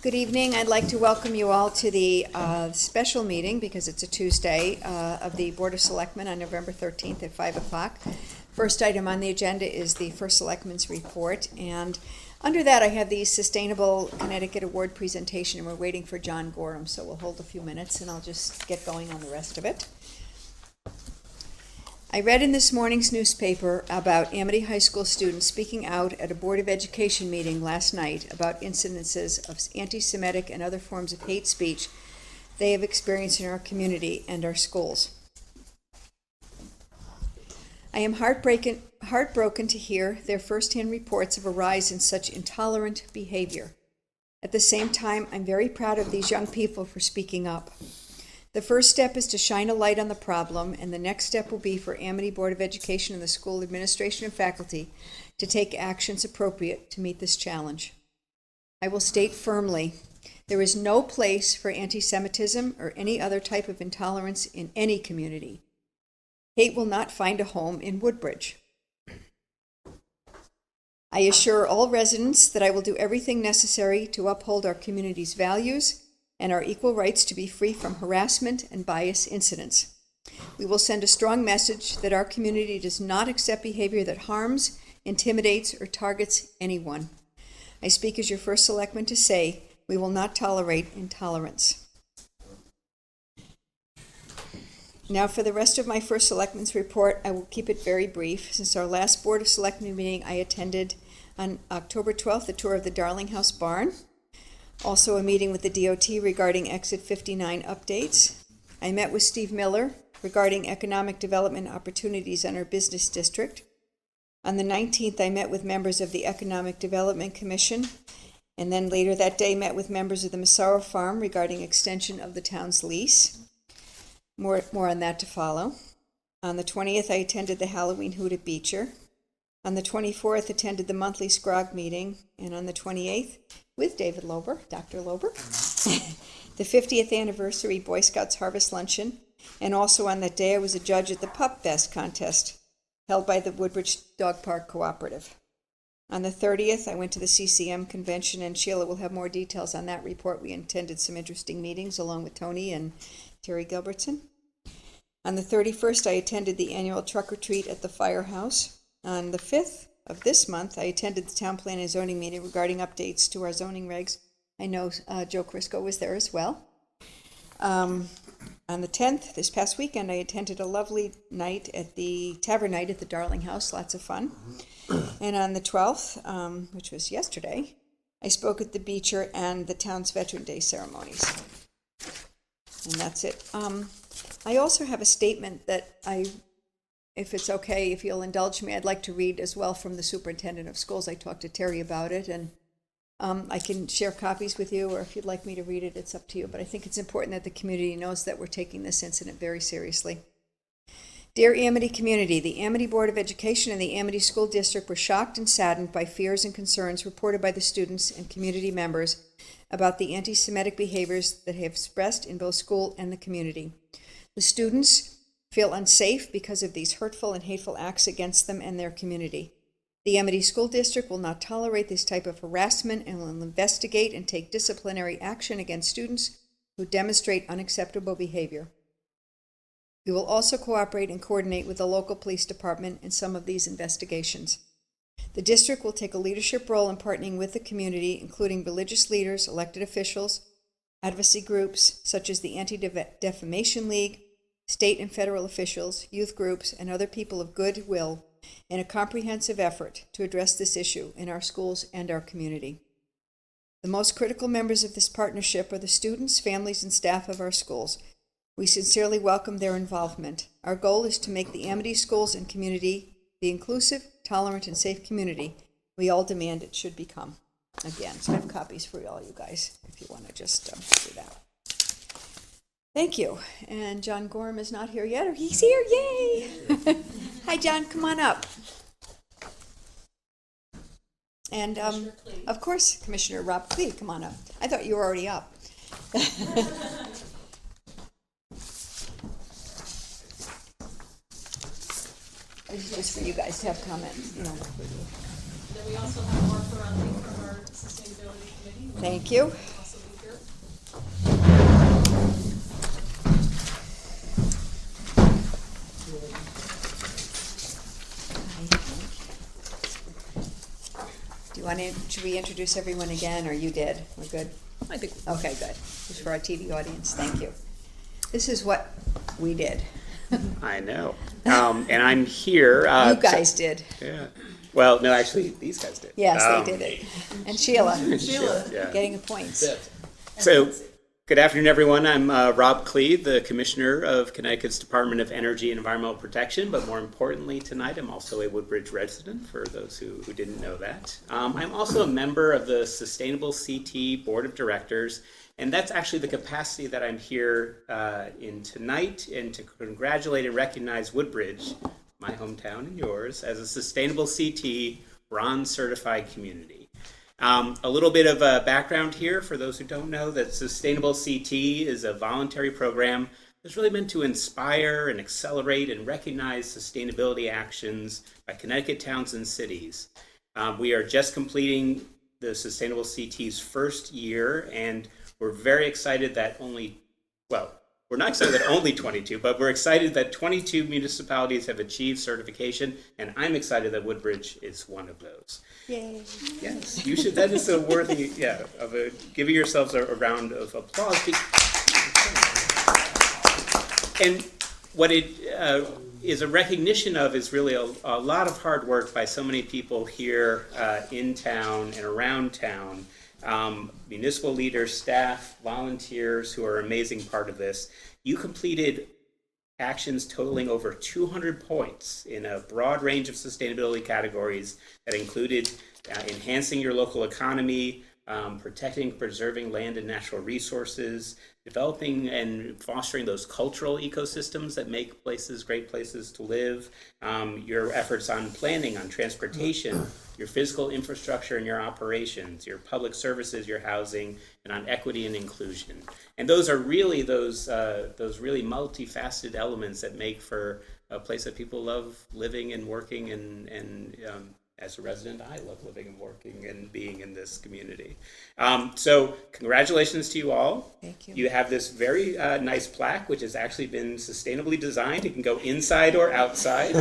Good evening. I'd like to welcome you all to the special meeting, because it's a Tuesday, of the Board of Selectmen on November 13th at 5 o'clock. First item on the agenda is the First Selectmen's report, and under that I have the Sustainable Connecticut Award presentation, and we're waiting for John Gorham, so we'll hold a few minutes and I'll just get going on the rest of it. I read in this morning's newspaper about Amity High School students speaking out at a Board of Education meeting last night about incidences of anti-Semitic and other forms of hate speech they have experienced in our community and our schools. I am heartbroken to hear their firsthand reports of a rise in such intolerant behavior. At the same time, I'm very proud of these young people for speaking up. The first step is to shine a light on the problem, and the next step will be for Amity Board of Education and the school administration and faculty to take actions appropriate to meet this challenge. I will state firmly, there is no place for anti-Semitism or any other type of intolerance in any community. Hate will not find a home in Woodbridge. I assure all residents that I will do everything necessary to uphold our community's values and our equal rights to be free from harassment and bias incidents. We will send a strong message that our community does not accept behavior that harms, intimidates, or targets anyone. I speak as your first selectman to say, we will not tolerate intolerance. Now for the rest of my first selectman's report, I will keep it very brief. Since our last Board of Selectmen meeting, I attended on October 12th a tour of the Darling House barn. Also a meeting with the DOT regarding Exit 59 updates. I met with Steve Miller regarding economic development opportunities in our business district. On the 19th, I met with members of the Economic Development Commission, and then later that day met with members of the Massaro Farm regarding extension of the town's lease. More on that to follow. On the 20th, I attended the Halloween Hoot at Beecher. On the 24th, attended the monthly SCROG meeting, and on the 28th, with David Lober, Dr. Lober, the 50th anniversary Boy Scouts Harvest Luncheon, and also on that day I was a judge at the Pup Fest contest held by the Woodbridge Dog Park Cooperative. On the 30th, I went to the CCM convention, and Sheila will have more details on that report. We attended some interesting meetings along with Tony and Terry Gilbertson. On the 31st, I attended the annual truck retreat at the Firehouse. On the 5th of this month, I attended the Town Plan and Zoning meeting regarding updates to our zoning regs. I know Joe Crisco was there as well. On the 10th, this past weekend, I attended a lovely night at the Tavern Night at the Darling House, lots of fun. And on the 12th, which was yesterday, I spoke at the Beecher and the town's Veteran Day ceremonies. And that's it. I also have a statement that if it's okay, if you'll indulge me, I'd like to read as well from the superintendent of schools. I talked to Terry about it, and I can share copies with you, or if you'd like me to read it, it's up to you. But I think it's important that the community knows that we're taking this incident very seriously. Dear Amity community, the Amity Board of Education and the Amity School District were shocked and saddened by fears and concerns reported by the students and community members about the anti-Semitic behaviors that have expressed in both school and the community. The students feel unsafe because of these hurtful and hateful acts against them and their community. The Amity School District will not tolerate this type of harassment and will investigate and take disciplinary action against students who demonstrate unacceptable behavior. We will also cooperate and coordinate with the local police department in some of these investigations. The district will take a leadership role in partnering with the community, including religious leaders, elected officials, advocacy groups such as the Anti-Defamation League, state and federal officials, youth groups, and other people of goodwill in a comprehensive effort to address this issue in our schools and our community. The most critical members of this partnership are the students, families, and staff of our schools. We sincerely welcome their involvement. Our goal is to make the Amity schools and community the inclusive, tolerant, and safe community we all demand it should become. Again, so I have copies for all you guys if you want to just do that. Thank you. And John Gorham is not here yet, or he's here, yay! Hi, John, come on up. And of course, Commissioner Rob Clee, come on up. I thought you were already up. This is just for you guys to have comments. Then we also have Martha Ronley from our sustainability committee. Thank you. Also Should we introduce everyone again, or you did? We're good? I think. Okay, good. Just for our TV audience, thank you. This is what we did. I know. And I'm here. You guys did. Yeah. Well, no, actually, these guys did. Yes, they did it. And Sheila, Yeah. getting the points. So, good afternoon, everyone. I'm Rob Clee, the Commissioner of Connecticut's Department of Energy and Environmental Protection, but more importantly tonight, I'm also a Woodbridge resident, for those who didn't know that. I'm also a member of the Sustainable CT Board of Directors, and that's actually the capacity that I'm here in tonight, and to congratulate and recognize Woodbridge, my hometown and yours, as a Sustainable CT Bronze Certified Community. A little bit of a background here for those who don't know that Sustainable CT is a voluntary program that's really meant to inspire and accelerate and recognize sustainability actions by Connecticut towns and cities. We are just completing the Sustainable CT's first year, and we're very excited that we're not excited that only 22, but we're excited that 22 municipalities have achieved certification, and I'm excited that Woodbridge is one of those. Yay. Yes, you should. That is a worthy, of giving yourselves a round of applause. And what it is a recognition of is really a lot of hard work by so many people here in town and around town. Municipal leaders, staff, volunteers who are an amazing part of this. You completed actions totaling over 200 points in a broad range of sustainability categories that included enhancing your local economy, protecting, preserving land and natural resources, developing and fostering those cultural ecosystems that make places great places to live, your efforts on planning, on transportation, your physical infrastructure and your operations, your public services, your housing, and on equity and inclusion. And those are really those really multifaceted elements that make for a place that people love living and working, and as a resident, I love living and working and being in this community. So congratulations to you all. Thank you. You have this very nice plaque, which has actually been sustainably designed. It can go inside or outside.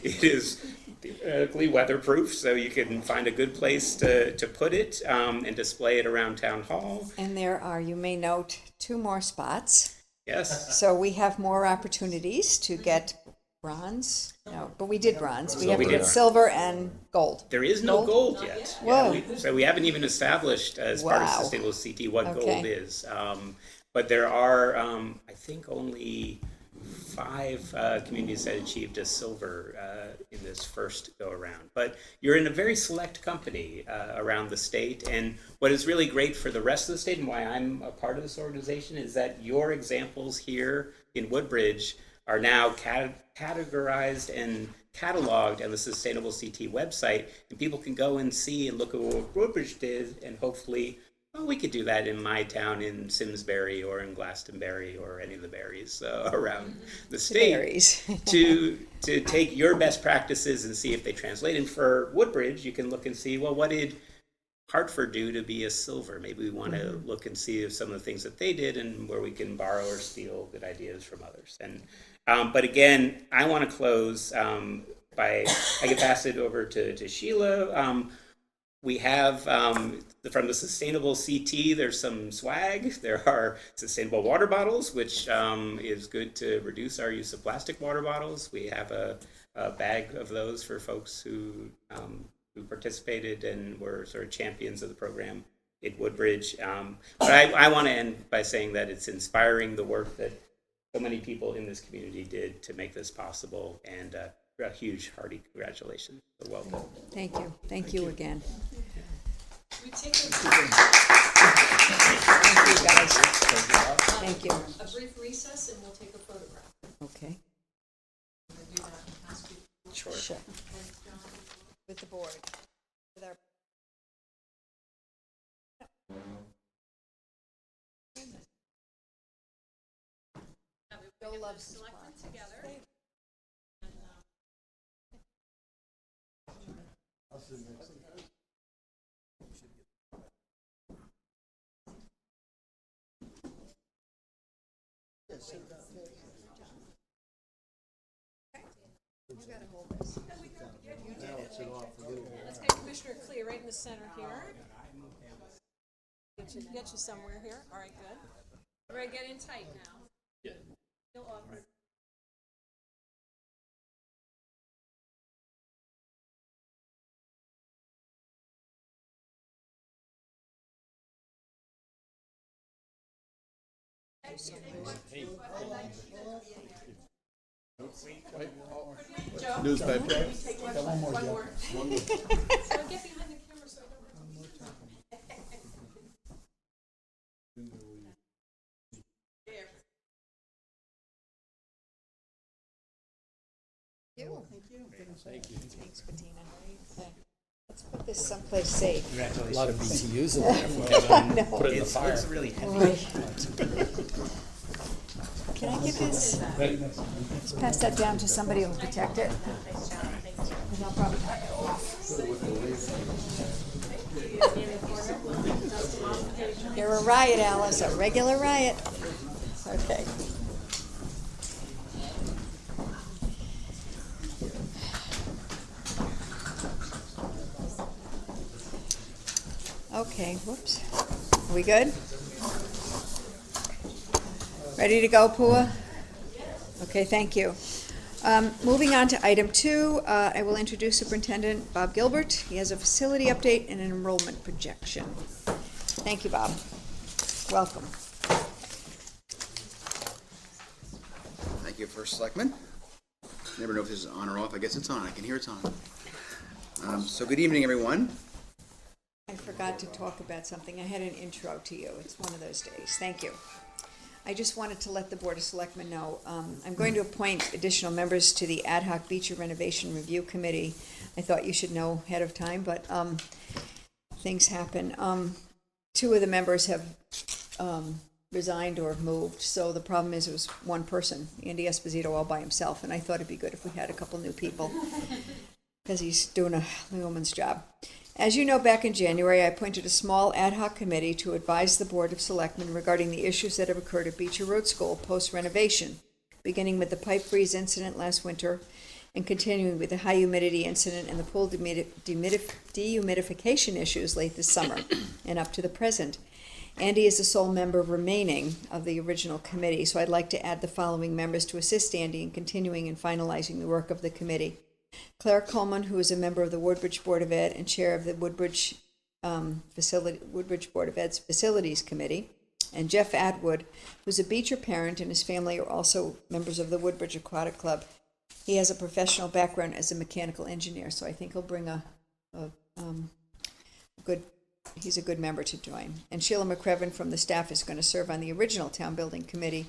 It is theoretically weatherproof, so you can find a good place to put it and display it around Town Hall. And there are, you may note, 2 more spots. Yes. So we have more opportunities to get bronze. No, but we did bronze. We have to get silver and gold. There is no gold yet. Whoa. So we haven't even established as part of Sustainable CT what gold is. But there are, I think, only 5 communities that achieved a silver in this first go around. But you're in a very select company around the state, and what is really great for the rest of the state and why I'm a part of this organization is that your examples here in Woodbridge are now categorized and cataloged on the Sustainable CT website, and people can go and see and look at what Woodbridge did, and hopefully, well, we could do that in my town in Simsbury or in Glastonbury or any of the berries around the state. to take your best practices and see if they translate. And for Woodbridge, you can look and see, well, what did Hartford do to be a silver? Maybe we want to look and see if some of the things that they did and where we can borrow or steal good ideas from others. And but again, I want to close I can pass it over to Sheila. We have, from the Sustainable CT, there's some swag. There are sustainable water bottles, which is good to reduce our use of plastic water bottles. We have a bag of those for folks who participated and were sort of champions of the program at Woodbridge. But I want to end by saying that it's inspiring the work that so many people in this community did to make this possible, and a huge hearty congratulations. So well done. Thank you. Thank you again. We take Thank you, guys. Thank you. a brief recess and we'll take a photograph. Okay. We'll do that and ask you. Sure. With the board. With our Joe loves Selectmen together. You gotta hold this. Let's get Commissioner Clea right in the center here. Get you somewhere here. All right, good. All right, get in tight now. Yeah. Feel awkward. Newspaper. So get behind the camera so I don't. Thanks, Bettina. Okay. Let's put this someplace safe. A lot of BTUs in there. If we have them, put it in the fire. It's really heavy. Right. Can I give this, let's pass that down to somebody who will protect it? And I'll probably knock it off. You're a riot, Alice, a regular riot. Okay. Okay, whoops. Are we good? Ready to go, Pua? Okay, thank you. Moving on to item 2, I will introduce Superintendent Bob Gilbert. He has a facility update and an enrollment projection. Thank you, Bob. Welcome. Thank you, First Selectman. Never know if this is on or off. I guess it's on. I can hear it's on. So good evening, everyone. I forgot to talk about something. I had an intro to you. It's one of those days. Thank you. I just wanted to let the Board of Selectmen know, I'm going to appoint additional members to the Ad hoc Beecher Renovation Review Committee. I thought you should know ahead of time, but things happen. 2 of the members have resigned or moved, so the problem is it was one person, Andy Esposito, all by himself, and I thought it'd be good if we had a couple new people, because he's doing a woman's job. As you know, back in January, I appointed a small ad hoc committee to advise the Board of Selectmen regarding the issues that have occurred at Beecher Rd School post-renovation, beginning with the pipe freeze incident last winter and continuing with the high humidity incident and the pool dehumidification issues late this summer and up to the present. Andy is the sole member remaining of the original committee, so I'd like to add the following members to assist Andy in continuing and finalizing the work of the committee. Claire Coleman, who is a member of the Woodbridge Board of Ed and chair of the Woodbridge Board of Ed's Facilities Committee, and Jeff Atwood, who's a Beecher parent, and his family are also members of the Woodbridge Aquatic Club. He has a professional background as a mechanical engineer, so I think he'll bring he's a good member to join. And Sheila McCrevin from the staff is going to serve on the original town building committee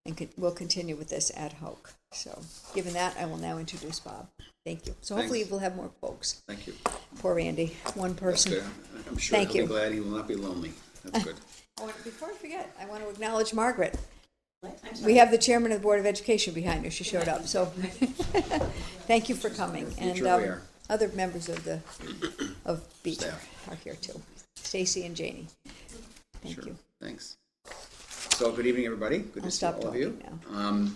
and will continue with this ad hoc. So, given that, I will now introduce Bob. Thank you. So hopefully we'll have more folks. Thank you. Poor Andy, one That's person. good. I'm sure Thank he'll you. be glad he will not be lonely. That's good. Oh, and before I forget, I want to acknowledge Margaret. We have the chairman of the Board of Education behind her. She showed up, so thank you for coming. And Future aware. other members of Beecher Staff. are here too. Stacy and Janie. Thank Sure. you. Thanks. So good evening, everybody. Good I'll to see stop all of you. talking now.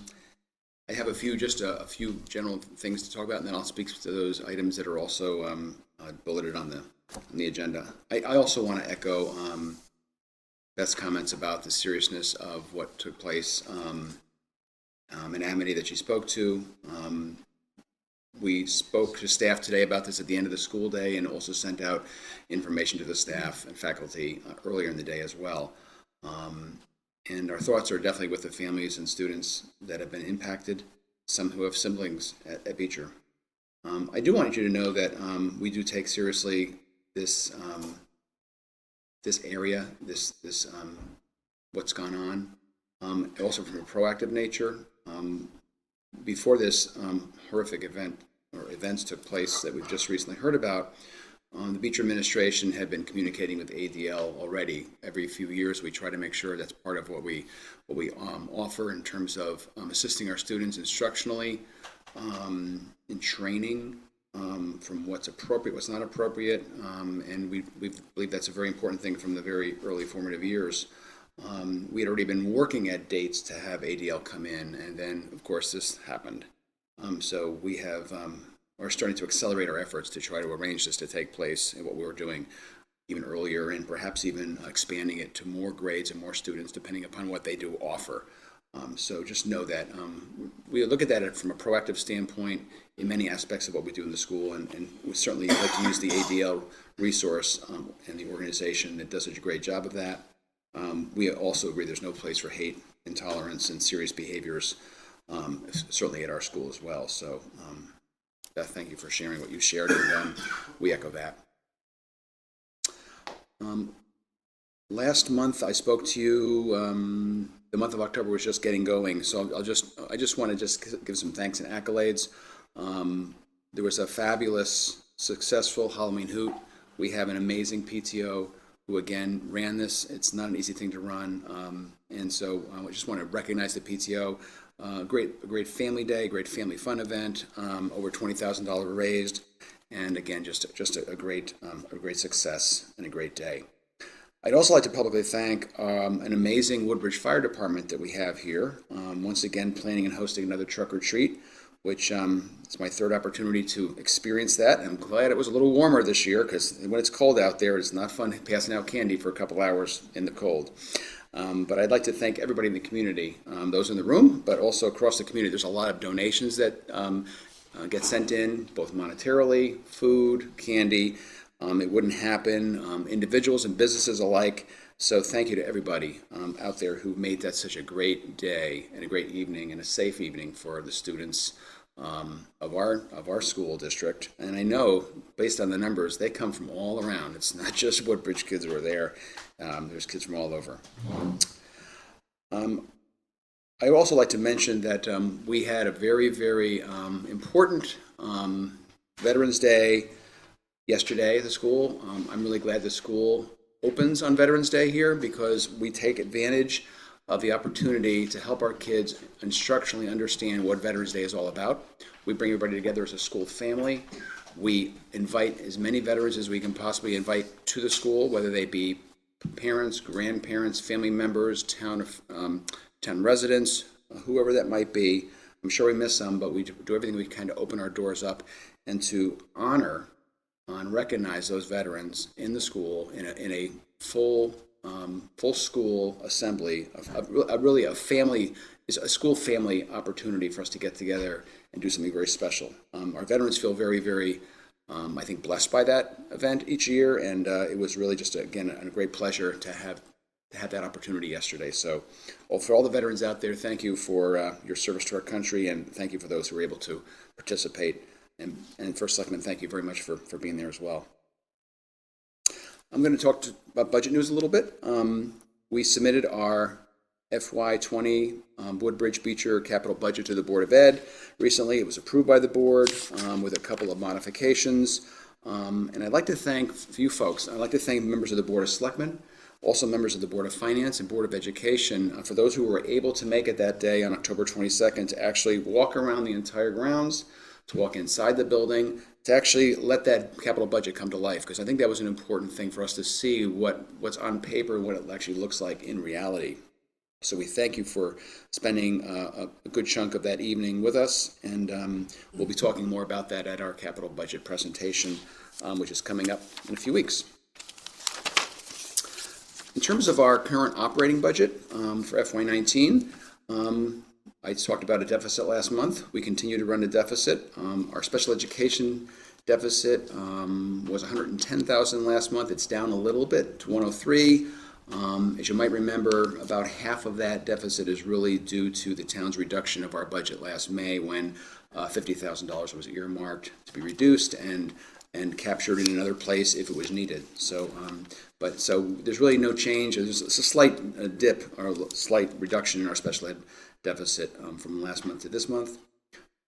I have a few general things to talk about, and then I'll speak to those items that are also bulleted on the agenda. I also want to echo Beth's comments about the seriousness of what took place in Amity that she spoke to. We spoke to staff today about this at the end of the school day and also sent out information to the staff and faculty earlier in the day as well. And our thoughts are definitely with the families and students that have been impacted, some who have siblings at Beecher. I do want you to know that we do take seriously this area, what's gone on, also from a proactive nature. Before this horrific events took place that we've just recently heard about, the Beecher administration had been communicating with ADL already. Every few years, we try to make sure that's part of what we offer in terms of assisting our students instructionally, in training, from what's appropriate, what's not appropriate, and we believe that's a very important thing from the very early formative years. We had already been working at dates to have ADL come in, and then, of course, this happened. So we have are starting to accelerate our efforts to try to arrange this to take place, and what we were doing even earlier, and perhaps even expanding it to more grades and more students, depending upon what they do offer. So just know that we look at that from a proactive standpoint in many aspects of what we do in the school, and we certainly like to use the ADL resource and the organization that does a great job of that. We also agree there's no place for hate, intolerance, and serious behaviors, certainly at our school as well. So Beth, thank you for sharing what you shared, and we echo that. Last month I spoke to you. The month of October was just getting going, so I just want to give some thanks and accolades. There was a fabulous, successful Halloween hoot. We have an amazing PTO who again ran this. It's not an easy thing to run, and so I just want to recognize the PTO. Great family day, great family fun event. Over $20,000 raised, and again, just a great success and a great day. I'd also like to publicly thank an amazing Woodbridge Fire Department that we have here. Once again, planning and hosting another truck or treat, which it's my third opportunity to experience that. I'm glad it was a little warmer this year, because when it's cold out there, it's not fun passing out candy for a couple hours in the cold. But I'd like to thank everybody in the community, those in the room, but also across the community. There's a lot of donations that get sent in, both monetarily, food, candy. It wouldn't happen, individuals and businesses alike. So thank you to everybody out there who made that such a great day and a great evening and a safe evening for the students of our school district. And I know, based on the numbers, they come from all around. It's not just Woodbridge kids who are there. There's kids from all over. I also like to mention that we had a very, very important Veterans Day yesterday at the school. I'm really glad the school opens on Veterans Day here, because we take advantage of the opportunity to help our kids instructionally understand what Veterans Day is all about. We bring everybody together as a school family. We invite as many veterans as we can possibly invite to the school, whether they be parents, grandparents, family members, town residents, whoever that might be. I'm sure we miss some, but we do everything we can to open our doors up and to honor and recognize those veterans in the school in a full school assembly, really a family, is a school family opportunity for us to get together and do something very special. Our veterans feel very, very, I think, blessed by that event each year, and it was really just, again, a great pleasure to have that opportunity yesterday. So for all the veterans out there, thank you for your service to our country, and thank you for those who were able to participate. And First Selectman, thank you very much for being there as well. I'm going to talk about budget news a little bit. We submitted our FY20 Woodbridge Beecher capital budget to the Board of Ed recently. It was approved by the board with a couple of modifications. And I'd like to thank a few folks. I'd like to thank members of the Board of Selectmen, also members of the Board of Finance and Board of Education, for those who were able to make it that day on October 22nd to actually walk around the entire grounds, to walk inside the building, to actually let that capital budget come to life, because I think that was an important thing for us to see what's on paper and what it actually looks like in reality. So we thank you for spending a good chunk of that evening with us, and we'll be talking more about that at our capital budget presentation, which is coming up in a few weeks. In terms of our current operating budget for FY19, I talked about a deficit last month. We continue to run a deficit. Our special education deficit was $110,000 last month. It's down a little bit to $103,000. As you might remember, about half of that deficit is really due to the town's reduction of our budget last May, when $50,000 was earmarked to be reduced and captured in another place if it was needed. So there's really no change. There's a slight dip or a slight reduction in our special ed deficit from last month to this month.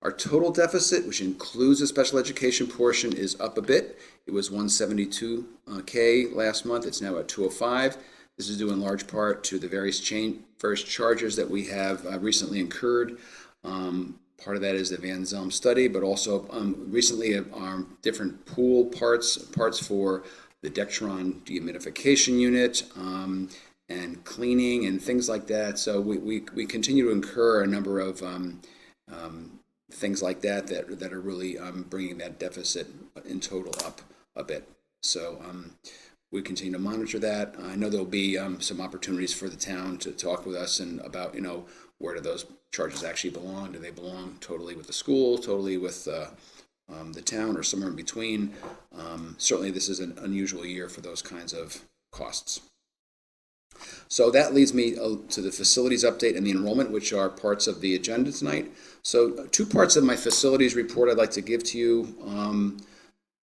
Our total deficit, which includes the special education portion, is up a bit. It was $172K last month. It's now at $205. This is due in large part to the various charges that we have recently incurred. Part of that is the Van Zelm study, but also recently different pool parts for the Dectron dehumidification unit, and cleaning and things like that. So we continue to incur a number of things like that are really bringing that deficit in total up a bit. So we continue to monitor that. I know there'll be some opportunities for the town to talk with us and about, where do those charges actually belong? Do they belong totally with the school, totally with the town, or somewhere in between? Certainly this is an unusual year for those kinds of costs. So that leads me to the facilities update and the enrollment, which are parts of the agenda tonight. So 2 parts of my facilities report I'd like to give to you.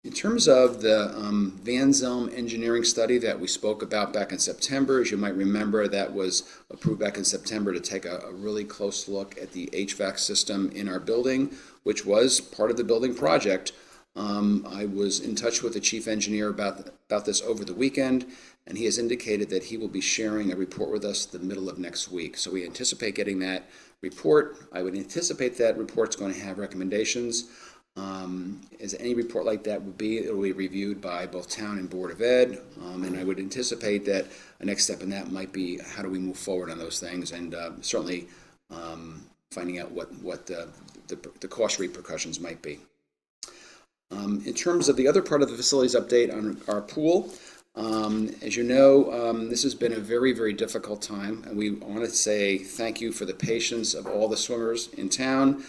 In terms of the Van Zelm engineering study that we spoke about back in September, as you might remember, that was approved back in September to take a really close look at the HVAC system in our building, which was part of the building project. I was in touch with the chief engineer about this over the weekend, and he has indicated that he will be sharing a report with us the middle of next week. So we anticipate getting that report. I would anticipate that report's going to have recommendations. As any report like that would be, it will be reviewed by both town and Board of Ed, and I would anticipate that a next step in that might be how do we move forward on those things, and certainly finding out what the cost repercussions might be. In terms of the other part of the facilities update on our pool, as you know, this has been a very, very difficult time, and we want to say thank you for the patience of all the swimmers in town,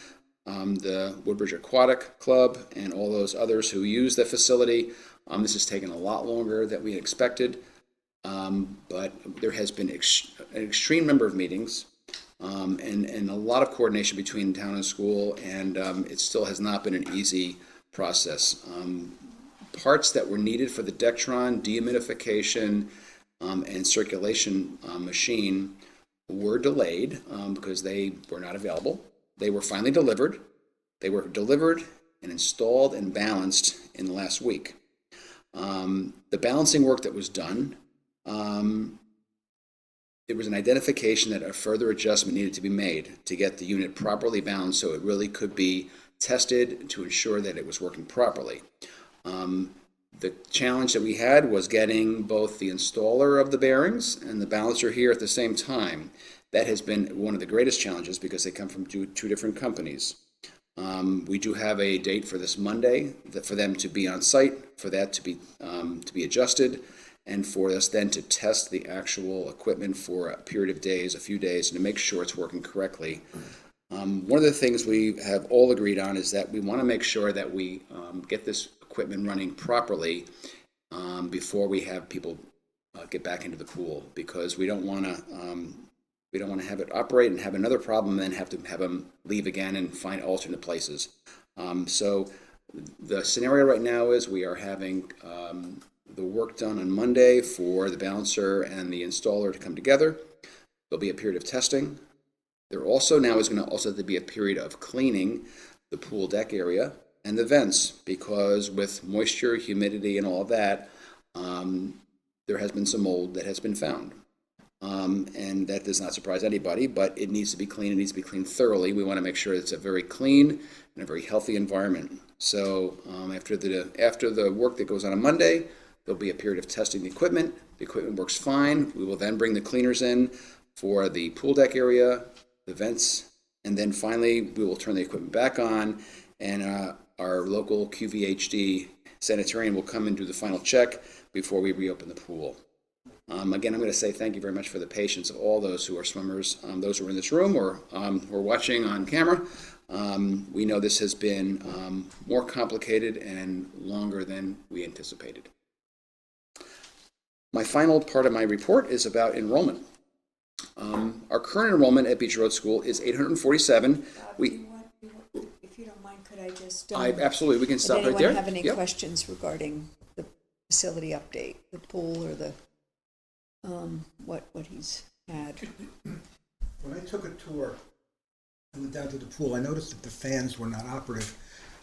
the Woodbridge Aquatic Club, and all those others who use the facility. This has taken a lot longer than we had expected, but there has been an extreme number of meetings and a lot of coordination between town and school, and it still has not been an easy process. Parts that were needed for the Dectron dehumidification and circulation machine were delayed because they were not available. They were finally delivered. They were delivered and installed and balanced in the last week. The balancing work that was done, there was an identification that a further adjustment needed to be made to get the unit properly balanced so it really could be tested to ensure that it was working properly. The challenge that we had was getting both the installer of the bearings and the balancer here at the same time. That has been one of the greatest challenges because they come from two different companies. We do have a date for this Monday for them to be on site, for that to be adjusted, and for us then to test the actual equipment for a period of days, a few days, and to make sure it's working correctly. One of the things we have all agreed on is that we want to make sure that we get this equipment running properly before we have people get back into the pool, because we don't want to have it operate and have another problem and then have to have them leave again and find alternate places. So the scenario right now is we are having the work done on Monday for the balancer and the installer to come together. There'll be a period of testing. There also now is going to also be a period of cleaning the pool deck area and the vents, because with moisture, humidity, and all of that, there has been some mold that has been found. And that does not surprise anybody, but it needs to be cleaned. It needs to be cleaned thoroughly. We want to make sure it's a very clean and a very healthy environment. So after the work that goes on Monday, there'll be a period of testing the equipment. The equipment works fine. We will then bring the cleaners in for the pool deck area, the vents, and then finally we will turn the equipment back on, and our local QVHD sanitarian will come and do the final check before we reopen the pool. Again, I'm going to say thank you very much for the patience of all those who are swimmers, those who are in this room or who are watching on camera. We know this has been more complicated and longer than we anticipated. My final part of my report is about enrollment. Our current enrollment at Beecher Rd School is 847. If you don't mind, could I just... Absolutely, we can stop right there. Does anyone have any Yep. questions regarding the facility update, the pool, or the what he's had? When I took a tour and went down to the pool, I noticed that the fans were not operative,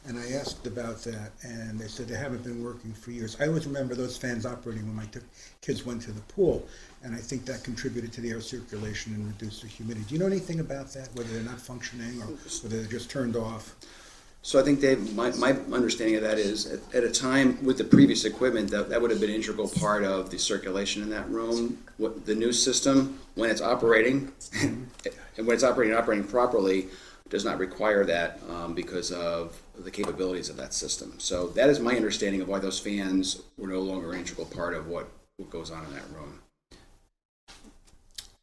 and I asked about that, and they said they haven't been working for years. I always remember those fans operating when my kids went to the pool, and I think that contributed to the air circulation and reduced the humidity. Do you know anything about that, whether they're not functioning or whether they're just turned off? So I think, Dave, my understanding of that is at a time with the previous equipment, that would have been an integral part of the circulation in that room. What the new system, when it's operating, and when it's operating properly, does not require that because of the capabilities of that system. So that is my understanding of why those fans were no longer an integral part of what goes on in that room.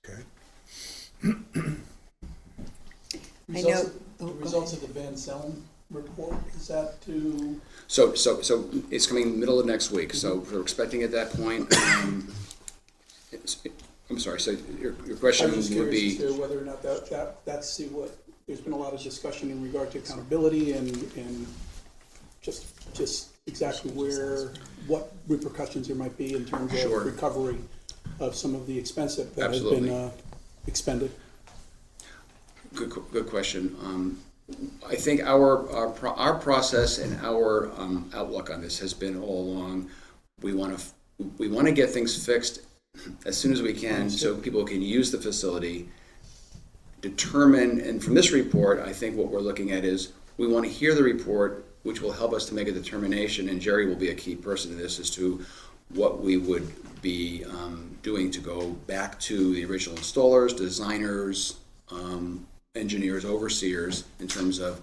Okay. I know. The Oh, go results ahead. of the Van Zellen report, is that to, So it's coming middle of next week, so we're expecting at that point. I'm sorry, so your I question was just would curious be, as to whether or not that's see what, there's been a lot of discussion in regard to accountability and just exactly what repercussions there might be in terms Sure. of recovery of some of the expense that has Absolutely. been expended. good question. I think our process and our outlook on this has been all along, we want to get things fixed as soon as we can so people can use the facility, determine, and from this report, I think what we're looking at is we want to hear the report, which will help us to make a determination, and Jerry will be a key person in this, as to what we would be doing to go back to the original installers, designers, engineers, overseers, in terms of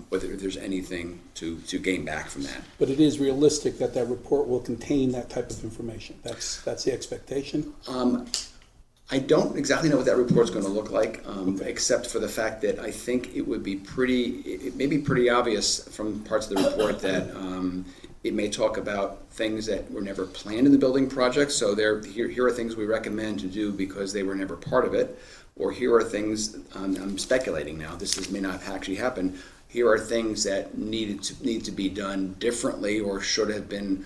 whether there's anything to gain back from that. But it is realistic that that report will contain that type of information. That's the expectation. I don't exactly know what that report's going to look like, except for the fact that I think it would be it may be pretty obvious from parts of the report that it may talk about things that were never planned in the building project. So here are things we recommend to do because they were never part of it. Or here are things, I'm speculating now, may not actually happen. Here are things that need to be done differently or should have been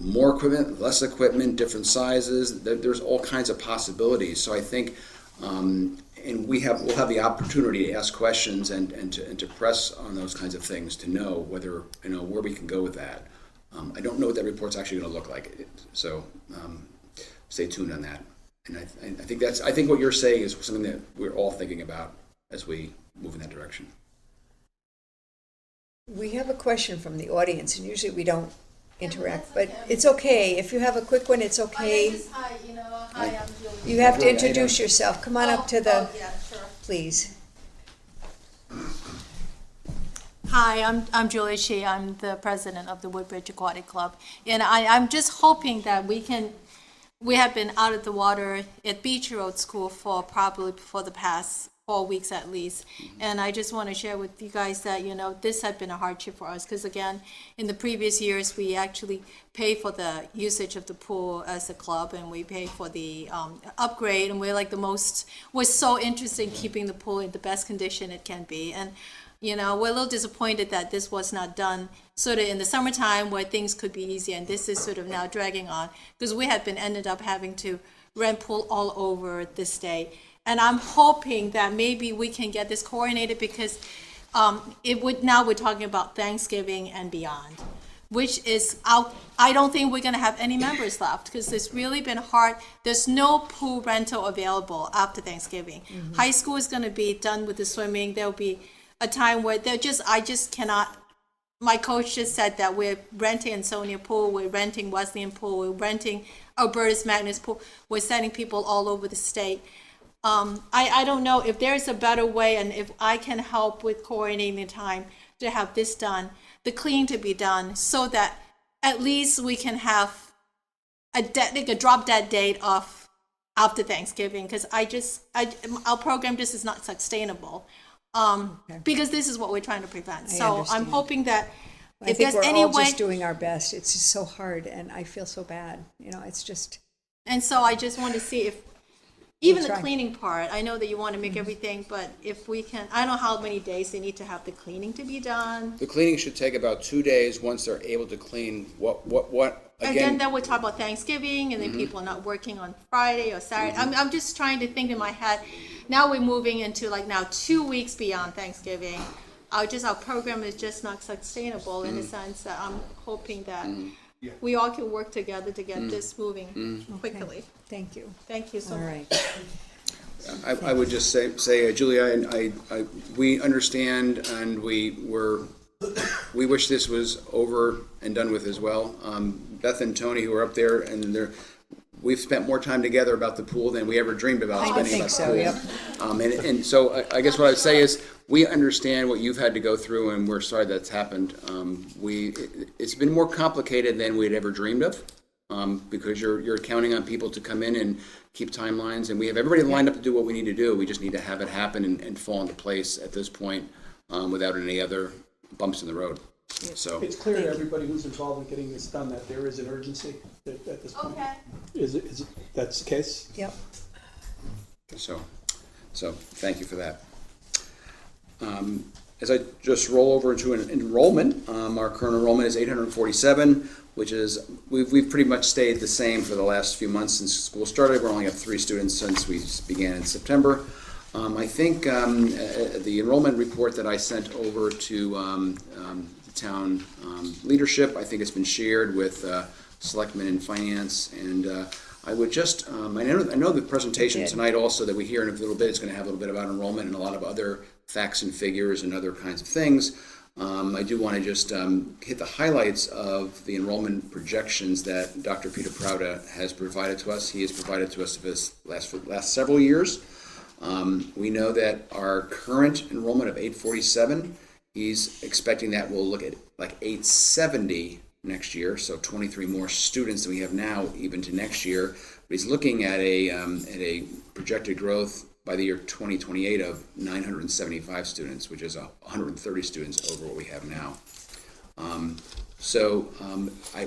more equipment, less equipment, different sizes. There's all kinds of possibilities. So I think, and we'll have the opportunity to ask questions and to press on those kinds of things to know whether, where we can go with that. I don't know what that report's actually going to look like. So stay tuned on that. And I think what you're saying is something that we're all thinking about as we move in that direction. We have a question from the audience, and usually we don't interact, but it's okay. If you have a quick one, it's My okay. name is hi, I'm Julie. You have to introduce yourself. Come on up to the, yeah, sure. please. Hi, I'm Julie Shi. I'm the president of the Woodbridge Aquatic Club. And I'm just hoping that we have been out of the water at Beecher Rd School for the past 4 weeks at least. And I just want to share with you guys that, this has been a hardship for us because, again, in the previous years, we actually pay for the usage of the pool as a club, and we pay for the upgrade, and we're so interested in keeping the pool in the best condition it can be. And, we're a little disappointed that this was not done sort of in the summertime where things could be easy, and this is sort of now dragging on because we have ended up having to rent pool all over the state. And I'm hoping that maybe we can get this coordinated because now we're talking about Thanksgiving and beyond, which is I don't think we're going to have any members left because it's really been hard. There's no pool rental available after Thanksgiving. Mm-hmm. High school is going to be done with the swimming. There'll be a time where I just cannot. My coach just said that we're renting Ansonia Pool, we're renting Wesleyan Pool, we're renting Albertus Magnus Pool. We're sending people all over the state. I don't know if there's a better way, and if I can help with coordinating the time to have this done, the cleaning to be done, so that at least we can have a drop dead date of after Thanksgiving, because our program just is not sustainable. Because this is what we're trying to prevent. So understand. I'm hoping that I if think there's we're any all way, just doing our best. It's just so hard, and I feel so bad. It's just. and so I just want to see if even the try. cleaning part, I know that you want to make everything, but if we can, I don't know how many days they need to have the cleaning to be done. The cleaning should take about 2 days once they're able to clean what And again. then we'll talk about Thanksgiving, and then people are not working on Friday or Saturday. I'm just trying to think in my head. Now we're moving into 2 weeks beyond Thanksgiving. Our program is just not sustainable in the sense that I'm hoping that we all can work together to get this moving quickly. Thank you. Thank you so All much. right. I would just say, Julia, and we understand, and we wish this was over and done with as well. Beth and Tony, who are up there, and we've spent more time together about the pool than we ever dreamed about I spending think about so, the pool. yep. And so I guess what I'd say is, we understand what you've had to go through, and we're sorry that's happened. It's been more complicated than we'd ever dreamed of, because you're counting on people to come in and keep timelines, and we have everybody lined up to do what we need to do. We just need to have it happen and fall into place at this point, without any other bumps in the road. So, It's clear to everybody who's involved in getting this done that there is an urgency at this point. Okay. Is it, that's the case? Yep. so thank you for that. As I just roll over into an enrollment, our current enrollment is 847, which is, we've pretty much stayed the same for the last few months since school started. We're only up 3 students since we began in September. I think the enrollment report that I sent over to the town leadership, I think it's been shared with Selectmen and Finance, and I would just, I know the presentation tonight also that we hear in a little bit is going to have a little bit about enrollment and a lot of other facts and figures and other kinds of things. I do want to just hit the highlights of the enrollment projections that Dr. Peter Prouda has provided to us. He has provided to us for the last several years. We know that our current enrollment of 847, he's expecting that we'll look at like 870 next year, so 23 more students than we have now, even to next year. But he's looking at a projected growth by the year 2028 of 975 students, which is 130 students over what we have now.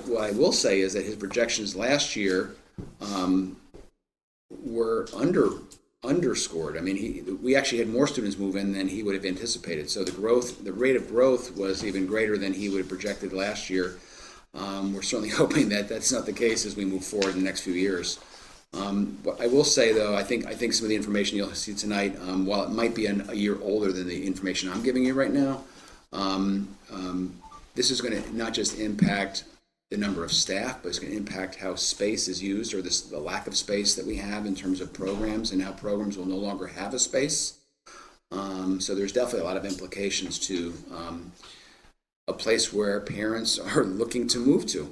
What I will say is that his projections last year were underscored. I mean, we actually had more students move in than he would have anticipated. So the rate of growth was even greater than he would have projected last year. We're certainly hoping that that's not the case as we move forward in the next few years. But I will say, though, I think some of the information you'll see tonight, while it might be a year older than the information I'm giving you right now, this is going to not just impact the number of staff, but it's going to impact how space is used, or the lack of space that we have in terms of programs, and how programs will no longer have a space. So there's definitely a lot of implications to a place where parents are looking to move to.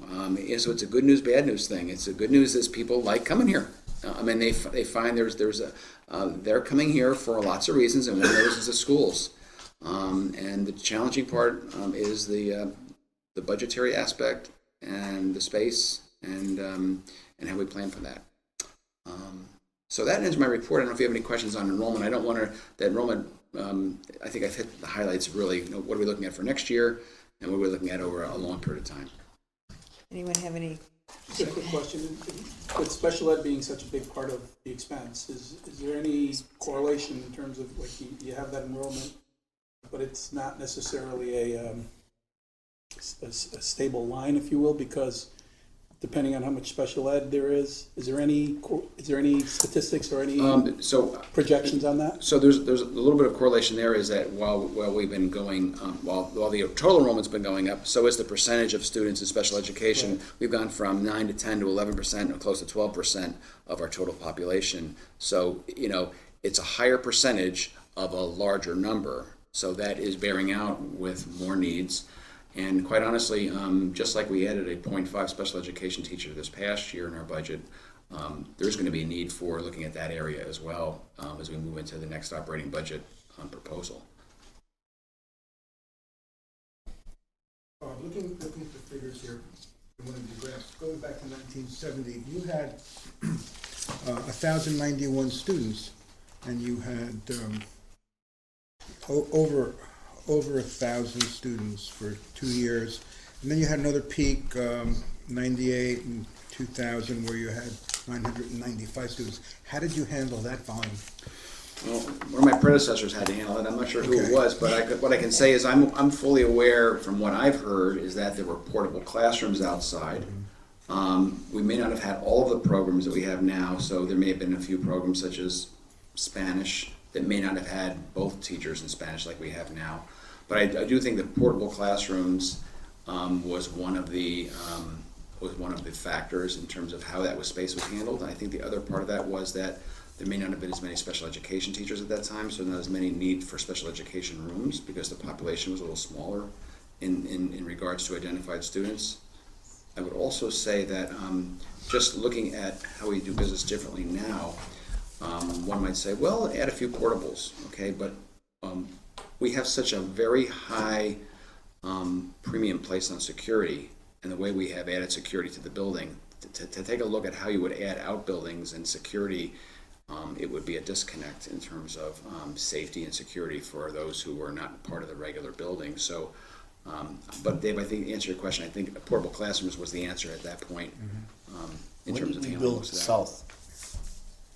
So it's a good news, bad news thing. It's a good news is people like coming here. They find they're coming here for lots of reasons, and one of those is the schools. And the challenging part is the budgetary aspect and the space and how we plan for that. So that ends my report. I don't know if you have any questions on enrollment. I don't want to, the enrollment, I think I've hit the highlights really. What are we looking at for next year, and what are we looking at over a long period of time? Anyone have any? Just a quick question. With special ed being such a big part of the expense, is there any correlation in terms of, like, you have that enrollment, but it's not necessarily a stable line, if you will, because depending on how much special ed there is there any statistics or any projections on that? So there's a little bit of correlation there, is that while we've been going, while the total enrollment's been going up, so is the percentage of students in special education. Right. We've gone from 9 to 10 to 11%, or close to 12% of our total population. So, it's a higher percentage of a larger number. So that is bearing out with more needs. And quite honestly, just like we added a 0.5 special education teacher this past year in our budget, there's going to be a need for looking at that area as well as we move into the next operating budget proposal. Looking at the figures here, one of the graphs, going back to 1970, you had 1,091 students, and you had over 1,000 students for 2 years, and then you had another peak, 98 and 2000, where you had 995 students. How did you handle that volume? Well, one of my predecessors had to handle it. I'm not sure who it was, but what I can say is I'm fully aware from what I've heard is that there were portable classrooms outside. We may not have had all of the programs that we have now, so there may have been a few programs such as Spanish that may not have had both teachers in Spanish like we have now. But I do think that portable classrooms was one of the factors in terms of how that space was handled. And I think the other part of that was that there may not have been as many special education teachers at that time, so not as many need for special education rooms because the population was a little smaller in regards to identified students. I would also say that just looking at how we do business differently now, one might say, well, add a few portables, okay? But we have such a very high premium placed on security, and the way we have added security to the building, to take a look at how you would add outbuildings and security, it would be a disconnect in terms of safety and security for those who are not part of the regular building. So, but Dave, I think to answer your question, I think portable classrooms was the answer at that point in terms of handling most of that. South?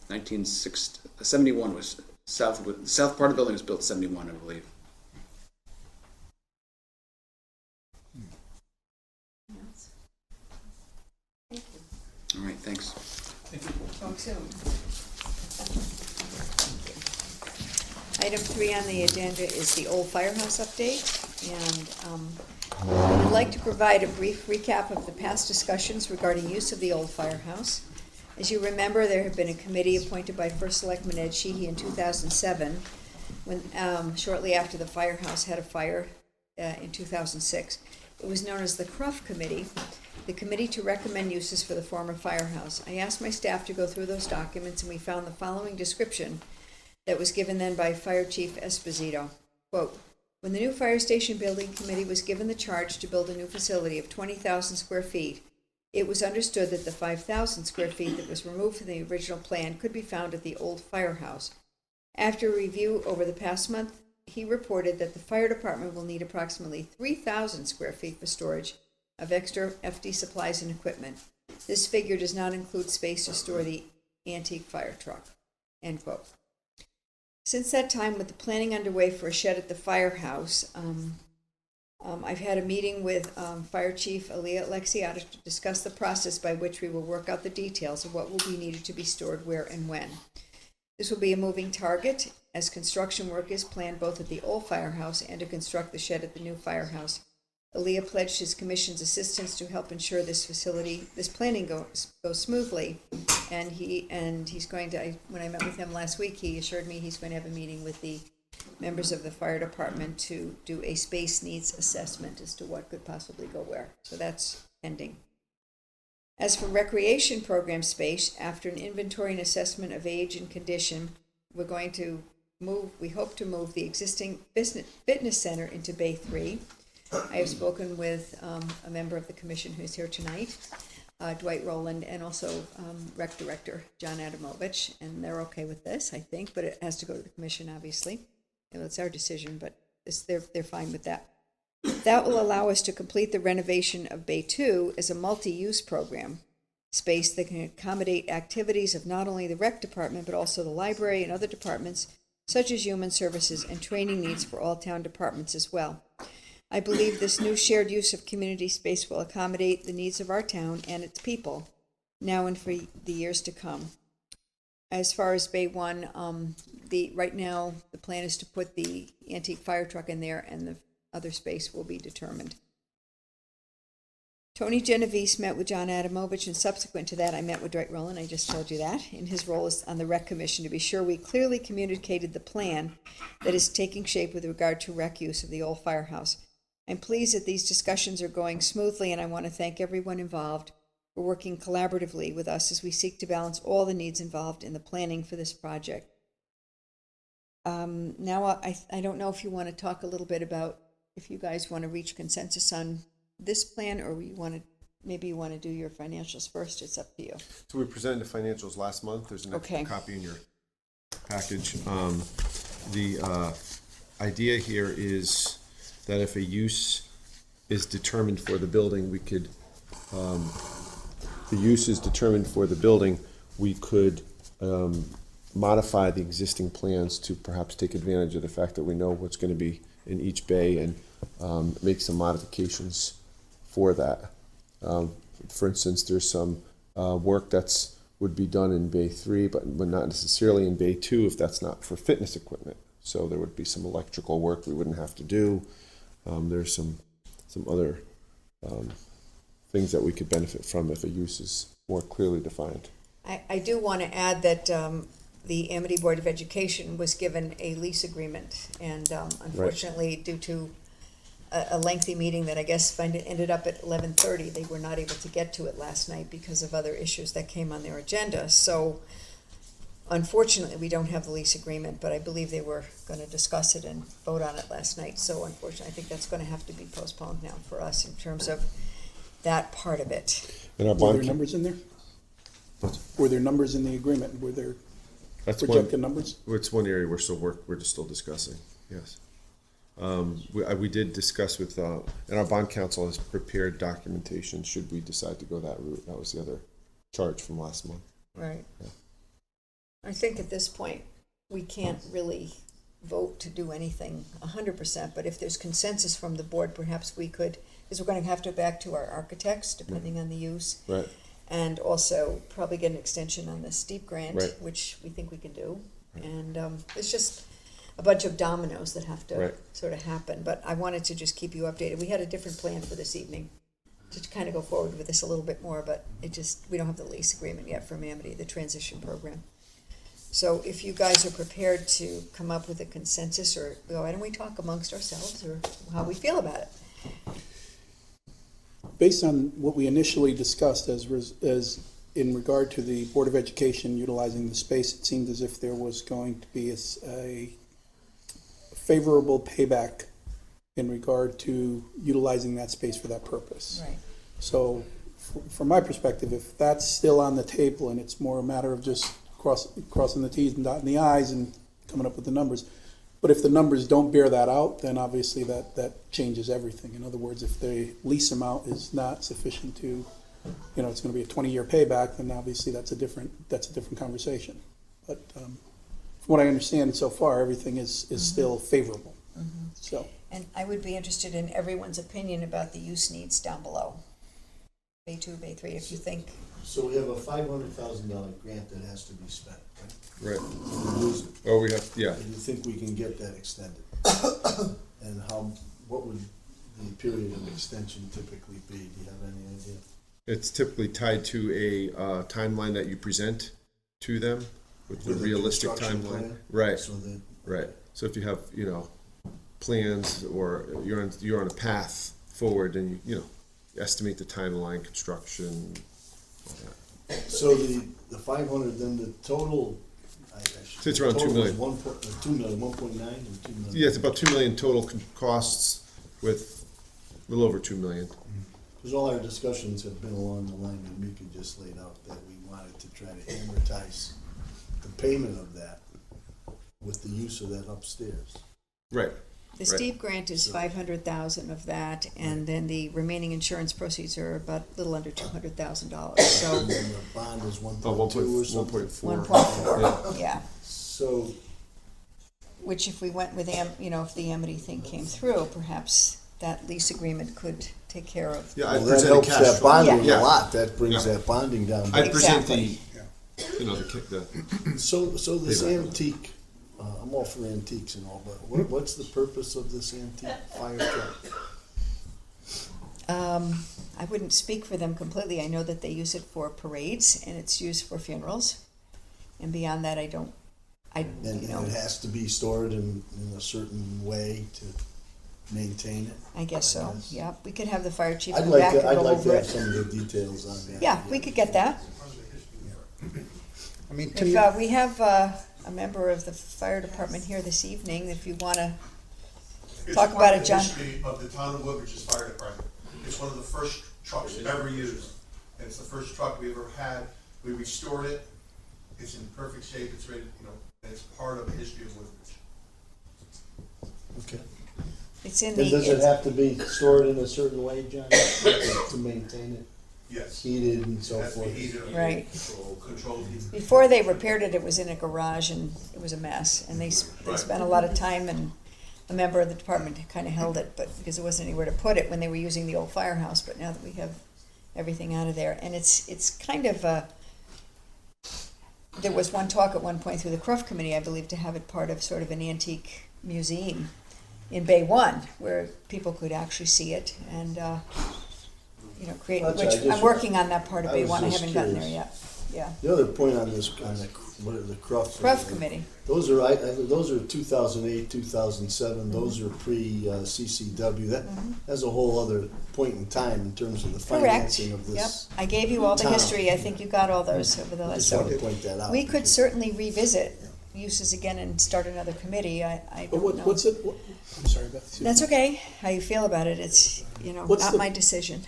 1971 was south part of the building was built 71, I believe. All right, thanks. Talk soon. Item 3 on the agenda is the old firehouse update, and I would like to provide a brief recap of the past discussions regarding use of the old firehouse. As you remember, there had been a committee appointed by First Selectman Ed Sheehy in 2007, when shortly after the firehouse had a fire in 2006. It was known as the Cruff Committee, the committee to recommend uses for the former firehouse. I asked my staff to go through those documents, and we found the following description that was given then by Fire Chief Esposito. Quote, when the new fire station building committee was given the charge to build a new facility of 20,000 square feet, it was understood that the 5,000 square feet that was removed from the original plan could be found at the old firehouse. After a review over the past month, he reported that the fire department will need approximately 3,000 square feet for storage of extra FD supplies and equipment. This figure does not include space to store the antique fire truck. End quote. Since that time, with the planning underway for a shed at the firehouse, I've had a meeting with Fire Chief Aaliyah Alexiadis to discuss the process by which we will work out the details of what will be needed to be stored where and when. This will be a moving target, as construction work is planned both at the old firehouse and to construct the shed at the new firehouse. Aaliyah pledged his commission's assistance to help ensure this planning goes smoothly, and he's going to. When I met with him last week, he assured me he's going to have a meeting with the members of the fire department to do a space needs assessment as to what could possibly go where. So that's pending. As for recreation program space, after an inventory and assessment of age and condition, we hope to move the existing fitness center into Bay 3. I have spoken with a member of the commission who's here tonight, Dwight Rowland, and also Rec Director John Adamovich, and they're okay with this, I think, but it has to go to the commission, obviously. It's our decision, but they're fine with that. That will allow us to complete the renovation of Bay 2 as a multi-use program, space that can accommodate activities of not only the rec department, but also the library and other departments, such as human services and training needs for all town departments as well. I believe this new shared use of community space will accommodate the needs of our town and its people, now and for the years to come. As far as Bay 1, right now the plan is to put the antique fire truck in there, and the other space will be determined. Tony Genovese met with John Adamovich, and subsequent to that I met with Dwight Rowland, I just told you that, in his role as on the Rec Commission, to be sure we clearly communicated the plan that is taking shape with regard to rec use of the old firehouse. I'm pleased that these discussions are going smoothly, and I want to thank everyone involved for working collaboratively with us as we seek to balance all the needs involved in the planning for this project. Now, I don't know if you want to talk a little bit about if you guys want to reach consensus on this plan, or maybe you want to do your financials first. It's up to you. So we presented the financials last month. There's an extra copy in your package. The idea here is that if a use is determined for the building, we could, modify the existing plans to perhaps take advantage of the fact that we know what's going to be in each bay, and make some modifications for that. For instance, there's some work would be done in Bay 3, but not necessarily in Bay 2 if that's not for fitness equipment. So there would be some electrical work we wouldn't have to do. There's some other things that we could benefit from if a use is more clearly defined. I do want to add that the Amity Board of Education was given a lease agreement, and unfortunately, due to a lengthy meeting that I guess ended up at 11:30. They were not able to get to it last night because of other issues that came on their agenda. So unfortunately, we don't have the lease agreement, but I believe they were going to discuss it and vote on it last night. So unfortunately, I think that's going to have to be postponed now for us in terms of that part of it. And our Were bond, there numbers in there? Were there numbers in the agreement? Were there that's projected one, numbers? it's one area we're just still discussing, yes. We did discuss with, and our bond counsel has prepared documentation should we decide to go that route. That was the other charge from last month. Right. Yeah. I think at this point, we can't really vote to do anything 100%, but if there's consensus from the board, perhaps we could, because we're going to have to go back to our architects, depending on the use. Right. And also probably get an extension on the steep grant, Right. which we think we can do. And it's just a bunch of dominoes that have to Right. sort of happen. But I wanted to just keep you updated. We had a different plan for this evening to kind of go forward with this a little bit more, but we don't have the lease agreement yet for Amity, the transition program. So if you guys are prepared to come up with a consensus, or why don't we talk amongst ourselves, or how we feel about it? Based on what we initially discussed as in regard to the Board of Education utilizing the space, it seemed as if there was going to be a favorable payback in regard to utilizing that space for that purpose. Right. So from my perspective, if that's still on the table and it's more a matter of just crossing the T's and dotting the I's and coming up with the numbers, but if the numbers don't bear that out, then obviously that changes everything. In other words, if the lease amount is not sufficient to, it's going to be a 20-year payback, then obviously that's a different conversation. But from what I understand so far, everything is still favorable. Mm-hmm. So. And I would be interested in everyone's opinion about the use needs down below. Bay 2, Bay 3, if you think. So we have a $500,000 grant that has to be spent, right? Right. We lose it. Oh, we have, yeah. And you think we can get that extended? And what would the period of extension typically be? Do you have any idea? It's typically tied to a timeline that you present to them with the With a realistic construction timeline. plan? Right, So that, right. So if you have, plans or you're on a path forward and you estimate the timeline, construction, all that. so the 500, then the total, So it's around 2 million. 2 million, 1.9 or 2 million? Yeah, it's about 2 million total costs with a little over 2 million. Because all our discussions have been along the line that Mika just laid out, that we wanted to try to amortize the payment of that with the use of that upstairs. Right. The Right. steep grant is 500,000 of that, and then the remaining insurance proceeds are about a little under $200,000. So And then the bond is 1.2 or something. 1.4. 1.4, yeah. So, Which if we went with if the Amity thing came through, perhaps that lease agreement could take care of. Yeah, well, I that present helps cash that flow. bonding Yeah. a lot. That brings Yeah. that bonding down. I present Exactly. the So this Payback. antique, I'm all for antiques and all, but what's the purpose of this antique fire truck? I wouldn't speak for them completely. I know that they use it for parades and it's used for funerals. And beyond that, And it has to be stored in a certain way to maintain it? I guess so. guess. Yeah, we could have the fire chief I'd come like back to, and I'd go like over to have it. some of the details on that. Yeah, we could get that. I mean, If we have a member of the fire department here this evening, if you want to talk about it, John. It's part of the history of the town of Woodbridge's fire department. It's one of the first trucks ever used, and it's the first truck we ever had. We restored it. It's in perfect shape. It's ready, and it's part of the history of Woodbridge. Okay. It's in And does it the, have to be stored in a certain way, John, to maintain it, Yes. heated and so It has to be forth? heated, Right. controlled heat. before they repaired it, it was in a garage and it was a mess. And they Right. spent a lot of time, and a member of the department kind of held it, but because there wasn't anywhere to put it when they were using the old firehouse. But now that we have everything out of there, and it's kind of there was one talk at one point through the Cruft Committee, I believe, to have it part of sort of an antique museum in Bay 1, where people could actually see it and create. That's Which right, I just- I'm working on that part of I Bay was 1. I just haven't gotten there curious. yet. yeah. The other point on this, on the CRUF. Rough committee. Those are, those are 2008, 2007, those are pre-CCW. That has a whole other point in time in terms of the Correct. financing of Yep. this. I gave you all the town. history. I think you got all those over the I last. just So wanted to point that out. we could because- certainly revisit uses again and start another committee. I But don't know. what's it, I'm sorry, Beth. excuse That's me. okay. How you feel about it? It's, What's not the- my decision.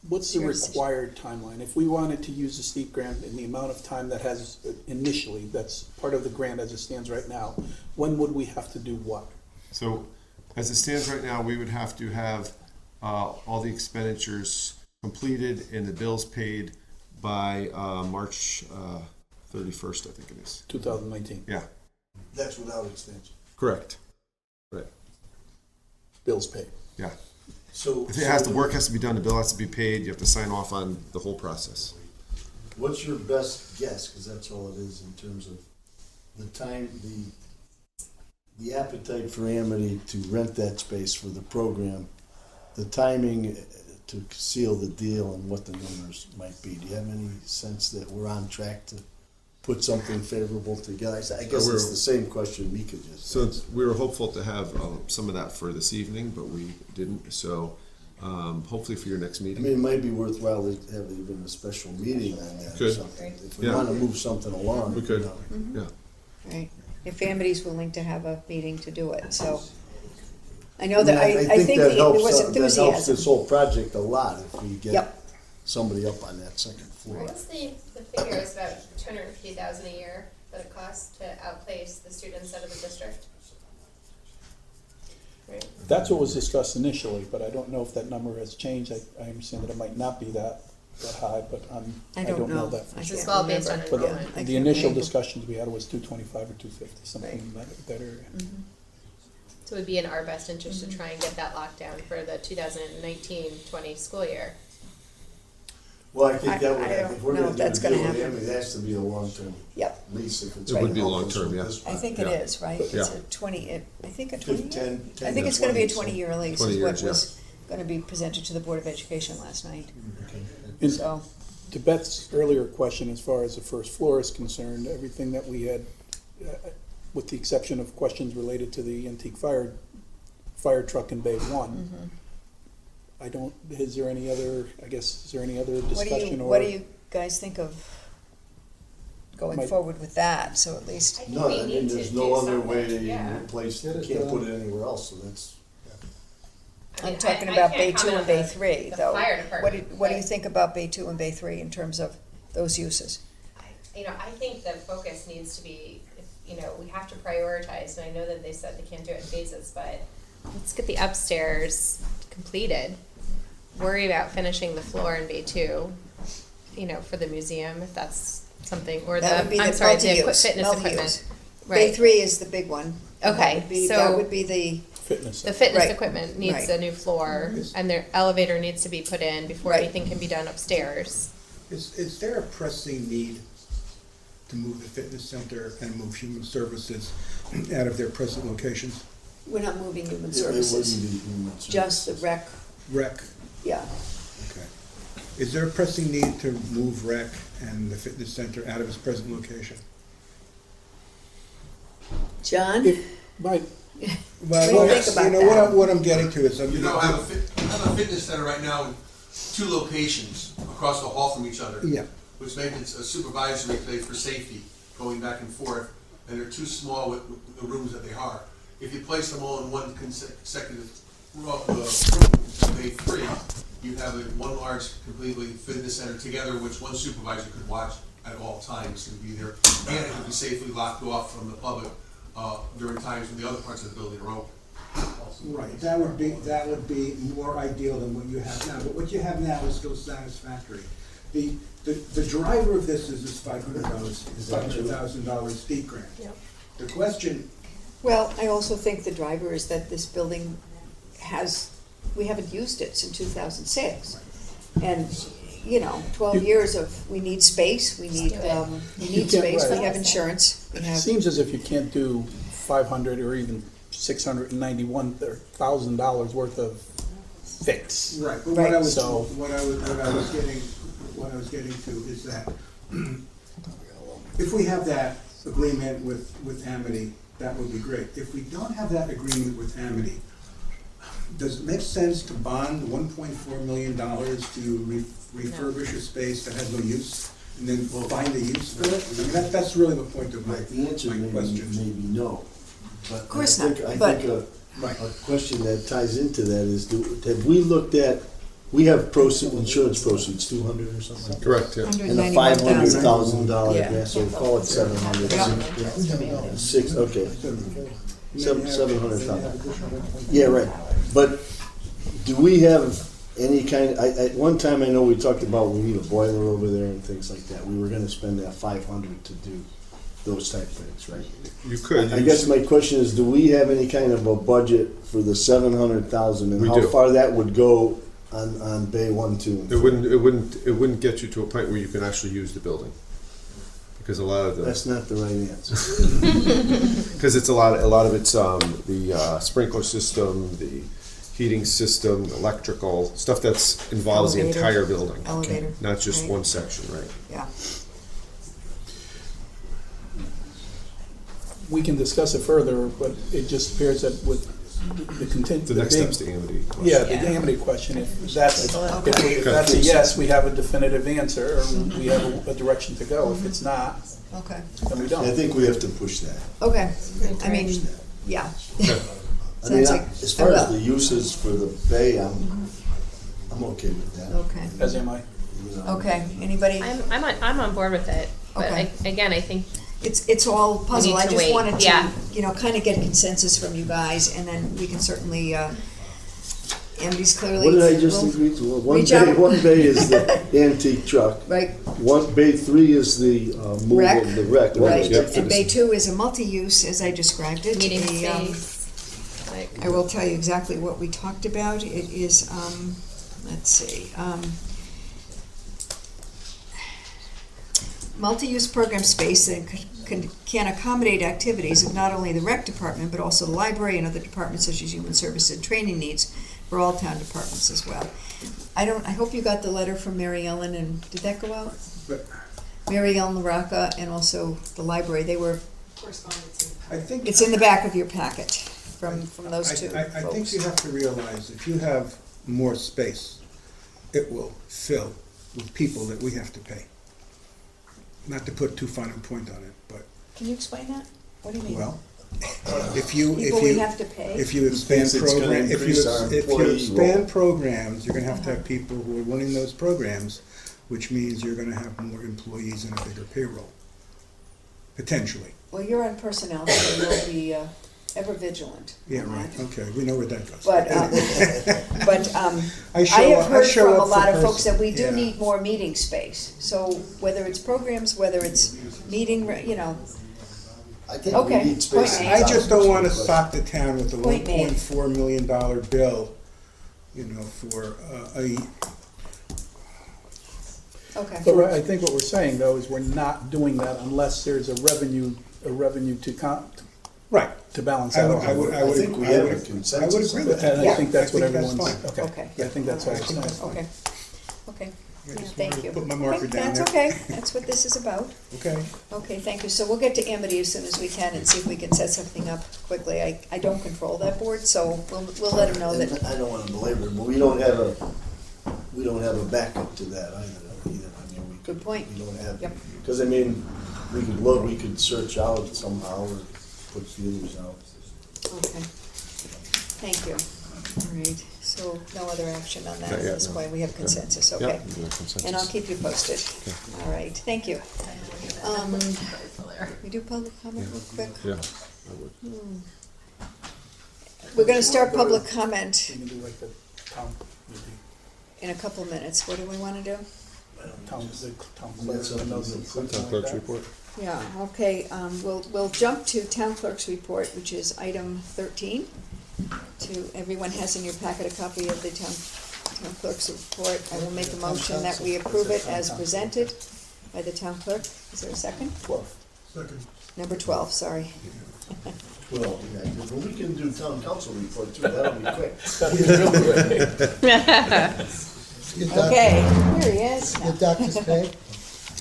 What's the Your decision. required timeline? If we wanted to use the steep grant in the amount of time that has initially, that's part of the grant as it stands right now, when would we have to do what? So, as it stands right now, we would have to have all the expenditures completed and the bills paid by March 31st, I think it is. 2019, Yeah, That's without extension. correct. Right. bills paid. Yeah. So. If it has to, work has to be done, the bill has to be paid, you have to sign off on the whole process. What's your best guess, because that's all it is in terms of the time, the appetite for Amity to rent that space for the program, the timing to seal the deal and what the numbers might be? Do you have any sense that we're on track to put something favorable together? I guess it's the same question Mika just So asked. we were hopeful to have some of that for this evening, but we didn't, so hopefully for your next I meeting. mean, it might be worthwhile to have even a special meeting on that or Good. something. If we Yeah. want to move something along. We could. you know. Yeah. Right. If Amity's willing to have a meeting to do it, so. I know that, I think that there helps, was that helps enthusiasm. this whole project a lot if we get Yep. somebody up on that second floor. What's the figure is about $250,000 a year that it costs to outplace the students out of the district? Right. That's what was discussed initially, but I don't know if that number has changed. I understand that it might not be that high, but I I don't don't know know. that for I sure. This is can't all based on remember. But enrollment. I the can't initial remember. discussions we had was 225 or 250, something in that area. So it would be in our best interest to try and get that locked down for the 2019-20 school year. Well, I think that would I have, don't if we're know gonna if do a that's gonna deal with happen. them, it has to be a long-term Yep, lease if it's. It would gonna be help long-term, us with yeah. this I think it Yeah. is, right? It's Yeah. a 20, I think a 20 year? 10 I think to it's gonna be a 20, 20-year lease 20 is what years, yeah. was gonna be presented to the Board of Education last night, And so. to Beth's earlier question, as far as the first floor is concerned, everything that we had, with the exception of questions related to the antique fire truck in Bay One, I don't, is there any other discussion or? What do you guys think of going Might- forward with that, so at least, I think No, we I need mean, to there's do no other something, way to yeah. replace, Get you it can't done. put it anywhere else, so that's. I mean, I'm talking I about can't Bay 2 comment and on Bay the- 3, the though. fire What do department, you but- think about Bay 2 and Bay 3 in terms of those uses? I think the focus needs to be, we have to prioritize, and I know that they said they can't do it in phases, but let's get the upstairs completed. Worry about finishing the floor in Bay 2, for the museum, if that's something, or That would be the, I'm the sorry, the multi-use, fitness multi-use. equipment. Bay Right, 3 is the big one. Okay, That so- would be the, Fitness. the fitness Right, equipment needs right. a new floor, and their elevator needs to be put in before Right. anything can be done upstairs. Is there a pressing need to move the fitness center and move human services out of their present locations? we're not moving human It services, wouldn't be human just the services. Rec, yeah. okay. Is there a pressing need to move rec and the fitness center out of its present location? John? Right, Well, What do you think about that? what I'm getting to is, You know, I have a fitness center right now in 2 locations across the hall from each other. yeah, Which makes it a supervisory place for safety, going back and forth, and they're too small with the rooms that they are. If you place them all in one consecutive room, Bay 3, you have one large completely fitness center together, which one supervisor could watch at all times and be there, and it could be safely locked off from the public during times when the other parts of the building are open. right, that would be more ideal than what you have now, but what you have now is still satisfactory. The driver of this is this $500,000 steep grant. Yep. The question, Well, I also think the driver is that this building we haven't used it since 2006. And, 12 years of, we need space, we need can't- space, we right. have insurance, we it have, seems as if you can't do $500 or even $691,000 worth of fix. right, but Right. what I was So- getting to is that If we have that agreement with Amity, that would be great. If we don't have that agreement with Amity, does it make sense to bond $1.4 million to refurbish a space that has no use, and then find a use for it? I mean, that's really the point of my The answer may question. be no. But Of course I think, not, I but- think a question that ties into that is, have we looked at, we have insurance proceeds, 200 or something like that? Correct, yeah. And a $500,000 Yeah. grant, so call it 700. Yeah. Six, okay. 700,000. Yeah, right. But do we have any kind, at one time I know we talked about we need a boiler over there and things like that. We were gonna spend that 500 to do those type things, right? You could. I guess my question is, do we have any kind of a budget for the 700,000 and We how do. far that would go on Bay 1, 2, and 3? It wouldn't get you to a point where you can actually use the building. Because a lot of the, That's not the right answer. because it's a lot of it's, the sprinkler system, the heating system, electrical, stuff that's involves the Elevator. entire building. Elevator. Not just Right. one section, right? Yeah. We can discuss it further, but it just appears that with the content. The next step's the Amity question. Yeah, the Yeah. Amity question, if that's, Okay. if that's a yes, we have a definitive answer, or we have a direction to go. If it's not, Okay. then we I don't. think we have to push that. Okay. I mean, yeah. I mean, Sounds like as far I as will. the uses for the Bay, I'm okay with that. Okay. As am I. You know. Okay. Anybody? I'm on board with it, but Okay. again, I think It's all puzzle. need I to just wait. wanted to, Yeah. kind of get consensus from you guys, and then we can certainly, Amity's clearly. What did I just will- agree to? reach out. One bay is the antique truck. Right, One, Bay 3 is the move Rec. of the wreck. right. Yep. And Bay 2 is a multi-use, as I described it. meeting A, space, like, I will tell you exactly what we talked about. It is, let's see, multi-use program space that can accommodate activities of not only the rec department, but also the library and other departments such as human services and training needs for all town departments as well. I hope you got the letter from Mary Ellen, and did that go out? But Mary Ellen LaRocca and also the library, they were, I think. it's in the back of your packet from those two I think folks. you have to realize, if you have more space, it will fill with people that we have to pay. Not to put too fine a point on it, but, Can you explain that? What do you mean? well, if you People we have to pay? expand Thinks it's gonna program, increase our if you employee expand roll. programs, you're gonna have to have people who are running those programs, which means you're gonna have more employees and a bigger payroll, potentially. Well, you're on personnel, so you'll be ever vigilant. Yeah, on right, that. okay, we know where that goes. But, I I show have up- I heard show from a up for lot of folks person- that we do yeah. need more meeting space. So whether it's programs, whether it's meeting, I think we Okay, need space. point in I town. just don't wanna sock the town with a Point made. $1.4 million bill, for a, okay. But I think what we're saying though is we're not doing that unless there's a revenue right. to balance I that would, out. I would, I I would. think we I have would- a consensus. I would agree with that. And I Yeah. think that's what I think that's everyone's, fine. okay. Okay. I think that's all I we're think that's saying. fine. Okay, okay. I Yeah, just thank wanted to you. put my marker Okay, down that's there. okay. That's what this is about. Okay, Okay, thank you. So we'll get to Amity as soon as we can and see if we can set something up quickly. I don't control that board, so we'll let them know And that, I don't wanna belabor it, but we don't have a backup to that either. I mean, good point. we don't have, Yep. because I mean, we could look, we could search out somehow or put feelers out. Okay. Thank you. All right, so no other action on that Not at yet, this no. point. We have consensus, Yeah, okay? we have consensus. And I'll keep you posted. All right, thank you. We do public comment real quick? Yeah, I would. We're gonna start public comment We can do like the town, in a couple minutes. What do we wanna do? town Let clerk, and those, something- something Town like clerk's that. report. Yeah, okay, we'll jump to town clerk's report, which is item 13. Everyone has in your packet a copy of the town clerk's report. I will make a motion that we approve it as presented by the town clerk. Is there a second? 12. Number 12, sorry. Well, yeah, but we can do town council report too, that'll be quick. Okay, here he is. The doctor's pay?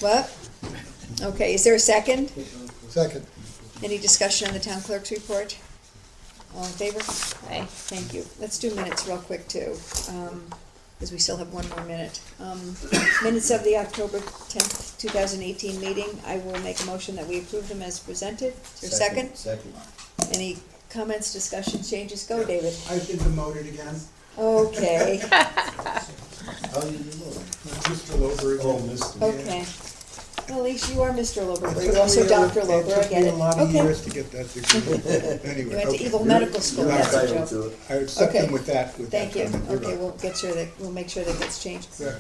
What? Okay, is there a second? Second. Any discussion on the town clerk's report? All in favor? Aye. Thank you. Let's do minutes real quick too, because we still have one more minute. Minutes of the October 10th, 2018 meeting. I will make a motion that we approve them as presented. Is there a second? Second. Any comments, discussions, changes? Go, David. I've been demoted again. Okay, How do you know? Mr. Lober again. Oh, Mr. okay. Well, at least you are Mr. Lober, It but took you're also me Dr. Lober, I took get me it. a lot of Okay. years to get that degree. You Anyway, went to okay. Eagle Medical School, You're that's a entitled joke. to it. I accept Okay. them with that. Thank you. comment. You're Okay, right. we'll make sure that gets changed. Yeah.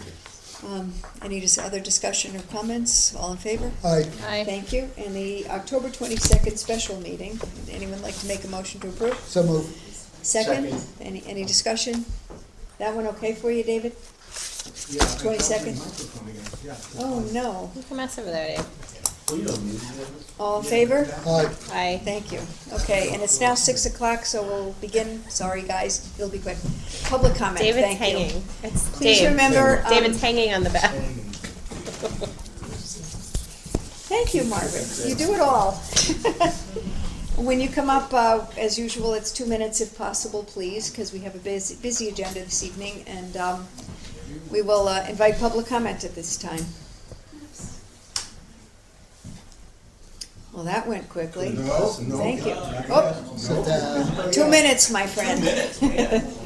Any other discussion or comments? All in favor? Aye. Aye. Thank you. And the October 22nd special meeting, would anyone like to make a motion to approve? So move. Second? Any discussion? That one okay for you, David? Yeah, I 22nd. got my microphone again. Yeah. Oh, no. You can mess over there, Dave. Well, you don't need it. All in favor? Aye. Aye. Thank you. Okay, and it's now 6 o'clock, so we'll begin. Sorry, guys, it'll be quick. Public comment, David's thank you. hanging. It's Please Dave. remember, David's hanging on the back. Thank you, Margaret. You do it all. When you come up, as usual, it's 2 minutes if possible, please, because we have a busy agenda this evening, and we will invite public comment at this time. Well, that went quickly. No. Thank you. Oh, 2 minutes, my friend.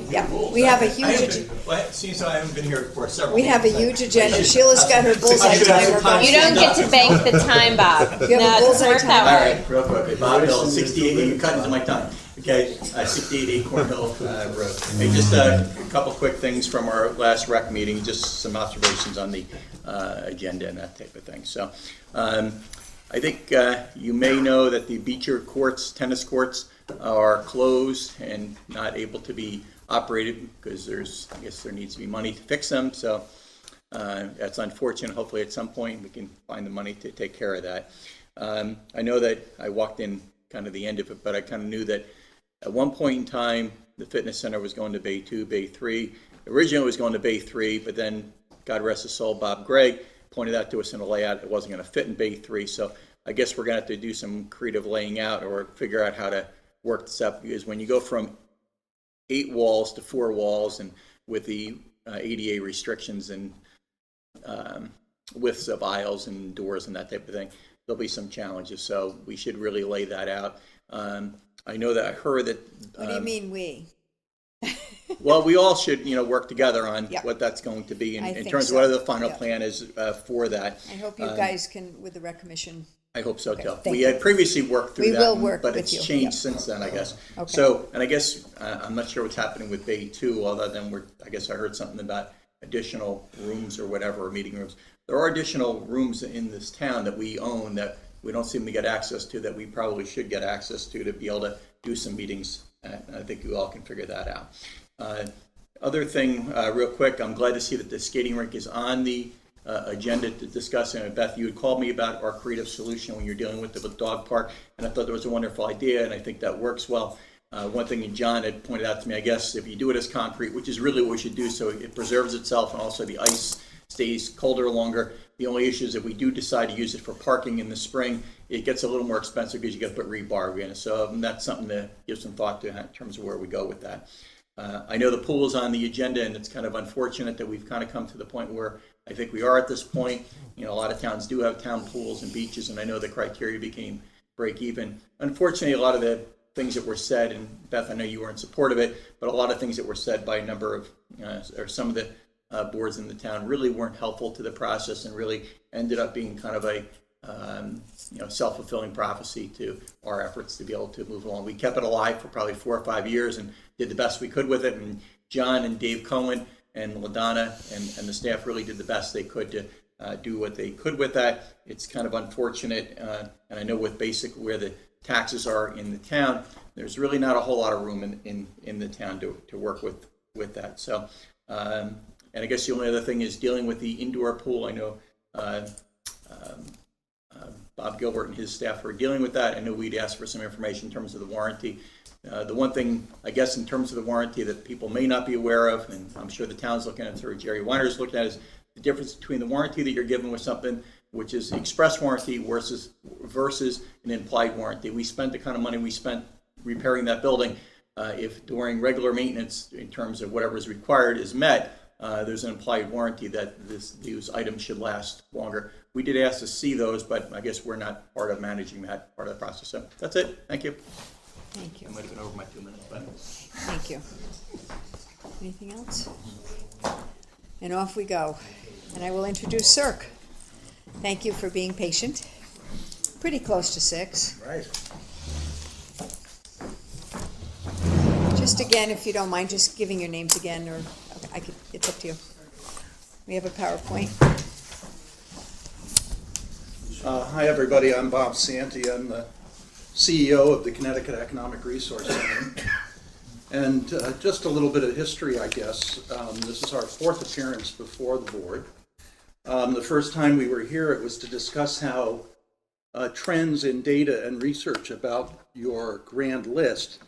Yeah, we have a huge, Seems I haven't been here for several. we have a huge agenda. Sheila's got her bullseye timer. You don't get to bank the time, Bob. You have a No, it doesn't bullseye work timer. that All way. right, real quick. Bob Hill, 68, you cut into my tongue. Okay, 688 Cornhill Road. Hey, just a couple quick things from our last rec meeting, just some observations on the agenda and that type of thing. So, I think you may know that the Beecher tennis courts are closed and not able to be operated because I guess there needs to be money to fix them. So that's unfortunate. Hopefully at some point we can find the money to take care of that. I know that I walked in kind of the end of it, but I kind of knew that at one point in time, the fitness center was going to Bay 2, Bay 3. Originally it was going to Bay 3, but then, God rest his soul, Bob Gregg pointed out to us in the layout it wasn't going to fit in Bay 3. So I guess we're going to have to do some creative laying out or figure out how to work this up, because when you go from 8 walls to 4 walls and with the ADA restrictions and widths of aisles and doors and that type of thing, there'll be some challenges. So we should really lay that out. I know that I heard that. What do you mean, we? Well, we all should, work together on Yeah. what that's going to be I in think terms so. of what the final Yeah. plan is for that. I hope you guys can, with the rec commission. I hope so Okay, too. thank We you. had previously worked through We that, will one, work but with it's you, changed yeah. since then, I guess. Okay. So, and I guess I'm not sure what's happening with Bay 2, other than I guess I heard something about additional rooms or whatever, or meeting rooms. There are additional rooms in this town that we own that we don't seem to get access to, that we probably should get access to be able to do some meetings. And I think you all can figure that out. Other thing, real quick, I'm glad to see that the skating rink is on the agenda to discuss. And Beth, you had called me about our creative solution when you're dealing with the dog park, and I thought that was a wonderful idea, and I think that works well. One thing that John had pointed out to me, I guess, if you do it as concrete, which is really what we should do, so it preserves itself and also the ice stays colder longer. The only issue is if we do decide to use it for parking in the spring, it gets a little more expensive because you got to put rebar in. So that's something to give some thought to in terms of where we go with that. I know the pool is on the agenda, and it's kind of unfortunate that we've kind of come to the point where I think we are at this point. A lot of towns do have town pools and beaches, and I know the criteria became break even. Unfortunately, a lot of the things that were said, and Beth, I know you were in support of it, but a lot of things that were said by a number of, or some of the boards in the town really weren't helpful to the process and really ended up being kind of a self-fulfilling prophecy to our efforts to be able to move along. We kept it alive for probably 4 or 5 years and did the best we could with it. And John and Dave Cohen and LaDonna and the staff really did the best they could to do what they could with that. It's kind of unfortunate, and I know with basic where the taxes are in the town, there's really not a whole lot of room in the town to work with that. So, and I guess the only other thing is dealing with the indoor pool. I know Bob Gilbert and his staff are dealing with that. I know we'd asked for some information in terms of the warranty. The one thing, I guess, in terms of the warranty that people may not be aware of, and I'm sure the town's looking at it, or Jerry Weiner's looking at, is the difference between the warranty that you're given with something which is the express warranty versus an implied warranty. We spent the kind of money we spent repairing that building. If during regular maintenance, in terms of whatever is required, is met, there's an implied warranty that these items should last longer. We did ask to see those, but I guess we're not part of managing that part of the process. So that's it. Thank you. Thank you. I might have been over my 2 minutes, but. Thank you. Anything else? And off we go. And I will introduce CERC. Thank you for being patient. Pretty close to 6. Right. Just again, if you don't mind, just giving your names again, or it's up to you. We have a PowerPoint. Hi, everybody. I'm Bob Santi. I'm the CEO of the Connecticut Economic Resource Center. And just a little bit of history, I guess. This is our 4th appearance before the board. The first time we were here, it was to discuss how trends in data and research about your grand list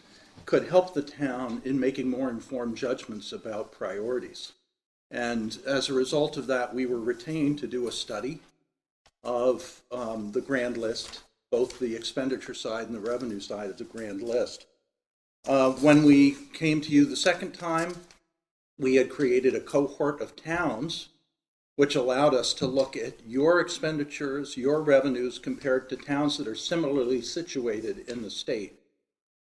could help the town in making more informed judgments about priorities. And as a result of that, we were retained to do a study of the grand list, both the expenditure side and the revenue side of the grand list. When we came to you the second time, we had created a cohort of towns which allowed us to look at your expenditures, your revenues, compared to towns that are similarly situated in the state,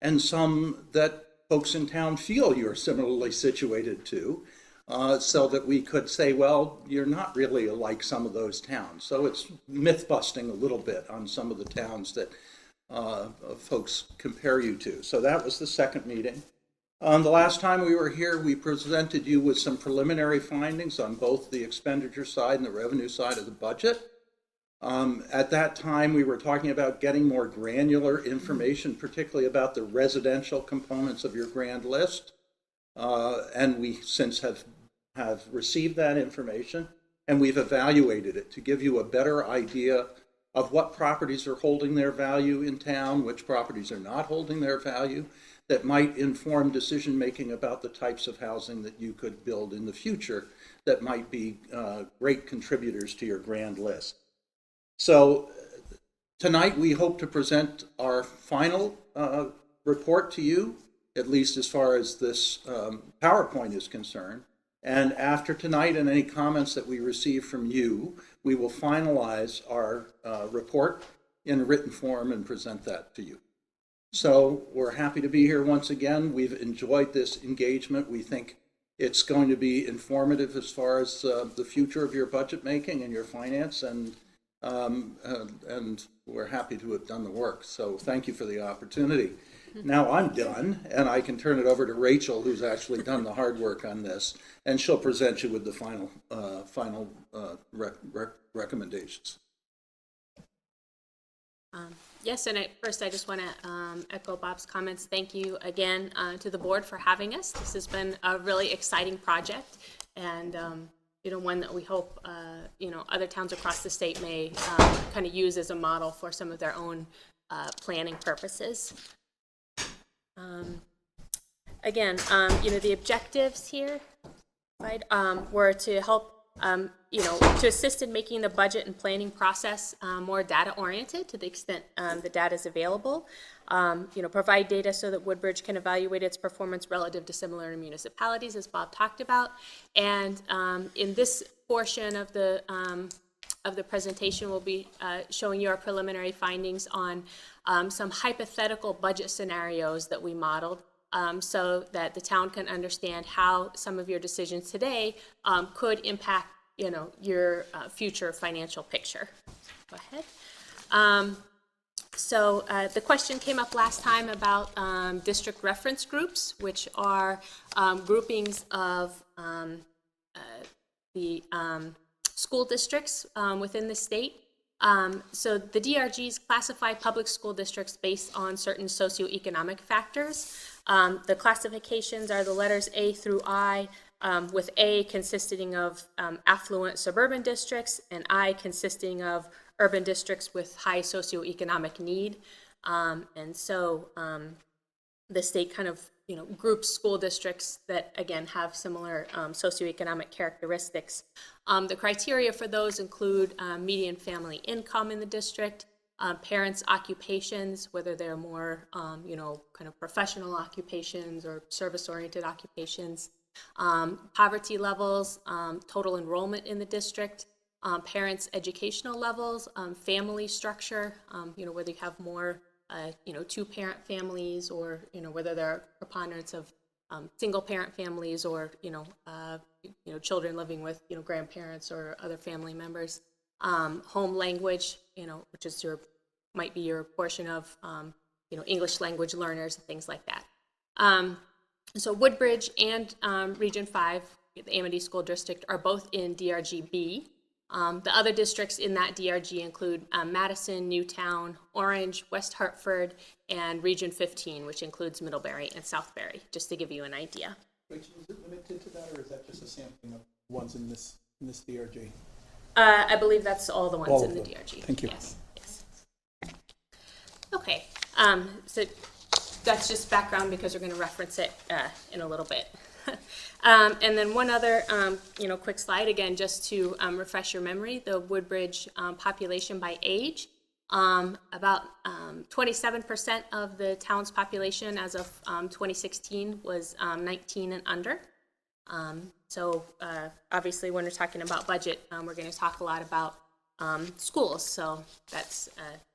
and some that folks in town feel you're similarly situated to, so that we could say, well, you're not really like some of those towns. So it's myth busting a little bit on some of the towns that folks compare you to. So that was the second meeting. The last time we were here, we presented you with some preliminary findings on both the expenditure side and the revenue side of the budget. At that time, we were talking about getting more granular information, particularly about the residential components of your grand list. And we since have received that information, and we've evaluated it to give you a better idea of what properties are holding their value in town, which properties are not holding their value, that might inform decision-making about the types of housing that you could build in the future that might be great contributors to your grand list. So tonight we hope to present our final report to you, at least as far as this PowerPoint is concerned. And after tonight and any comments that we receive from you, we will finalize our report in written form and present that to you. So we're happy to be here once again. We've enjoyed this engagement. We think it's going to be informative as far as the future of your budget making and your finance, and we're happy to have done the work. So thank you for the opportunity. Now I'm done, and I can turn it over to Rachel, who's actually done the hard work on this, and she'll present you with the final recommendations. Yes, and first I just want to echo Bob's comments. Thank you again to the board for having us. This has been a really exciting project, and one that we hope other towns across the state may kind of use as a model for some of their own planning purposes. Again, the objectives here, right, were to help, to assist in making the budget and planning process more data-oriented to the extent the data is available. Provide data so that Woodbridge can evaluate its performance relative to similar municipalities, as Bob talked about. And in this portion of the presentation, we'll be showing you our preliminary findings on some hypothetical budget scenarios that we modeled, so that the town can understand how some of your decisions today could impact, your future financial picture. Go ahead. So the question came up last time about district reference groups, which are groupings of the school districts within the state. So the DRGs classify public school districts based on certain socioeconomic factors. The classifications are the letters A through I, with A consisting of affluent suburban districts and I consisting of urban districts with high socioeconomic need. And so the state kind of group school districts that, again, have similar socioeconomic characteristics. The criteria for those include median family income in the district, parents' occupations, whether they're more, kind of professional occupations or service-oriented occupations, poverty levels, total enrollment in the district, parents' educational levels, family structure, whether you have more, two-parent families, or, whether there are preponderance of single-parent families, or, children living with, grandparents or other family members. Home language, which is might be your portion of, English language learners and things like that. So Woodbridge and Region 5, the Amity School District, are both in DRG-B. The other districts in that DRG include Madison, Newtown, Orange, West Hartford, and Region 15, which includes Middlebury and Southbury, just to give you an idea. Rachel, is it limited to that, or is that just a sampling of ones in this DRG? I believe that's all the ones All in of the them. DRG. Thank you. Yes. Okay. So that's just background because we're going to reference it in a little bit. And then one other, quick slide again, just to refresh your memory. The Woodbridge population by age. About 27% of the town's population as of 2016 was 19 and under. So obviously when we're talking about budget, we're going to talk a lot about schools. So that's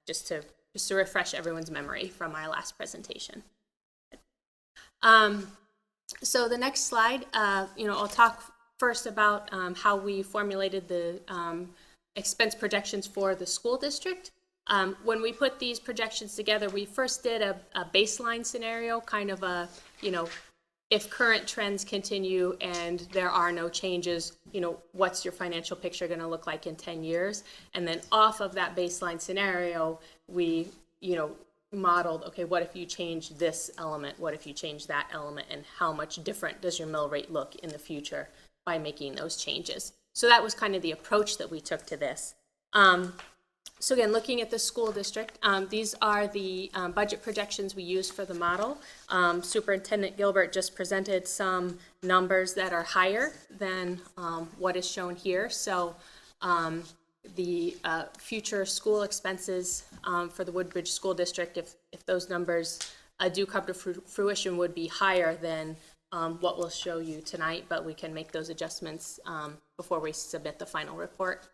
just to refresh everyone's memory from our last presentation. So the next slide, I'll talk first about how we formulated the expense projections for the school district. When we put these projections together, we first did a baseline scenario, kind of a, if current trends continue and there are no changes, what's your financial picture going to look like in 10 years? And then off of that baseline scenario, we, modeled, okay, what if you change this element? What if you change that element? And how much different does your mill rate look in the future by making those changes? So that was kind of the approach that we took to this. So again, looking at the school district, these are the budget projections we used for the model. Superintendent Gilbert just presented some numbers that are higher than what is shown here. So the future school expenses for the Woodbridge School District, if those numbers do come to fruition, would be higher than what we'll show you tonight, but we can make those adjustments before we submit the final report.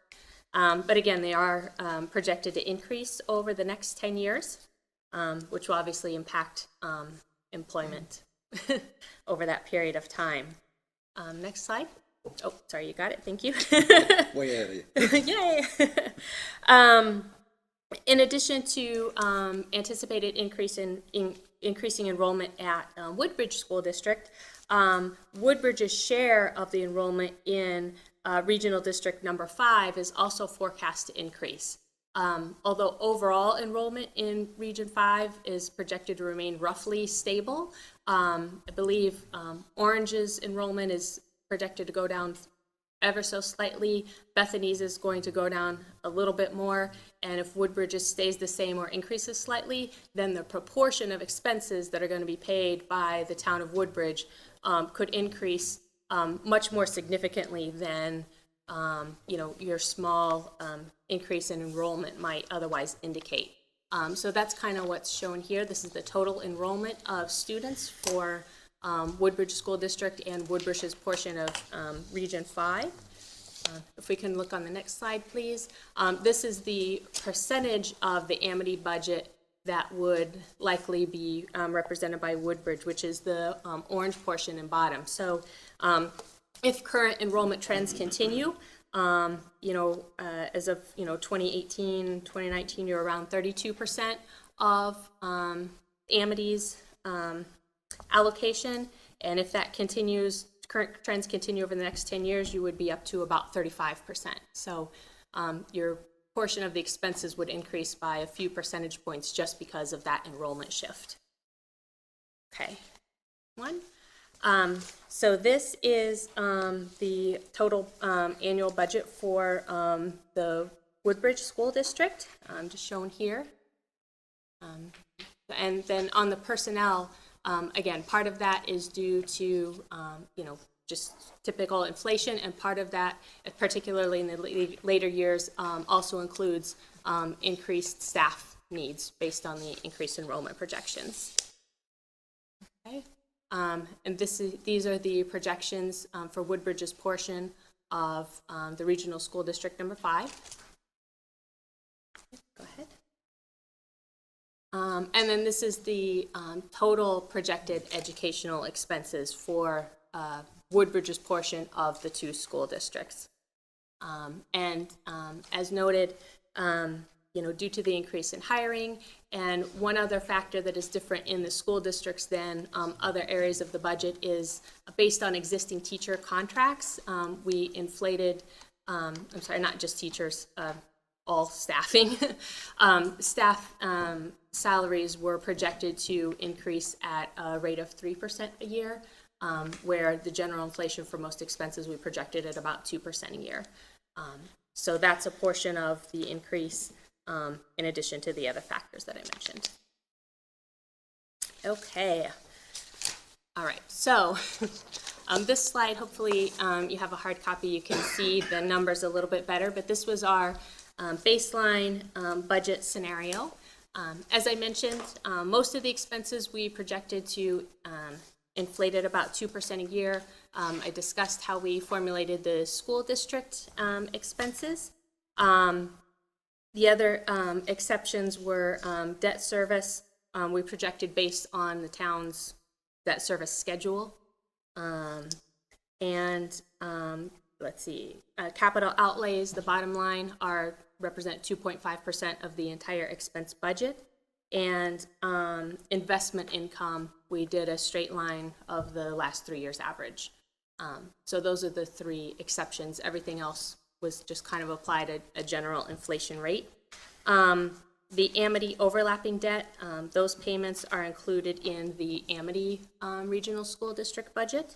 But again, they are projected to increase over the next 10 years, which will obviously impact employment over that period of time. Next slide. Oh, sorry, you got it. Thank you. Way ahead of you. Yay! In addition to anticipated increasing enrollment at Woodbridge School District, Woodbridge's share of the enrollment in Regional District number 5 is also forecast to increase. Although overall enrollment in Region 5 is projected to remain roughly stable, I believe Orange's enrollment is projected to go down ever so slightly. Bethany's is going to go down a little bit more, and if Woodbridge's stays the same or increases slightly, then the proportion of expenses that are going to be paid by the town of Woodbridge could increase much more significantly than your small increase in enrollment might otherwise indicate. So that's kind of what's shown here. This is the total enrollment of students for Woodbridge School District and Woodbridge's portion of Region 5. If we can look on the next slide, please. This is the percentage of the Amity budget that would likely be represented by Woodbridge, which is the orange portion in bottom. So if current enrollment trends continue, as of 2018, 2019, you're around 32% of Amity's allocation, and if that continues, current trends continue over the next 10 years, you would be up to about 35%. So your portion of the expenses would increase by a few percentage points just because of that enrollment shift. Okay, so this is the total annual budget for the Woodbridge School District, just shown here. And then on the personnel, Again, part of that is due to, just typical inflation, and part of that, particularly in the later years, also includes increased staff needs based on the increased enrollment projections. Okay. And these are the projections for Woodbridge's portion of the Regional School District number 5. Go ahead. And then this is the total projected educational expenses for Woodbridge's portion of the 2 school districts. As noted, due to the increase in hiring, and one other factor that is different in the school districts than other areas of the budget is based on existing teacher contracts. We inflated, not just teachers, all staffing. Staff salaries were projected to increase at a rate of 3% a year, where the general inflation for most expenses we projected at about 2% a year. So that's a portion of the increase, in addition to the other factors that I mentioned. Okay. All right, so this slide, hopefully you have a hard copy, you can see the numbers a little bit better, but this was our baseline budget scenario. As I mentioned, most of the expenses we projected to inflate at about 2% a year. I discussed how we formulated the school district expenses. The other exceptions were debt service. We projected based on the town's debt service schedule. Let's see, capital outlays, the bottom line, represent 2.5% of the entire expense budget. And investment income, we did a straight line of the last 3 years average. So those are the 3 exceptions. Everything else was just kind of applied at a general inflation rate. The Amity overlapping debt, those payments are included in the Amity Regional School District budget.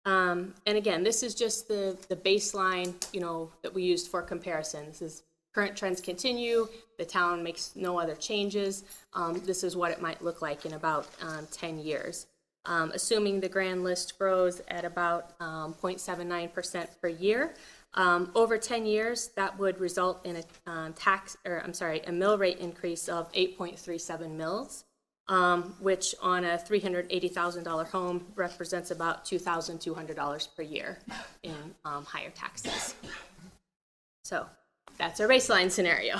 And again, this is just the baseline, that we used for comparison. This is current trends continue, the town makes no other changes. This is what it might look like in about 10 years. Assuming the grand list grows at about 0.79% per year. Over 10 years, that would result in a mill rate increase of 8.37 mills, which on a $380,000 home represents about $2,200 per year in higher taxes. So that's our baseline scenario.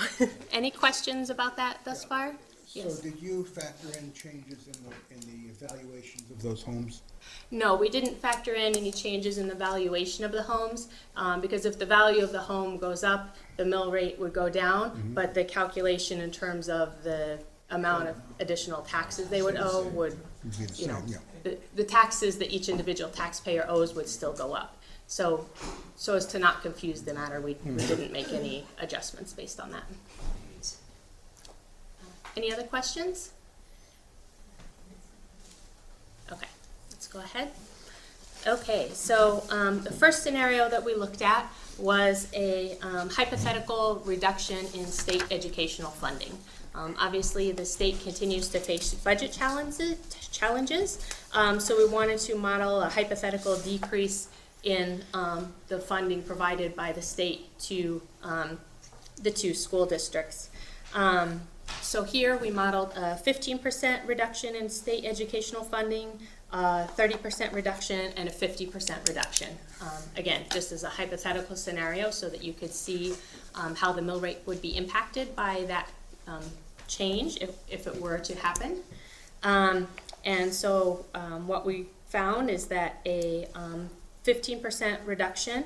Any questions about that thus far? Yes. So did you factor in changes in the evaluations of those homes? No, we didn't factor in any changes in the valuation of the homes, because if the value of the home goes up, the mill rate would go down, but the calculation in terms of the amount of additional taxes they would owe would, the taxes that each individual taxpayer owes would still go up. So as to not confuse the matter, we didn't make any adjustments based on that. Any other questions? Okay, let's go ahead. Okay, so the first scenario that we looked at was a hypothetical reduction in state educational funding. Obviously, the state continues to face budget challenges, so we wanted to model a hypothetical decrease in the funding provided by the state to the 2 school districts. So here we modeled a 15% reduction in state educational funding, 30% reduction, and a 50% reduction. Again, just as a hypothetical scenario so that you could see how the mill rate would be impacted by that change if it were to happen. And so what we found is that a 15% reduction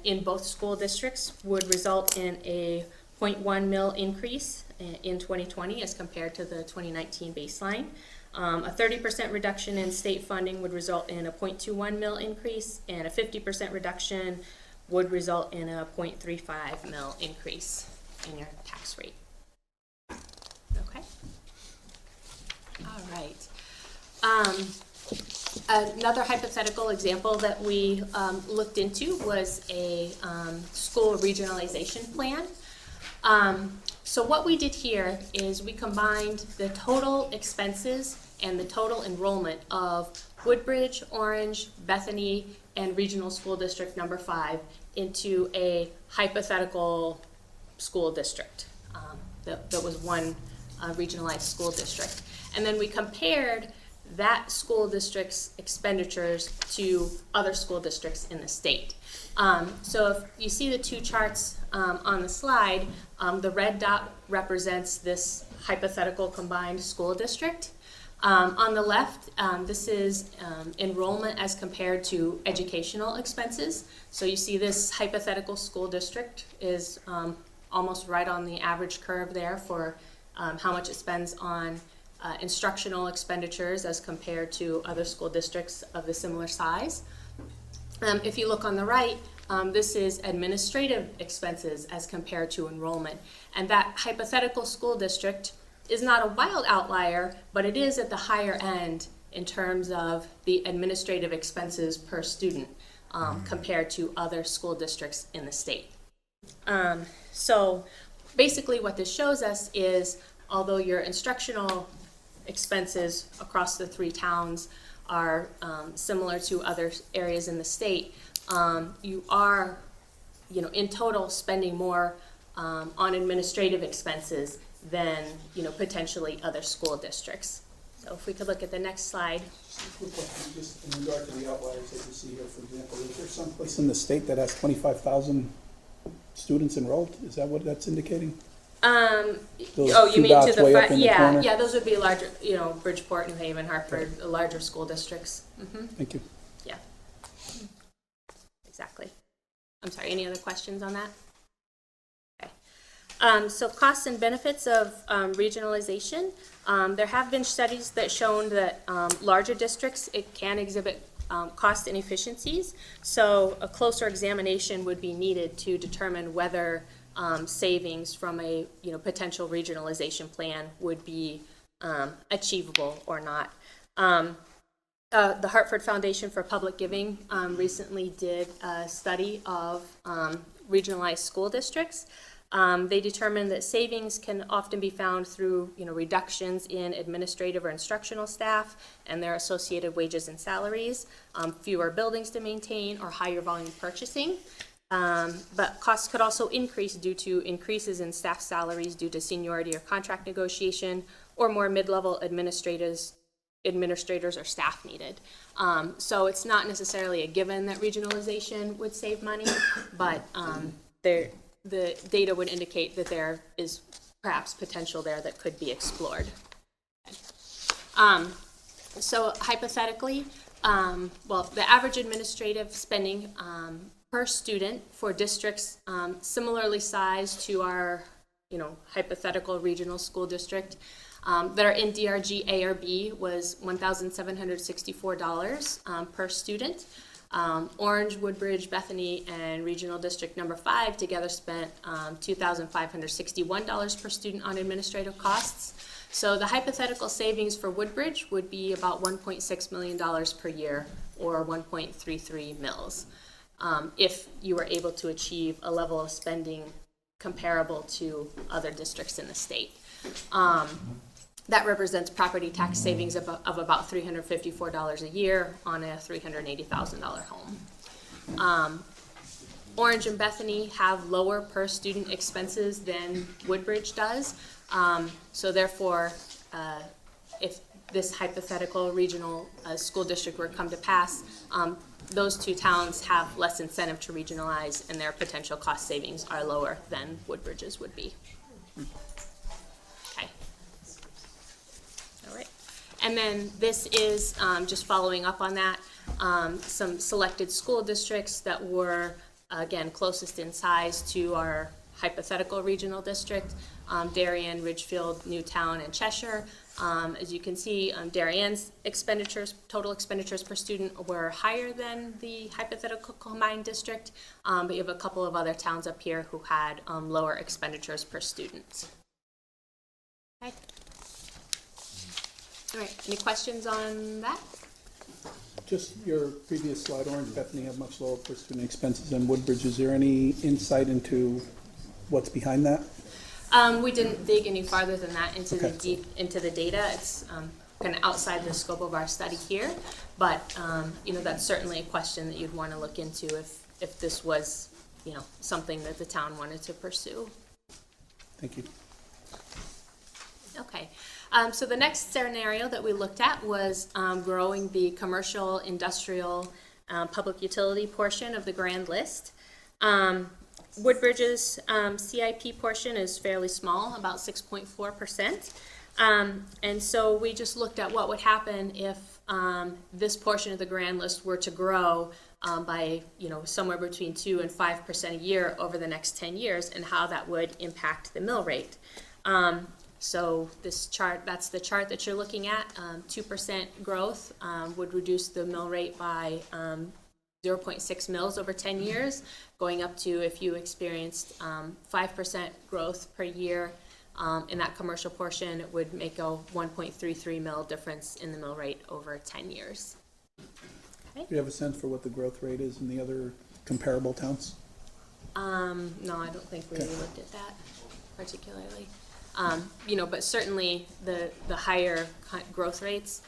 in both school districts would result in a 0.1 mil increase in 2020 as compared to the 2019 baseline. A 30% reduction in state funding would result in a 0.21 mil increase, and a 50% reduction would result in a 0.35 mil increase in your tax rate. Okay. All right. Another hypothetical example that we looked into was a school regionalization plan. So what we did here is we combined the total expenses and the total enrollment of Woodbridge, Orange, Bethany, and Regional School District number 5 into a hypothetical school district. That was one regionalized school district. And then we compared that school district's expenditures to other school districts in the state. So if you see the two charts on the slide, the red dot represents this hypothetical combined school district. On the left, this is enrollment as compared to educational expenses. So you see this hypothetical school district is almost right on the average curve there for how much it spends on instructional expenditures as compared to other school districts of the similar size. If you look on the right, this is administrative expenses as compared to enrollment. And that hypothetical school district is not a wild outlier, but it is at the higher end in terms of the administrative expenses per student compared to other school districts in the state. So basically what this shows us is, although your instructional expenses across the 3 towns are similar to other areas in the state, you are, in total spending more on administrative expenses than, potentially other school districts. So if we could look at the next slide. Quick question, just in regard to the outliers that you see here, for example, is there some place in the state that has 25,000 students enrolled? Is that what that's indicating? You mean to the front? Yeah, those would be larger, Bridgeport, New Haven, Hartford, the larger school districts. Thank you. Yeah, exactly. I'm sorry, any other questions on that? Okay. So costs and benefits of regionalization. There have been studies that shown that larger districts, it can exhibit cost inefficiencies. So a closer examination would be needed to determine whether savings from a potential regionalization plan would be achievable or not. The Hartford Foundation for Public Giving recently did a study of regionalized school districts. They determined that savings can often be found through reductions in administrative or instructional staff and their associated wages and salaries, fewer buildings to maintain, or higher volume purchasing. But costs could also increase due to increases in staff salaries due to seniority or contract negotiation, or more mid-level administrators or staff needed. So it's not necessarily a given that regionalization would save money, but the data would indicate that there is perhaps potential there that could be explored. So hypothetically, the average administrative spending per student for districts similarly sized to our hypothetical regional school district that are in DRG A or B was $1,764 per student. Orange, Woodbridge, Bethany, and Regional District number 5 together spent $2,561 per student on administrative costs. So the hypothetical savings for Woodbridge would be about $1.6 million per year, or 1.33 mils, if you were able to achieve a level of spending comparable to other districts in the state. That represents property tax savings of about $354 a year on a $380,000 home. Orange and Bethany have lower per student expenses than Woodbridge does. So therefore, if this hypothetical regional school district were to come to pass, those 2 towns have less incentive to regionalize, and their potential cost savings are lower than Woodbridge's would be. Okay. All right. And then this is just following up on that, some selected school districts that were, again, closest in size to our hypothetical regional district, Darien, Ridgefield, Newtown, and Cheshire. As you can see, Darien's total expenditures per student were higher than the hypothetical combined district, but you have a couple of other towns up here who had lower expenditures per student. Okay. All right, any questions on that? Just your previous slide, Orange, Bethany have much lower per student expenses than Woodbridge. Is there any insight into what's behind that? We didn't dig any farther than that into into the data. It's kind of outside the scope of our study here, but that's certainly a question that you'd want to look into if this was something that the town wanted to pursue. Thank you. Okay, so the next scenario that we looked at was growing the commercial, industrial, public utility portion of the grand list. Woodbridge's CIP portion is fairly small, about 6.4%. And so we just looked at what would happen if this portion of the grand list were to grow by somewhere between 2 and 5% a year over the next 10 years, and how that would impact the mill rate. So this chart, that's the chart that you're looking at. 2% growth would reduce the mill rate by 0.6 mils over 10 years, going up to, if you experienced 5% growth per year in that commercial portion, it would make a 1.33 mil difference in the mill rate over 10 years. Okay. Do you have a sense for what the growth rate is in the other comparable towns? No, I don't think we really looked at that particularly. But certainly the higher growth rates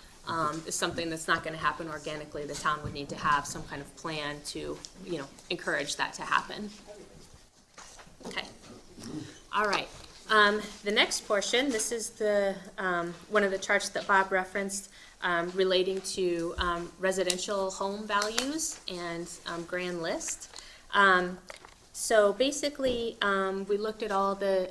is something that's not going to happen organically. The town would need to have some kind of plan to, encourage that to happen. Okay. All right. The next portion, this is the one of the charts that Bob referenced relating to residential home values and grand list. So basically, we looked at all the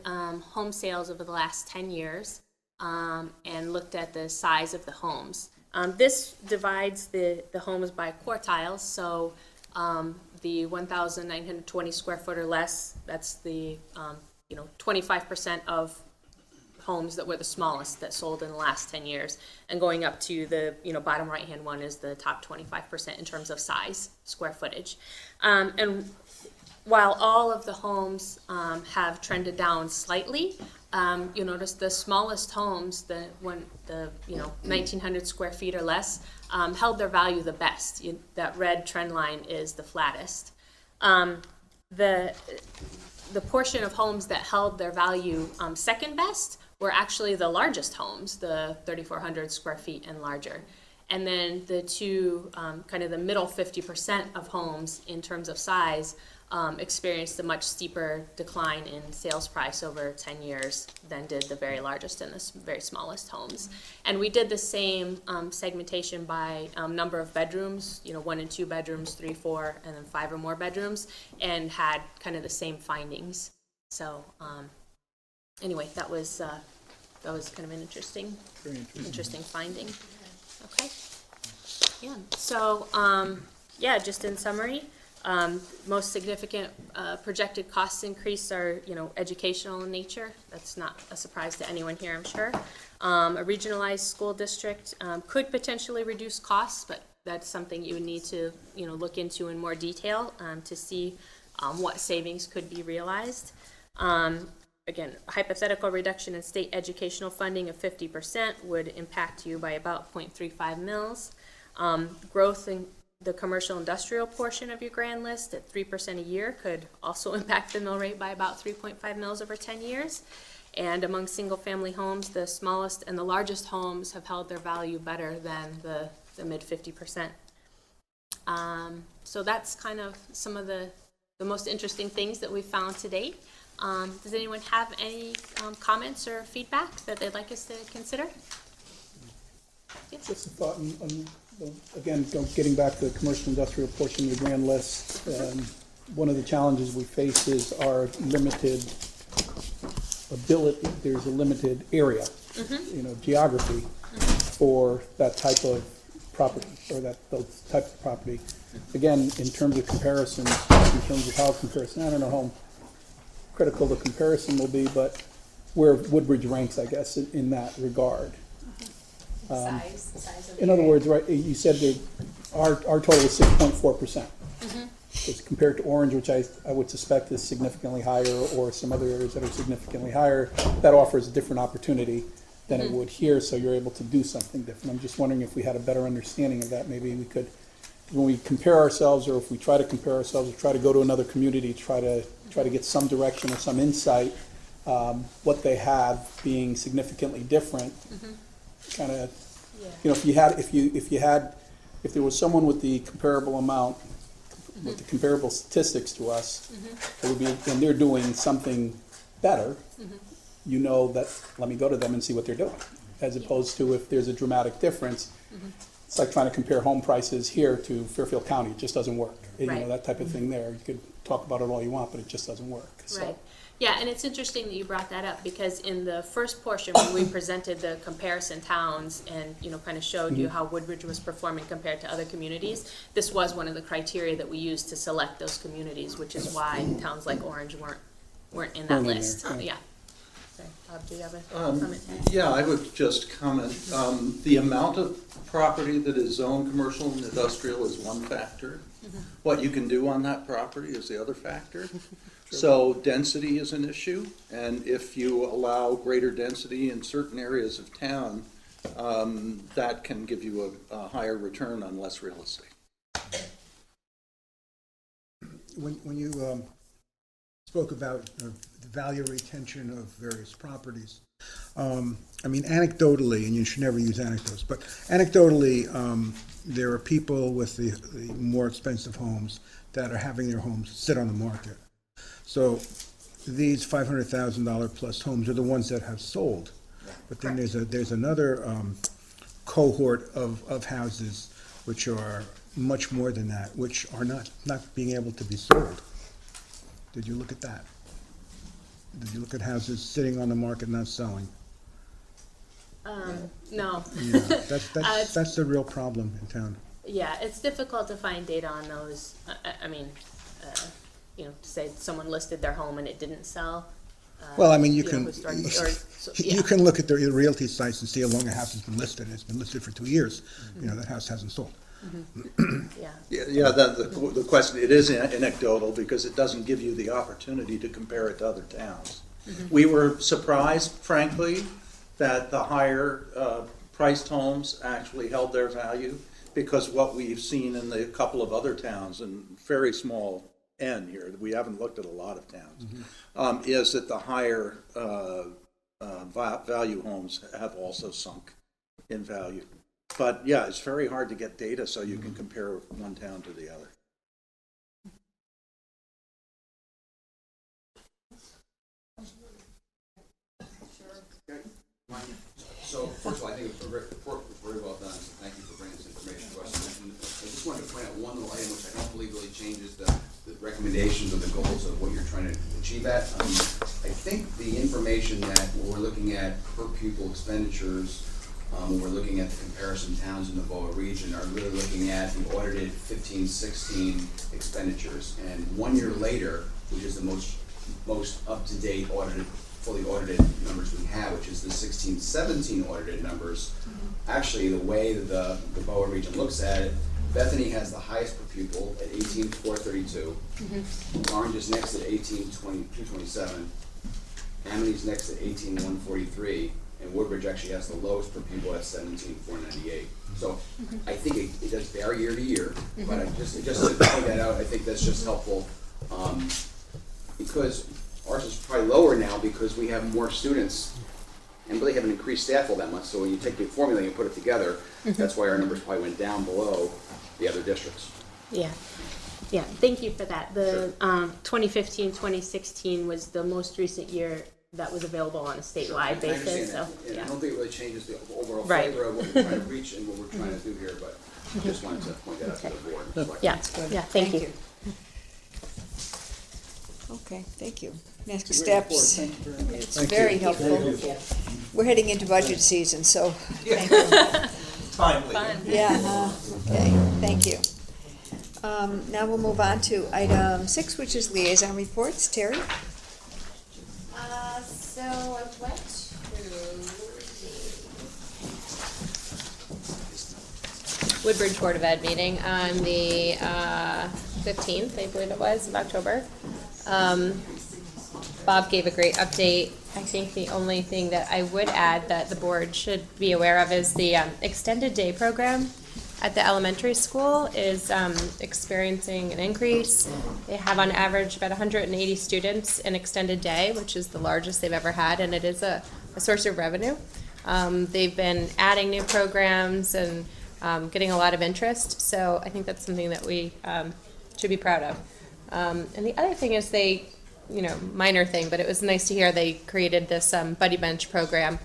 home sales over the last 10 years and looked at the size of the homes. This divides the homes by quartiles. So the 1,920 square foot or less, that's the 25% of homes that were the smallest that sold in the last 10 years, and going up to the bottom right hand one is the top 25% in terms of size, square footage. And while all of the homes have trended down slightly, you'll notice the smallest homes, the 1,900 square feet or less, held their value the best. That red trend line is the flattest. The portion of homes that held their value second best were actually the largest homes, the 3,400 square feet and larger. And then the two, kind of the middle 50% of homes in terms of size, experienced a much steeper decline in sales price over 10 years than did the very largest and the very smallest homes. And we did the same segmentation by number of bedrooms, 1 and 2 bedrooms, 3, 4, and then 5 or more bedrooms, and had kind of the same findings. So anyway, that was kind of an interesting finding. Okay. Yeah. So just in summary. Most significant projected cost increase are, educational in nature. That's not a surprise to anyone here, I'm sure. A regionalized school district could potentially reduce costs, but that's something you would need to, look into in more detail to see what savings could be realized. Again, hypothetical reduction in state educational funding of 50% would impact you by about 0.35 mils. Growth in the commercial industrial portion of your grand list at 3% a year could also impact the mill rate by about 3.5 mils over 10 years. And among single family homes, the smallest and the largest homes have held their value better than the mid 50%. So that's kind of some of the most interesting things that we've found to date. Does anyone have any comments or feedback that they'd like us to consider? Yes. Just a thought on again, getting back to the commercial industrial portion of the grand list, one of the challenges we face is our limited ability. There's a limited area, geography for that type of property or those types of property. Again, in terms of comparison, in terms of how comparison, I don't know how critical the comparison will be, but where Woodbridge ranks, I guess, in that regard. Size of in other words, right, you said that our total is 6.4%. As compared to Orange, which I would suspect is significantly higher, or some other areas that are significantly higher, that offers a different opportunity than it would here, so you're able to do something different. I'm just wondering if we had a better understanding of that. Maybe we could, when we compare ourselves, or if we try to compare ourselves, or try to go to another community, try to get some direction or some insight what they have being significantly different, kind of, Yeah. you know, if there was someone with the comparable amount, with the comparable statistics to us, it would be, and they're doing something better, you know that, let me go to them and see what they're doing. As opposed to if there's a dramatic difference, it's like trying to compare home prices here to Fairfield County, it just doesn't work. You know, Right. that type of thing there, you could talk about it all you want, but it just doesn't work, so. Right. Yeah, and it's interesting that you brought that up, because in the first portion, when we presented the comparison towns and, you know, kind of showed you how Woodbridge was performing compared to other communities, this was one of the criteria that we used to select those communities, which is why towns like Orange weren't in that Weren't in list. there, yeah. Yeah. Sorry, Bob, do you have a comment? Yeah, I would just comment, the amount of property that is zoned commercial and industrial is one factor. What you can do on that property is the other factor. So density is an issue, and if you allow greater density in certain areas of town, that can give you a higher return on less real estate. When you spoke about the value retention of various properties, I mean, anecdotally, and you should never use anecdotes, but anecdotally, there are people with the more expensive homes that are having their homes sit on the market. So these $500,000 plus homes are the ones that have sold. But then there's another cohort of houses which are much more than that, which are not being able to be sold. Did you look at that? Did you look at houses sitting on the market not selling? No. Yeah, that's the real problem in town. Yeah, it's difficult to find data on those. I mean, you know, to say someone listed their home and it didn't sell. Well, I mean, you know, you can look at the realty sites and see how long a house has been listed. It's been listed for 2 years. You know, that house hasn't sold. Yeah. Yeah, the question, it is anecdotal because it doesn't give you the opportunity to compare it to other towns. We were surprised, frankly, that the higher priced homes actually held their value, because what we've seen in the couple of other towns, and very small N here, we haven't looked at a lot of towns, is that the higher value homes have also sunk in value. But yeah, it's very hard to get data so you can compare one town to the other. So, first of all, I think the report was very well done, so thank you for bringing this information to us. And I just wanted to point out one little item which I don't believe really changes the recommendations or the goals of what you're trying to achieve at. I think the information that we're looking at per pupil expenditures, when we're looking at the comparison towns in the BOA region, are really looking at the audited 15-16 expenditures. And 1 year later, which is the most up-to-date audited, fully audited numbers we have, which is the 16-17 audited numbers. Actually, the way that the BOA region looks at it, Bethany has the highest per pupil at 18,432. Orange is next at 18,227. Amity's next at 18,143. And Woodbridge actually has the lowest per pupil at 17,498. So I think it does vary year to year, but I just to point that out, I think that's just helpful, because ours is probably lower now because we have more students and really haven't increased staff all that much. So when you take the formula and you put it together, that's why our numbers probably went down below the other districts. Yeah. Yeah, thank you for that. The 2015, 2016 was the most recent year that was available on a statewide basis. So, and yeah. I don't think it really changes the overall Right. flavor of what we're trying to reach and what we're trying to do here, but I just wanted to point that out to the board. Yeah, yeah, thank you. Okay, thank you. Next It's a great report. steps. Thank you very much. It's very helpful. We're heading into budget season, so thank you. Timely. Yeah, okay, thank you. Now we'll move on to item 6, which is liaison reports. Terry? So I went to the Woodbridge Board of Ed meeting on the 15th, I believe it was, of October. Bob gave a great update. I think the only thing that I would add that the board should be aware of is the extended day program at the elementary school is experiencing an increase. They have on average about 180 students in extended day, which is the largest they've ever had, and it is a source of revenue. They've been adding new programs and getting a lot of interest, so I think that's something that we should be proud of. And the other thing is they, minor thing, but it was nice to hear they created this Buddy Bench program.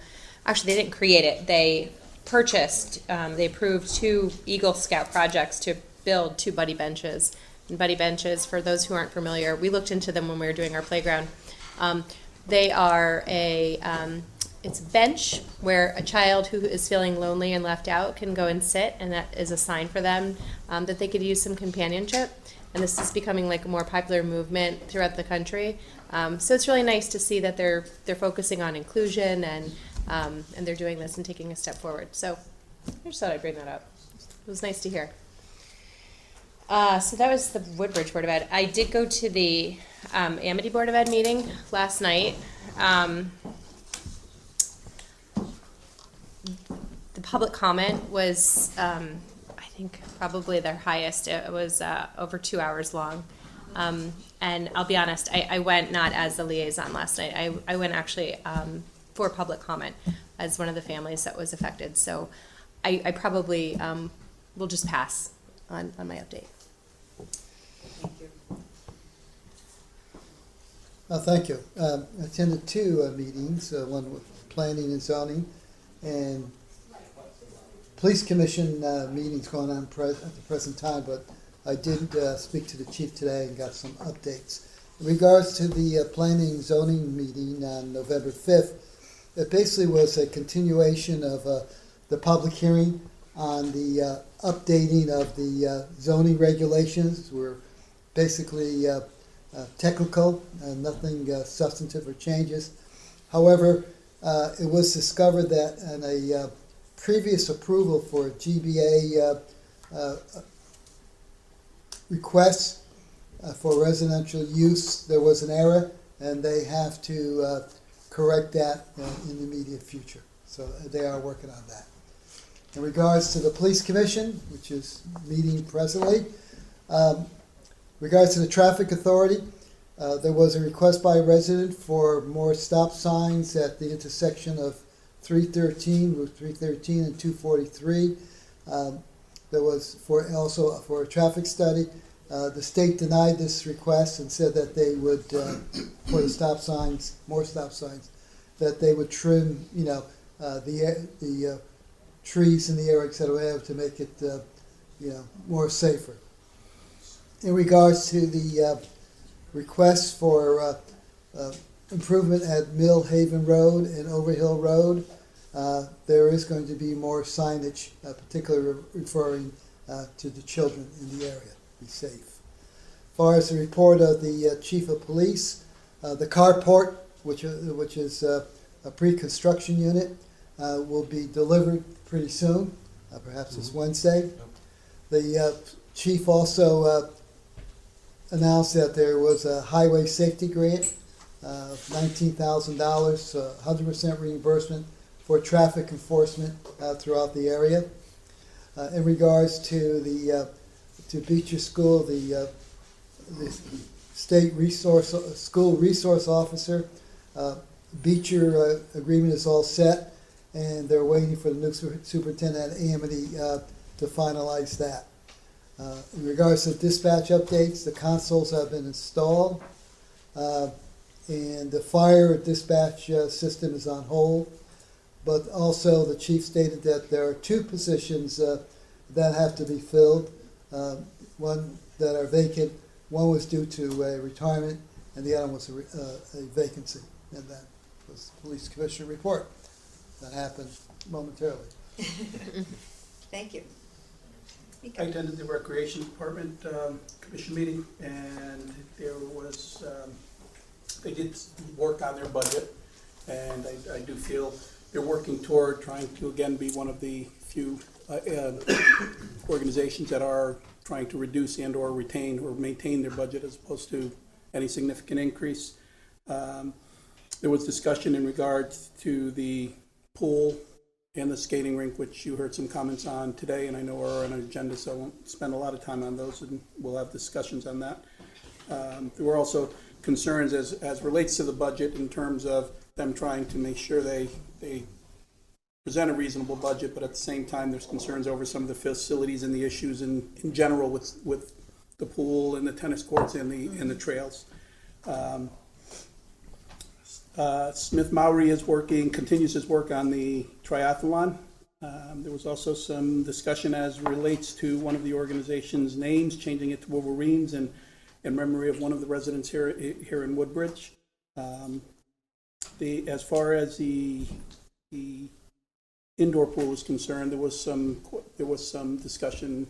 Actually, they didn't create it. They purchased, they approved 2 Eagle Scout projects to build 2 Buddy Benches. And Buddy Benches, for those who aren't familiar, we looked into them when we were doing our playground. They are it's a bench where a child who is feeling lonely and left out can go and sit, and that is a sign for them that they could use some companionship. And this is becoming like a more popular movement throughout the country. So it's really nice to see that they're focusing on inclusion and they're doing this and taking a step forward. So I just thought I'd bring that up. It was nice to hear. So that was the Woodbridge Board of Ed. I did go to the Amity Board of Ed meeting last night. The public comment was, I think, probably their highest. It was over 2 hours long. And I'll be honest, I went not as the liaison last night. I went actually for public comment as one of the families that was affected. So I probably will just pass on my update. Thank you. Thank you. I attended 2 meetings, one with planning and zoning and police commission meetings going on at the present time, but I did speak to the chief today and got some updates. In regards to the planning and zoning meeting on November 5th, it basically was a continuation of the public hearing on the updating of the zoning regulations. We're basically technical and nothing substantive or changes. However, it was discovered that in a previous approval for GBA requests for residential use, there was an error, and they have to correct that in the immediate future. So they are working on that. In regards to the police commission, which is meeting presently, regards to the traffic authority, there was a request by a resident for more stop signs at the intersection of 313, Route 313 and 243. There was also for a traffic study. The state denied this request and said that they would, for the stop signs, more stop signs, that they would trim, the trees in the area, et cetera, to make it, more safer. In regards to the request for improvement at Mill Haven Road and Overhill Road, there is going to be more signage, particularly referring to the children in the area. Be safe. As far as the report of the chief of police, the carport, which is a pre-construction unit, will be delivered pretty soon, perhaps this Wednesday. The chief also announced that there was a highway safety grant of $19,000, 100% reimbursement for traffic enforcement throughout the area. In regards to the to Beecher School, the state school resource officer, Beecher agreement is all set, and they're waiting for the new superintendent at Amity to finalize that. In regards to dispatch updates, the consoles have been installed, and the fire dispatch system is on hold. But also the chief stated that there are 2 positions that have to be filled, one that are vacant. One was due to a retirement, and the other was a vacancy. And that was the police commissioner report. That happened momentarily. Thank you. I attended the Recreation Department Commission meeting, and there was, they did work on their budget, and I do feel they're working toward trying to, again, be one of the few organizations that are trying to reduce and or retain or maintain their budget as opposed to any significant increase. There was discussion in regards to the pool and the skating rink, which you heard some comments on today, and I know are on an agenda, so I won't spend a lot of time on those, and we'll have discussions on that. There were also concerns as relates to the budget in terms of them trying to make sure they present a reasonable budget, but at the same time, there's concerns over some of the facilities and the issues in general with the pool and the tennis courts and the trails. Smith Mowry continues his work on the triathlon. There was also some discussion as relates to one of the organization's names, changing it to Wolverines in memory of one of the residents here in Woodbridge. As far as the indoor pool is concerned, there was some discussion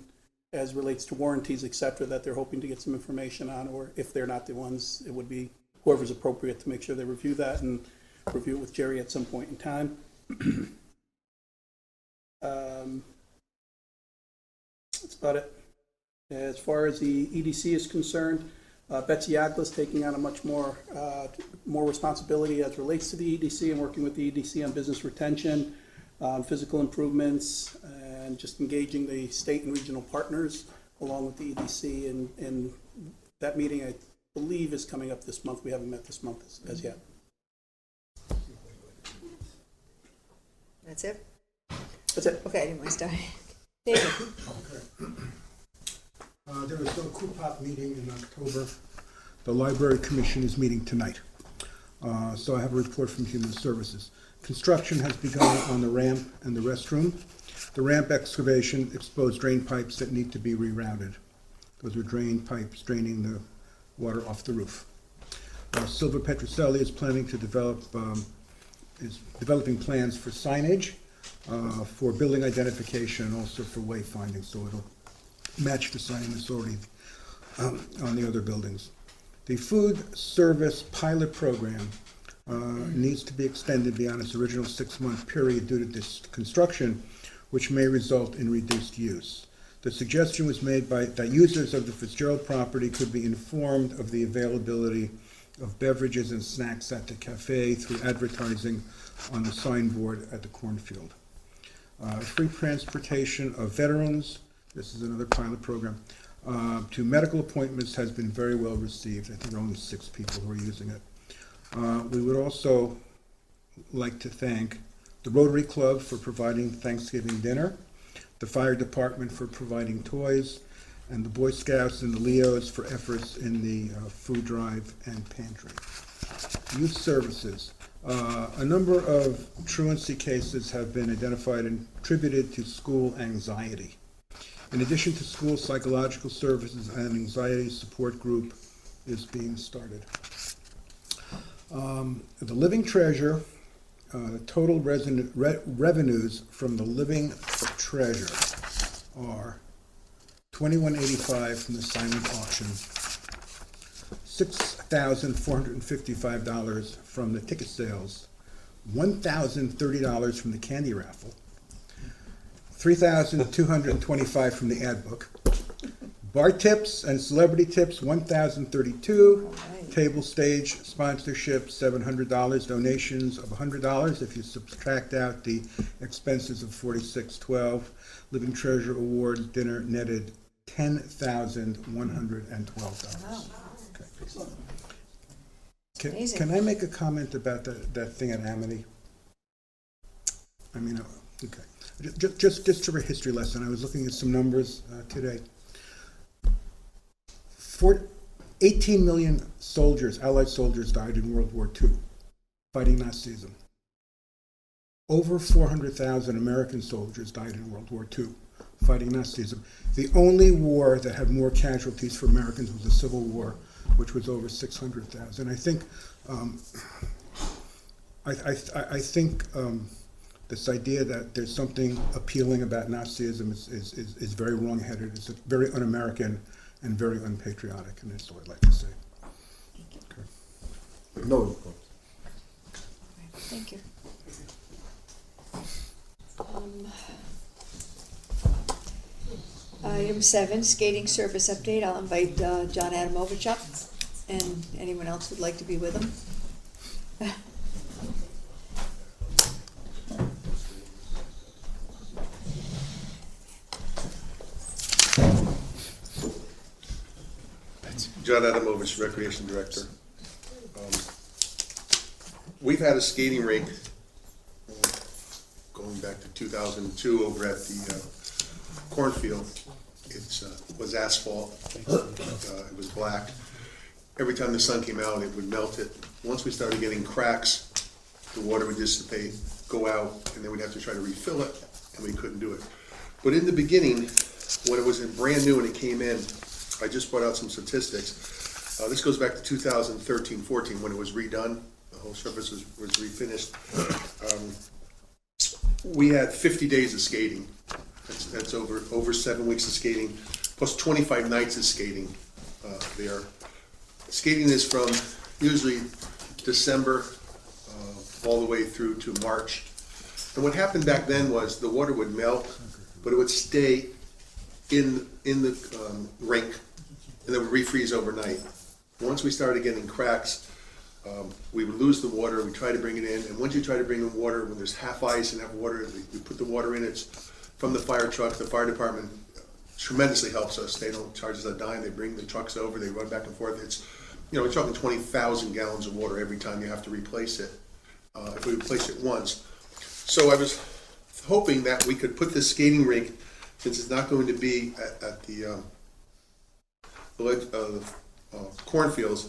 as relates to warranties, et cetera, that they're hoping to get some information on, or if they're not the ones, it would be whoever's appropriate to make sure they review that and review it with Jerry at some point in time. That's about it. As far as the EDC is concerned, Betsy Agla's taking on a much more responsibility as relates to the EDC and working with the EDC on business retention, physical improvements, and just engaging the state and regional partners along with the EDC. And that meeting, I believe, is coming up this month. We haven't met this month as yet. That's it? That's it. Okay, I didn't want to start. David? Okay. There was no COOPOP meeting in October. The Library Commission is meeting tonight. So I have a report from Human Services. Construction has begun on the ramp and the restroom. The ramp excavation exposed drain pipes that need to be rerouted. Those are drain pipes draining the water off the roof. Silver Petroselli is planning to is developing plans for signage, for building identification, and also for wayfinding, so it'll match the sign that's already on the other buildings. The food service pilot program needs to be extended beyond its original 6-month period due to this construction, which may result in reduced use. The suggestion was made that users of the Fitzgerald property could be informed of the availability of beverages and snacks at the cafe through advertising on the signboard at the cornfield. Free transportation of veterans, this is another pilot program, to medical appointments has been very well received. I think there are only 6 people who are using it. We would also like to thank the Rotary Club for providing Thanksgiving dinner, the fire department for providing toys, and the Boy Scouts and the Leos for efforts in the food drive and pantry. Youth services. A number of truancy cases have been identified and attributed to school anxiety. In addition to school psychological services, an anxiety support group is being started. The living treasure, total revenues from the living treasure are $21.85 from the silent auction, $6,455 from the ticket sales, $1,030 from the candy raffle, $3,225 from the ad book, bar tips and celebrity tips, $1,032, table stage sponsorship, $700, donations of $100 if you subtract out the expenses of $46.12, living treasure award dinner netted $10,112. Wow. Okay. Can I make a comment about that thing at Amity? I mean, okay. Just for a history lesson, I was looking at some numbers today. 18 million soldiers, Allied soldiers, died in World War II fighting Nazism. Over 400,000 American soldiers died in World War II fighting Nazism. The only war that had more casualties for Americans was the Civil War, which was over 600,000. I think this idea that there's something appealing about Nazism is very wrong-headed. It's very un-American and very unpatriotic, and that's what I'd like to say. Okay. No. Thank you. Item 7, skating service update. I'll invite John Adamovich up, and anyone else who'd like to be with him. John Adamovich, Recreation Director. We've had a skating rink going back to 2002 over at the cornfield. It was asphalt. It was black. Every time the sun came out, it would melt it. Once we started getting cracks, the water would dissipate, go out, and then we'd have to try to refill it, and we couldn't do it. But in the beginning, when it was brand new and it came in, I just brought out some statistics. This goes back to 2013-14 when it was redone. The whole surface was refinished. We had 50 days of skating. That's over 7 weeks of skating, plus 25 nights of skating there. Skating is from usually December all the way through to March. And what happened back then was the water would melt, but it would stay in the rink, and then would refreeze overnight. Once we started getting cracks, we would lose the water. We try to bring it in, and once you try to bring in water, when there's half ice and half water, we put the water in. It's from the fire truck. The fire department tremendously helps us. They don't charge us a dime. They bring the trucks over. They run back and forth. It's, we're talking 20,000 gallons of water every time you have to replace it. If we replace it once. So I was hoping that we could put this skating rink, since it's not going to be at the cornfields,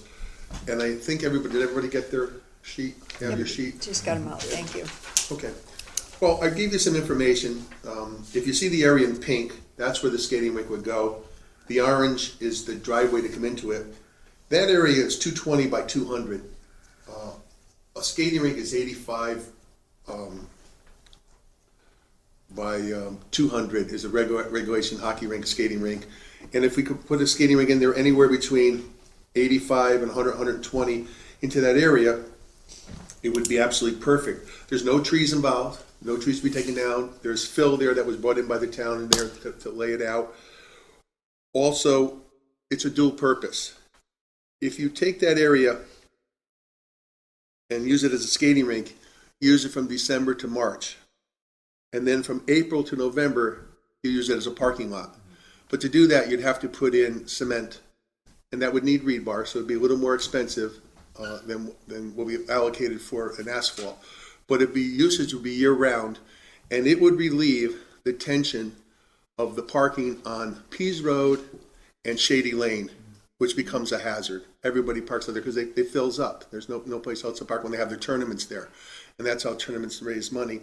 and I think did everybody get their sheet? You have your sheet? Just got them out, thank you. Okay. Well, I gave you some information. If you see the area in pink, that's where the skating rink would go. The orange is the driveway to come into it. That area is 220 by 200. A skating rink is 85 by 200 is a regulation hockey rink, skating rink. And if we could put a skating rink in there anywhere between 85 and 100, 120 into that area, it would be absolutely perfect. There's no trees involved, no trees to be taken down. There's fill there that was brought in by the town in there to lay it out. Also, it's a dual purpose. If you take that area and use it as a skating rink, use it from December to March. And then from April to November, you use it as a parking lot. But to do that, you'd have to put in cement, and that would need rebar, so it'd be a little more expensive than what we allocated for an asphalt. But usage would be year-round, and it would relieve the tension of the parking on Pease Road and Shady Lane, which becomes a hazard. Everybody parks out there because it fills up. There's no place else to park when they have their tournaments there. And that's how tournaments raise money.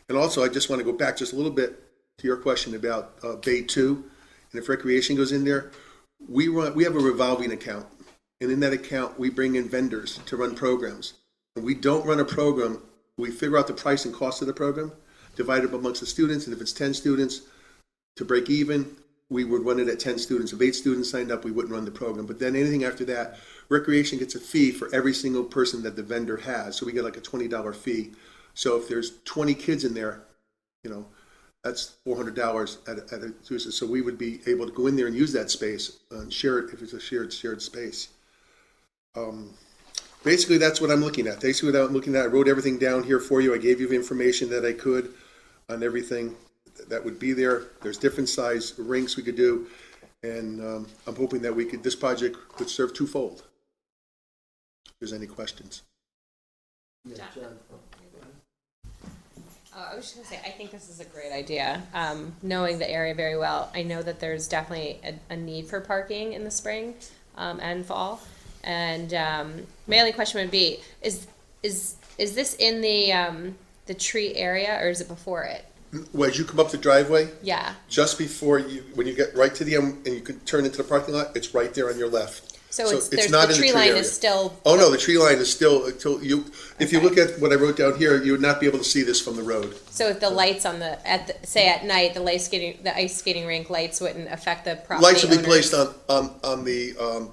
And also, I just want to go back just a little bit to your question about Bay 2. And if recreation goes in there, we have a revolving account. And in that account, we bring in vendors to run programs. And we don't run a program. We figure out the price and cost of the program, divide it up amongst the students. And if it's 10 students, to break even, we would run it at 10 students. If 8 students signed up, we wouldn't run the program. But then anything after that, recreation gets a fee for every single person that the vendor has. So we get like a $20 fee. So if there's 20 kids in there, that's $400 at a tuition. So we would be able to go in there and use that space and share it if it's a shared space. Basically, that's what I'm looking at. Basically, what I'm looking at, I wrote everything down here for you. I gave you the information that I could on everything that would be there. There's different size rinks we could do, and I'm hoping that this project would serve twofold. If there's any questions. Yeah, John. I was just going to say, I think this is a great idea. Knowing the area very well, I know that there's definitely a need for parking in the spring and fall. And my only question would be, is this in the tree area, or is it before it? Well, as you come up the driveway, Yeah. just before when you get right to the end and you can turn into the parking lot, it's right there on your left. So the tree line is still. Oh no, the tree line is still until you. If you look at what I wrote down here, you would not be able to see this from the road. So if the lights say at night, the ice skating rink lights wouldn't affect the property. Lights would be owners. placed on the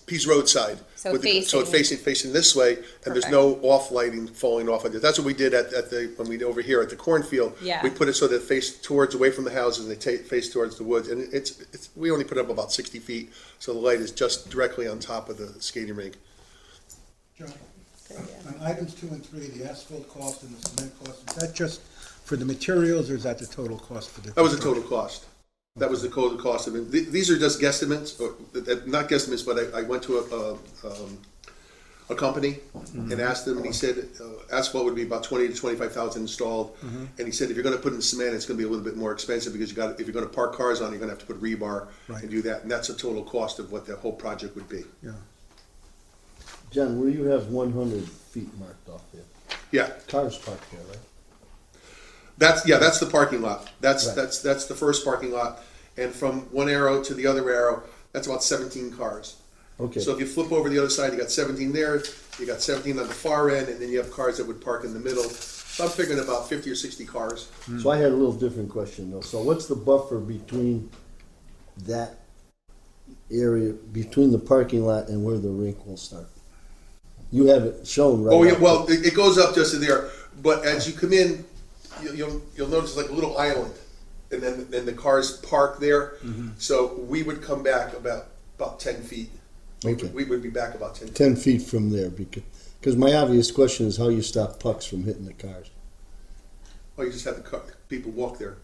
Pease Road side. So facing this way, and there's no off lighting falling off of it. That's what we did when we over here at the cornfield. Yeah. We put it so that it faced away from the houses and they face towards the woods. And we only put up about 60 feet, so the light is just directly on top of the skating rink. John, on items 2 and 3, the asphalt cost and the cement cost, is that just for the materials, or is that the total cost for the? That was the total cost. That was the total cost of it. These are just guesstimates, or not guesstimates, but I went to a company and asked them, and he said asphalt would be about 20 to 25,000 installed. And he said if you're going to put in cement, it's going to be a little bit more expensive because if you're going to park cars on, you're going to have to put rebar and do that, and that's the total cost of what the whole project would be. Yeah. John, where you have 100 feet marked off there, Yeah, cars parked there, right? that's the parking lot. That's the first parking lot, and from one arrow to the other arrow, that's about 17 cars. Okay. So if you flip over the other side, you got 17 there, you got 17 on the far end, and then you have cars that would park in the middle. So I'm figuring about 50 or 60 cars. So I had a little different question though. So what's the buffer between that area, between the parking lot and where the rink will start? You have it shown, right? Oh yeah, well it goes up just to there, but as you come in, you'll notice like a little island, and then the cars park there. So we would come back about 10 feet. Okay. We would be back about 10 feet. 10 feet from there, because my obvious question is how you stop pucks from hitting the cars. Well, you just have people walk there.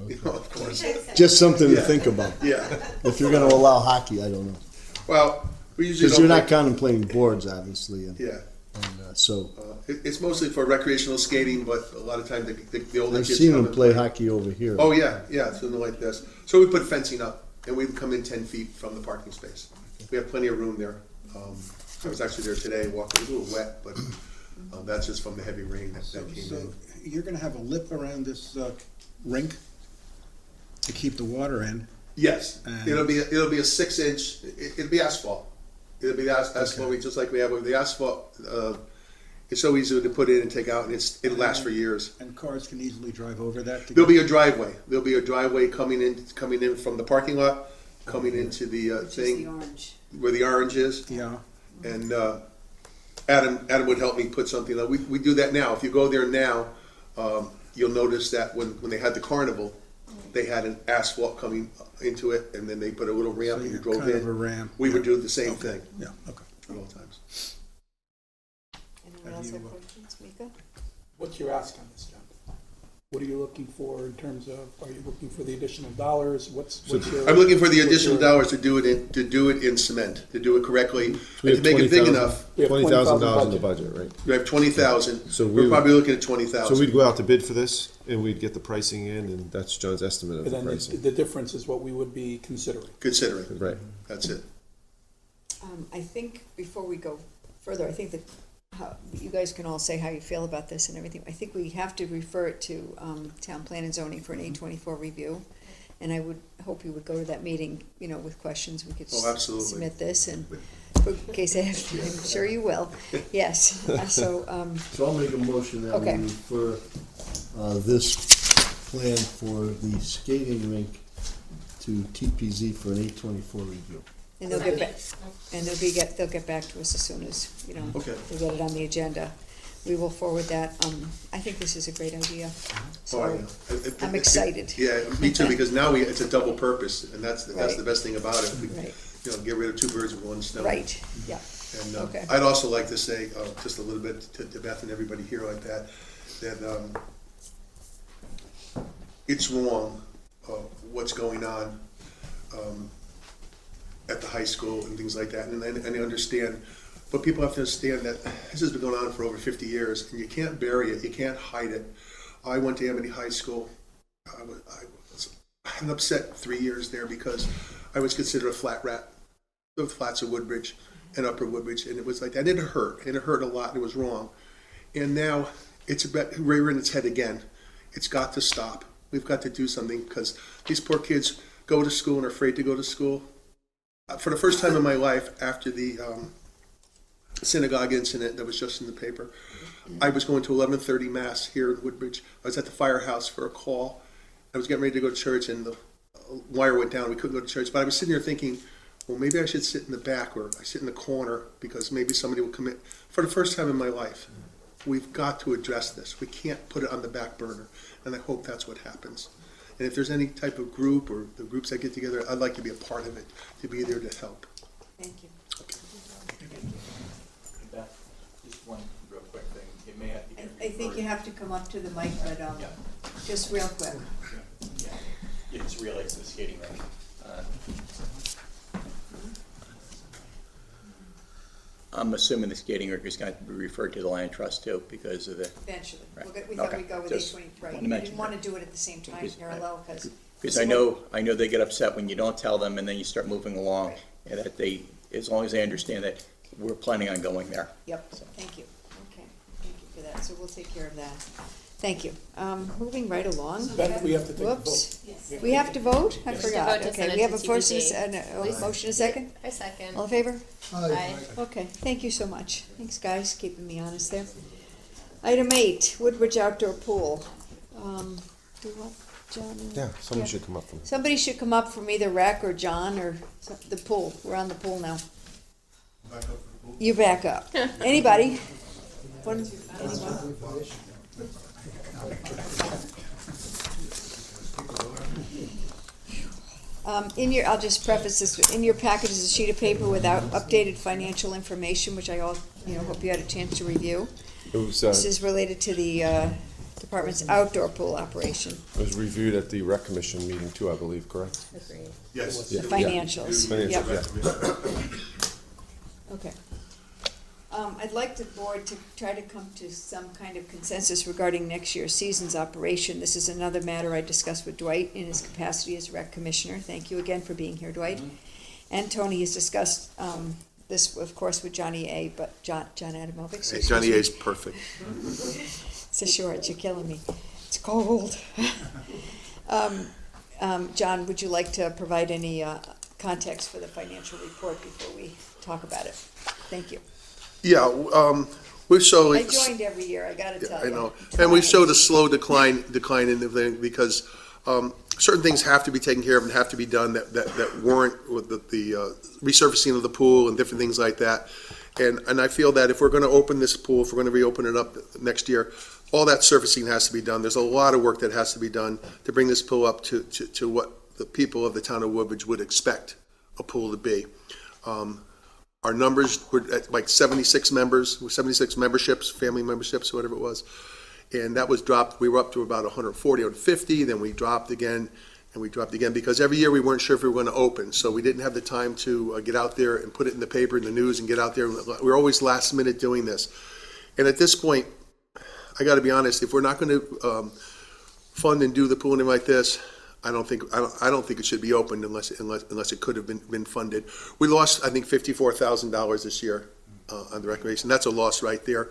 You know, of course. Just something to think about. Yeah. If you're going to allow hockey, I don't know. Well, we usually because don't you're not contemplating boards, obviously. And, Yeah. And so It's mostly for recreational skating, but a lot of times the older I've kids seen come them and play hockey over here. Oh yeah, something like this. So we put fencing up, and we come in 10 feet from the parking space. We have plenty of room there. I was actually there today, walking. It was a little wet, but that's just from the heavy rain that came in. You're gonna have a lip around this rink to keep the water in? Yes, And- it'll be a 6-inch. It'll be asphalt. It'll be asphalt, just like we have with the asphalt. It's so easy to put in and take out, and it'll last for years. And cars can easily drive over that? There'll be a driveway. There'll be a driveway coming in from the parking lot, coming into the thing. The orange. Where the orange is. Yeah. And Adam would help me put something up. We do that now. If you go there now, you'll notice that when they had the carnival, they had an asphalt coming into it, and then they put a little ramp So and you you're drove kind in. of a ramp, We would yeah. do the same Okay. thing. Yeah, okay. At all times. Anyone else have questions, Mika? What's your ask on this, John? What are you looking for in terms of, are you looking for the additional dollars? What's your? I'm looking for the what's additional your- dollars to do it in cement, to do it correctly, We and have to make it big 20,000 enough. We have $20,000 in the budget. budget, right? We have 20,000. So We're we- probably looking at So 20,000. we'd go out to bid for this, and we'd get the pricing in, and that's John's estimate of And the then pricing. the difference is what we would be considering. Considering. Right. That's it. I think before we go further, I think that you guys can all say how you feel about this and everything. I think we have to refer it to Town Plan and Zoning for an 824 review. And I would hope you would go to that meeting, with questions. We could Oh, absolutely. submit this, and in case I have, I'm sure you will. Yes. So I'll make a motion that Okay. we refer this plan for the skating rink to TPZ for an 824 review. and they'll get back, and they'll get back to us as soon as Okay. they get it on the agenda. We will forward that. I think this is a great idea. So Oh, yeah. I'm excited. Yeah, me too, because now it's a double purpose, and that's Right. the best thing about it. We, Right. get rid of 2 birds with 1 stone. Right. Yeah. And Okay. I'd also like to say, just a little bit to Beth and everybody here like that it's wrong what's going on at the high school and things like that. And I understand, but people have to understand that this has been going on for over 50 years, and you can't bury it, you can't hide it. I went to Amity High School. I had an upset 3 years there because I was considered a flat rat. The flats of Woodbridge and Upper Woodbridge, and it was like that. And it hurt a lot, and it was wrong. And now it's rearing its head again. It's got to stop. We've got to do something, because these poor kids go to school and are afraid to go to school. For the first time in my life, after the synagogue incident that was just in the paper, I was going to 11:30 Mass here in Woodbridge. I was at the Firehouse for a call. I was getting ready to go to church, and the wire went down. We couldn't go to church. But I was sitting there thinking, well, maybe I should sit in the back, or I sit in the corner, because maybe somebody will come in. For the first time in my life, we've got to address this. We can't put it on the back burner, and I hope that's what happens. And if there's any type of group, or the groups that get together, I'd like to be a part of it, to be there to help. Thank you. Just one real quick thing. It may have to I think you have to come up to the mic, but just real quick. Yeah. just realized the skating rink. I'm assuming the skating rink is going to be referred to the land trust too, because of the. Eventually. Right. We thought Okay. we'd go with Just 823. wanted to We mention didn't want to that. do it at the same time, Because- parallel, because. Because I know they get upset when you don't tell them and then you start moving along, and that they, as long as they understand that we're planning on going there. Yep, thank you. Okay, thank you for that. So we'll take care of that. Thank you. Moving right along. Beth, we have to take a vote. Whoops. We have to vote? I Yes. forgot. To vote to Okay, send we it have a to first TBD. and a motion, a second? I second. All in favor? Aye. Okay, thank you so much. Thanks, guys, keeping me honest there. Item 8, Woodbridge Outdoor Pool. Do you want John? Yeah, someone should come up from. Somebody should come up from either Rec or John or the pool. We're on the pool now. Back up for the pool. You back up. Anybody? Anyone? I'll just preface this, in your package is a sheet of paper without updated financial information, which I hope you had a chance to review. It was, This is related to the department's outdoor pool operation. it was reviewed at the rec commission meeting too, I believe, correct? Agreed. Yes. The financials. Yep. Financials, yeah. Okay. I'd like the board to try to come to some kind of consensus regarding next year's season's operation. This is another matter I discussed with Dwight in his capacity as rec commissioner. Thank you again for being here, Dwight. And Tony has discussed this, of course, with Johnny A., but John Adamovich. Hey, Johnny A is perfect. It's a short, you're killing me. It's cold. John, would you like to provide any context for the financial report before we talk about it? Thank you. Yeah, we showed. I joined every year, I gotta tell you. I know, and we showed a slow decline in the thing, because certain things have to be taken care of and have to be done that warrant with the resurfacing of the pool and different things like that. And I feel that if we're gonna open this pool, if we're gonna reopen it up next year, all that surfacing has to be done. There's a lot of work that has to be done to bring this pool up to what the people of the town of Woodbridge would expect a pool to be. Our numbers were at like 76 members, 76 memberships, family memberships, whatever it was. And that was dropped, we were up to about 140, 150, then we dropped again, and we dropped again, because every year we weren't sure if we were gonna open, so we didn't have the time to get out there and put it in the paper, in the news, and get out there. We're always last minute doing this. And at this point, I gotta be honest, if we're not gonna fund and do the pool and everything like this, I don't think it should be opened unless it could have been funded. We lost, I think, $54,000 this year on the recreation. That's a loss right there.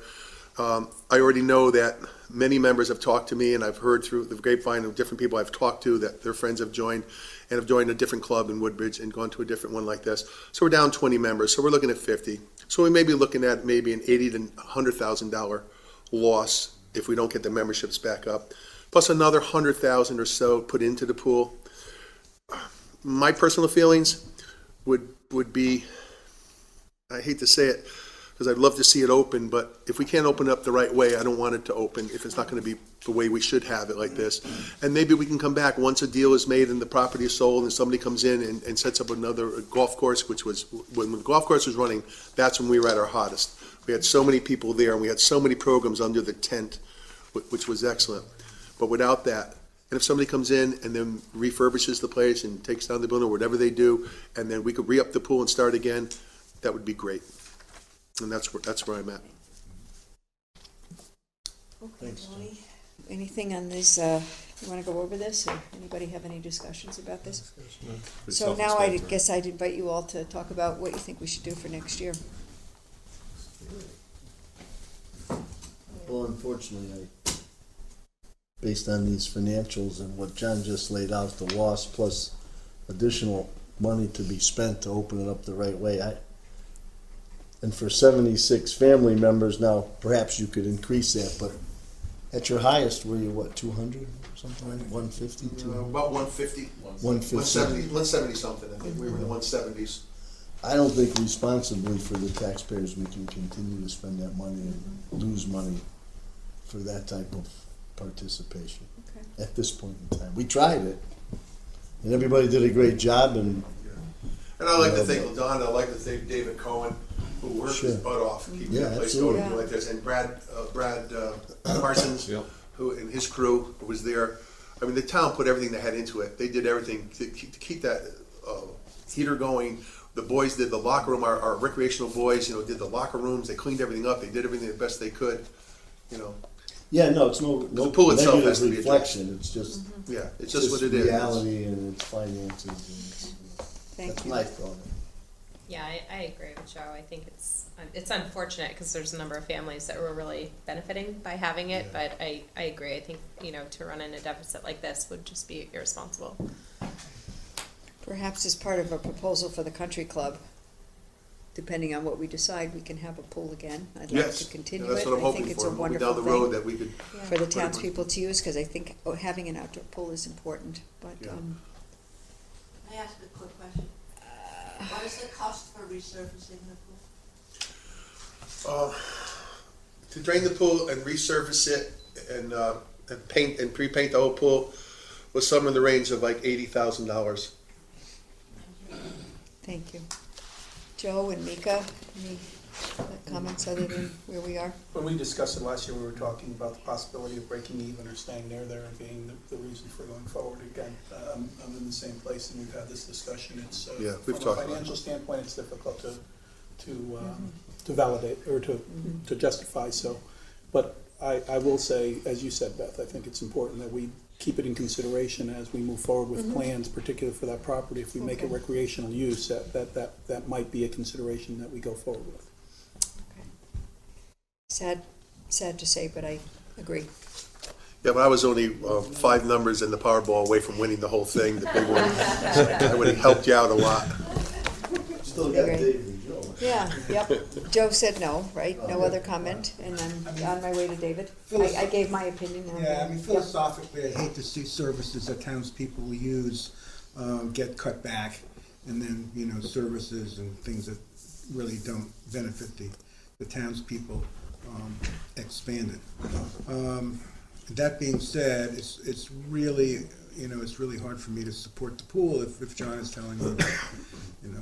I already know that many members have talked to me, and I've heard through the grapevine of different people I've talked to that their friends have joined a different club in Woodbridge and gone to a different one like this. So we're down 20 members. So we're looking at 50. So we may be looking at maybe an $80,000 to $100,000 loss if we don't get the memberships back up, plus another 100,000 or so put into the pool. My personal feelings would be, I hate to say it, because I'd love to see it open, but if we can't open it up the right way, I don't want it to open if it's not going to be the way we should have it like this. And maybe we can come back once a deal is made and the property is sold and somebody comes in and sets up another golf course, which was, when the golf course was running, that's when we were at our hottest. We had so many people there and we had so many programs under the tent, which was excellent. But without that, and if somebody comes in and then refurbishes the place and takes down the building or whatever they do, and then we could re-up the pool and start again, that would be great. And that's where I'm at. Okay, Tony, anything on this, you wanna go over this, or anybody have any discussions about this? So now I guess I'd invite you all to talk about what you think we should do for next year. Well, unfortunately, based on these financials and what John just laid out, the loss plus additional money to be spent to open it up the right way, and for 76 family members, now perhaps you could increase that, but at your highest, were you what, 200 or something like 150? About 150. 170 something. I think we were in the 170s. I don't think responsibly for the taxpayers we can continue to spend that money and lose money for that type of participation at this point in time. We tried it, and everybody did a great job. And I'd like to thank LaDonna. I'd like to thank David Cohen, who worked his butt off keeping that place going like this, and Brad Parsons, who and his crew was there. I mean, the town put everything they had into it. They did everything to keep that heater going. The boys did the locker room, our recreational boys, you know, did the locker rooms. They cleaned everything up. They did everything the best they could, you know. Yeah, no, it's no The pool itself negative has to be reflection, it's just. Yeah, it's just what it is. Reality and it's finances. And Thank that's you. my thought. Yeah, I agree with Joe. I think it's unfortunate because there's a number of families that were really benefiting by having it, but I agree. I think, you know, to run in a deficit like this would just be irresponsible. Perhaps as part of a proposal for the country club, depending on what we decide, we can have a pool again. I'd like to continue that's it. what I'm I hoping think it's for. a Moving wonderful down the road thing that we could for the townspeople to use, because I think having an outdoor pool is important, but, Can I ask a quick question? What is the cost for resurfacing the pool? To drain the pool and resurface it and paint and pre-paint the whole pool was somewhere in the range of like $80,000. thank you. Joe and Mika, any comments other than where we are? When we discussed it last year, we were talking about the possibility of breaking even or staying near there and being the reason for going forward again. I'm in the same place, and we've had this discussion. It's Yeah, we've from talked a about financial standpoint, it's difficult to validate or to justify. So, but I will say, as you said, Beth, I think it's important that we keep it in consideration as we move forward with plans, particularly for that property. If we make it recreational use, that might be a consideration that we go forward with. Sad to say, but I agree. Yeah, but I was only 5 numbers in the Powerball away from winning the whole thing, the big one. I would have helped you out a lot. Still got Dave and Joe. Yeah, yep. Joe said no, right? No other comment, and I'm on my way to David. I gave my opinion. Yeah, I mean, philosophically, I hate to see services that townspeople use get cut back, and then, you know, services and things that really don't benefit the townspeople expanded. That being said, it's really, you know, it's really hard for me to support the pool if John is telling me that, you know,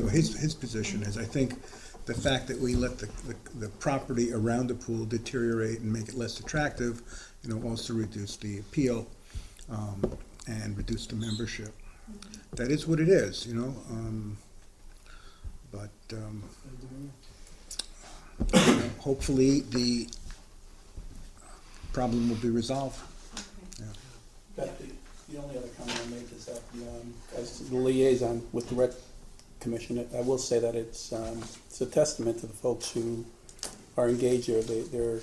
his position is. I think the fact that we let the property around the pool deteriorate and make it less attractive, you know, also reduce the appeal and reduce the membership. That is what it is, you know. But hopefully the problem will be resolved. The only other comment I make is that as the liaison with the Rec Commission, I will say that it's a testament to the folks who are engaged here. Their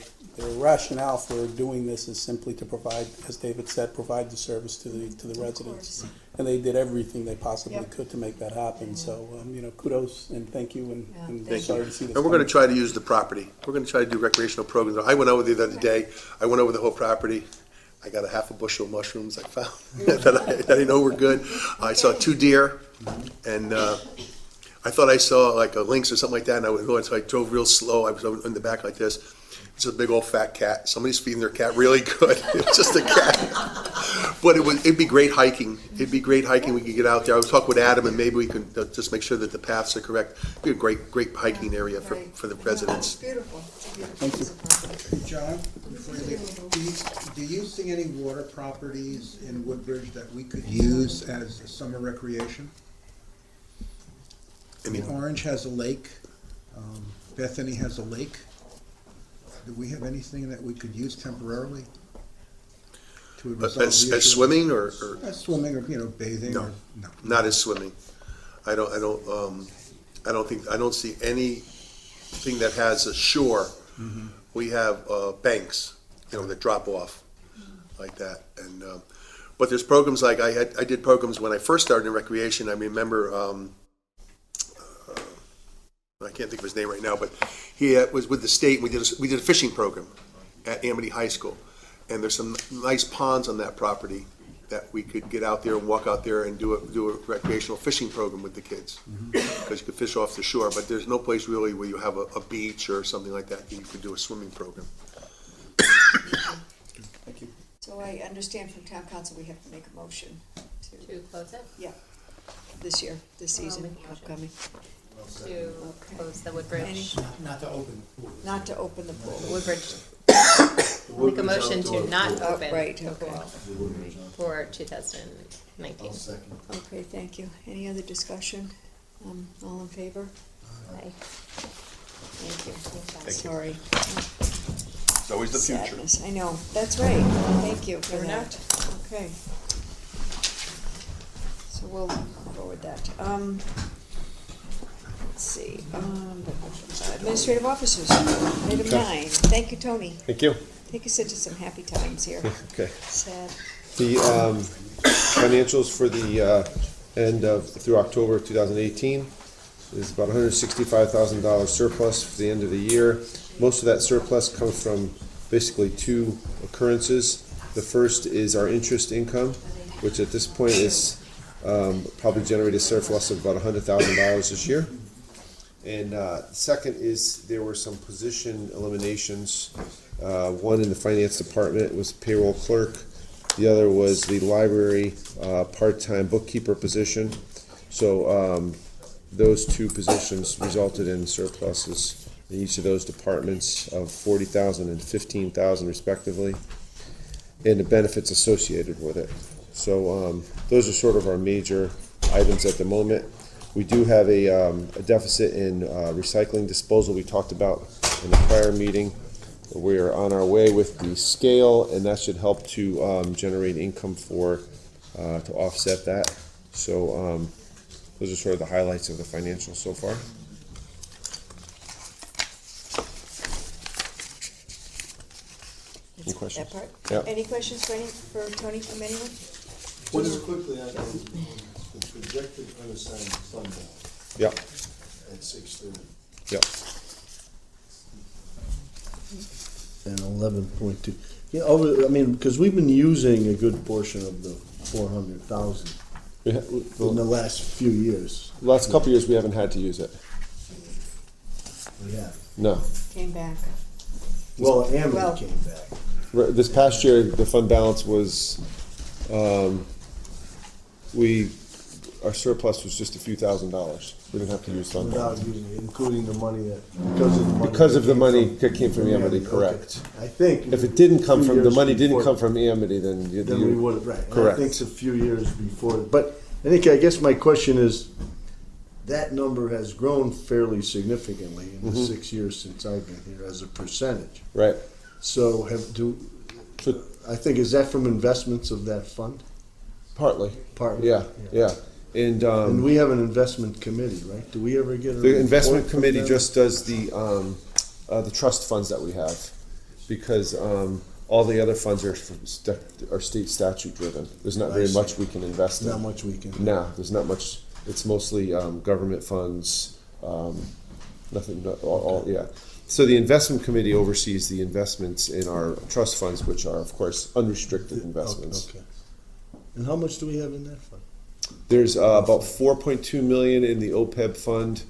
rationale for doing this is simply to provide, as David said, provide the service to the residents. And they did everything they possibly could to make that happen. So, you know, kudos and thank you. And sorry to see this. And we're going to try to use the property. We're going to try to do recreational programs. I went over there the other day. I went over the whole property. I got a half a bushel of mushrooms I found that I know were good. I saw 2 deer, and I thought I saw like a lynx or something like that, and I was going, so I drove real slow. I was in the back like this. It's a big old fat cat. Somebody's feeding their cat really good. It's just a cat. But it'd be great hiking. It'd be great hiking. We could get out there. I was talking with Adam, and maybe we could just make sure that the paths are correct. It'd be a great hiking area for the residents. Beautiful. Thank you. John, before you leave, do you see any water properties in Woodbridge that we could use as a summer recreation? Orange has a lake. Bethany has a lake. Do we have anything that we could use temporarily? To resolve the issue? As swimming or As swimming or, you know, bathing? No, not as swimming. I don't see anything that has a shore. Mm-hmm. We have banks, you know, that drop off like that. And but there's programs like I did programs when I first started in recreation. I remember I can't think of his name right now, but he was with the state. And we did a fishing program at Amity High School, and there's some nice ponds on that property that we could get out there and walk out there and do a recreational fishing program with the kids, because you could fish off the shore. But there's no place really where you have a beach or something like that you could do a swimming program. Thank you. So I understand from town council, we have to make a motion To close it? Yeah, this season, upcoming. To close the Woodbridge. Not to open the pool. Not to open the pool. Woodbridge Make a motion to not Oh, open. right, okay. For 2019. I'll second. Okay, thank you. Any other discussion? All in favor? Aye. Thank you. you. Sorry. It's always the future. Sadness. I know, that's right. Thank you for Fair that. Okay. So we'll forward that. Let's see, administrative officers, item 9. Thank you, Tony. Thank you. Take us into some happy times here. Okay. Sad. The financials for the end of, through October of 2018 is about $165,000 surplus for the end of the year. Most of that surplus comes from basically two occurrences. The first is our interest income, which at this point is probably generated a surplus of about $100,000 this year. And the second is there were some position eliminations. One in the finance department was payroll clerk. The other was the library part-time bookkeeper position. So those two positions resulted in surpluses in each of those departments of $40,000 and $15,000 respectively, and the benefits associated with it. So those are sort of our major items at the moment. We do have a deficit in recycling disposal we talked about in the prior meeting. We are on our way with the scale, and that should help to generate income for to offset that. So those are sort of the highlights of the financials so far. Any questions? That part? Yeah. Any questions for Tony from anyone? Just quickly, on the projected unassigned fund balance Yeah. at 6:30. Yeah. And 11.2. Yeah, I mean, because we've been using a good portion of the 400,000 in the last few years. The last couple of years we haven't had to use it. We have. No. Came back. Well, Amity Well- came back. This past year, the fund balance was, our surplus was just a few $1,000s. We didn't have to use fund Without balance. using it, including the money that, Because of the money that came from Amity, okay. correct. I think. If it didn't come few from, the years money didn't before- come from Amity, then you. Then we would have, right. Correct. I think it's a few years before, but I guess my question is, that number has grown fairly significantly in the 6 years since I've been here as a percentage. Right. So I think, is that from investments of that fund? Partly. Partly. Yeah. And we have an investment committee, right? Do we ever get a The investment report from committee them? just does the trust funds that we have, because all the other funds are state statute driven. There's not very much we can invest in. Not much we can. No, there's not much. It's mostly government funds. Nothing. Yeah. So the investment committee oversees the investments in our trust funds, which are of course unrestricted investments. Okay. And how much do we have in that fund? There's about $4.2 million in the OPEB fund,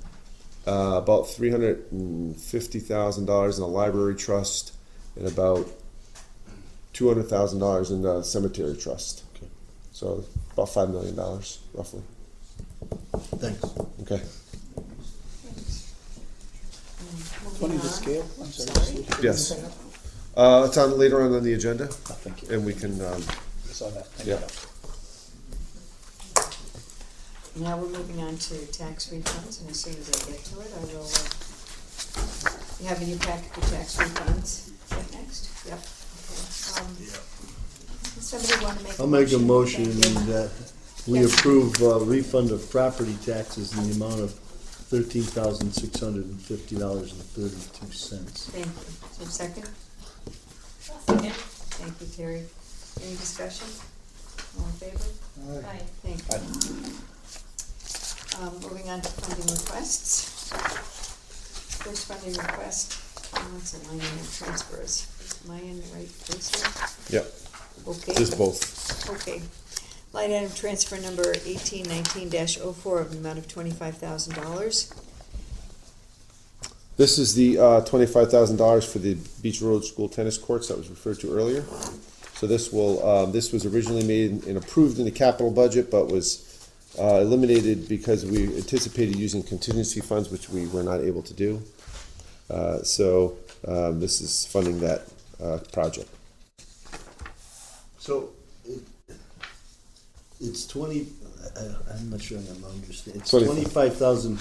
about $350,000 in a library trust, and about $200,000 in the cemetery trust. Okay. So about $5 million roughly. Thanks. Okay. Tony, the scale? I'm sorry. Yes. It's on later on the agenda, Thank you. and we can. I saw that. Thank Yeah. you. Now we're moving on to tax refunds, and as soon as I get to it, I will, you have in your packet the tax refunds. Is that next? Yep. Okay. Does somebody want to make a motion? I'll make a motion Thank you. that we Yes. approve refund of property taxes in the amount of $13,650.32. Thank you. Is there a second? Thank you, Terry. Any discussion? All in favor? Aye. Thank you. Moving on to funding requests. First funding request, it's a line item transfers. Am I in the right place here? Yep. Okay. There's both. Okay. Line item transfer number 1819-04 of the amount of $25,000. This is the $25,000 for the Beecher Rd School tennis courts that was referred to earlier. So this was originally made and approved in the capital budget, but was eliminated because we anticipated using contingency funds, which we were not able to do. So this is funding that project. So it's 20, I'm not sure I'm understanding. It's 25,000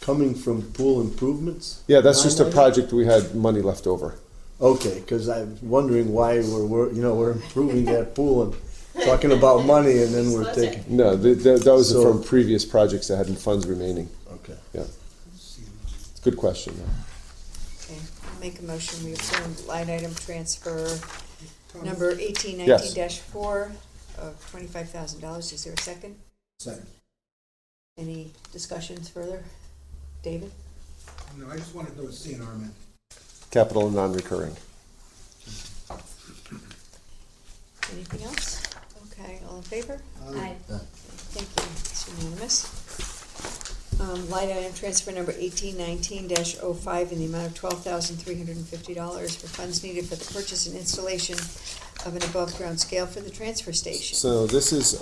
coming from pool improvements? Yeah, that's just a project we had money left over. Okay, because I'm wondering why we're improving that pool and talking about money and then we're taking. No, that was from previous projects that had funds remaining. Okay. Yeah. It's a good question. Okay, I'll make a motion, we approve line item transfer number 1819-4 of $25,000. Is there a second? Second. Any discussions further? David? No, I just wanted to know what CNR meant. Capital and non-recurring. Anything else? Okay, all in favor? Aye. Thank you, it's unanimous. Line item transfer number 1819-05 in the amount of $12,350 for funds needed for the purchase and installation of an above-ground scale for the transfer station. So this is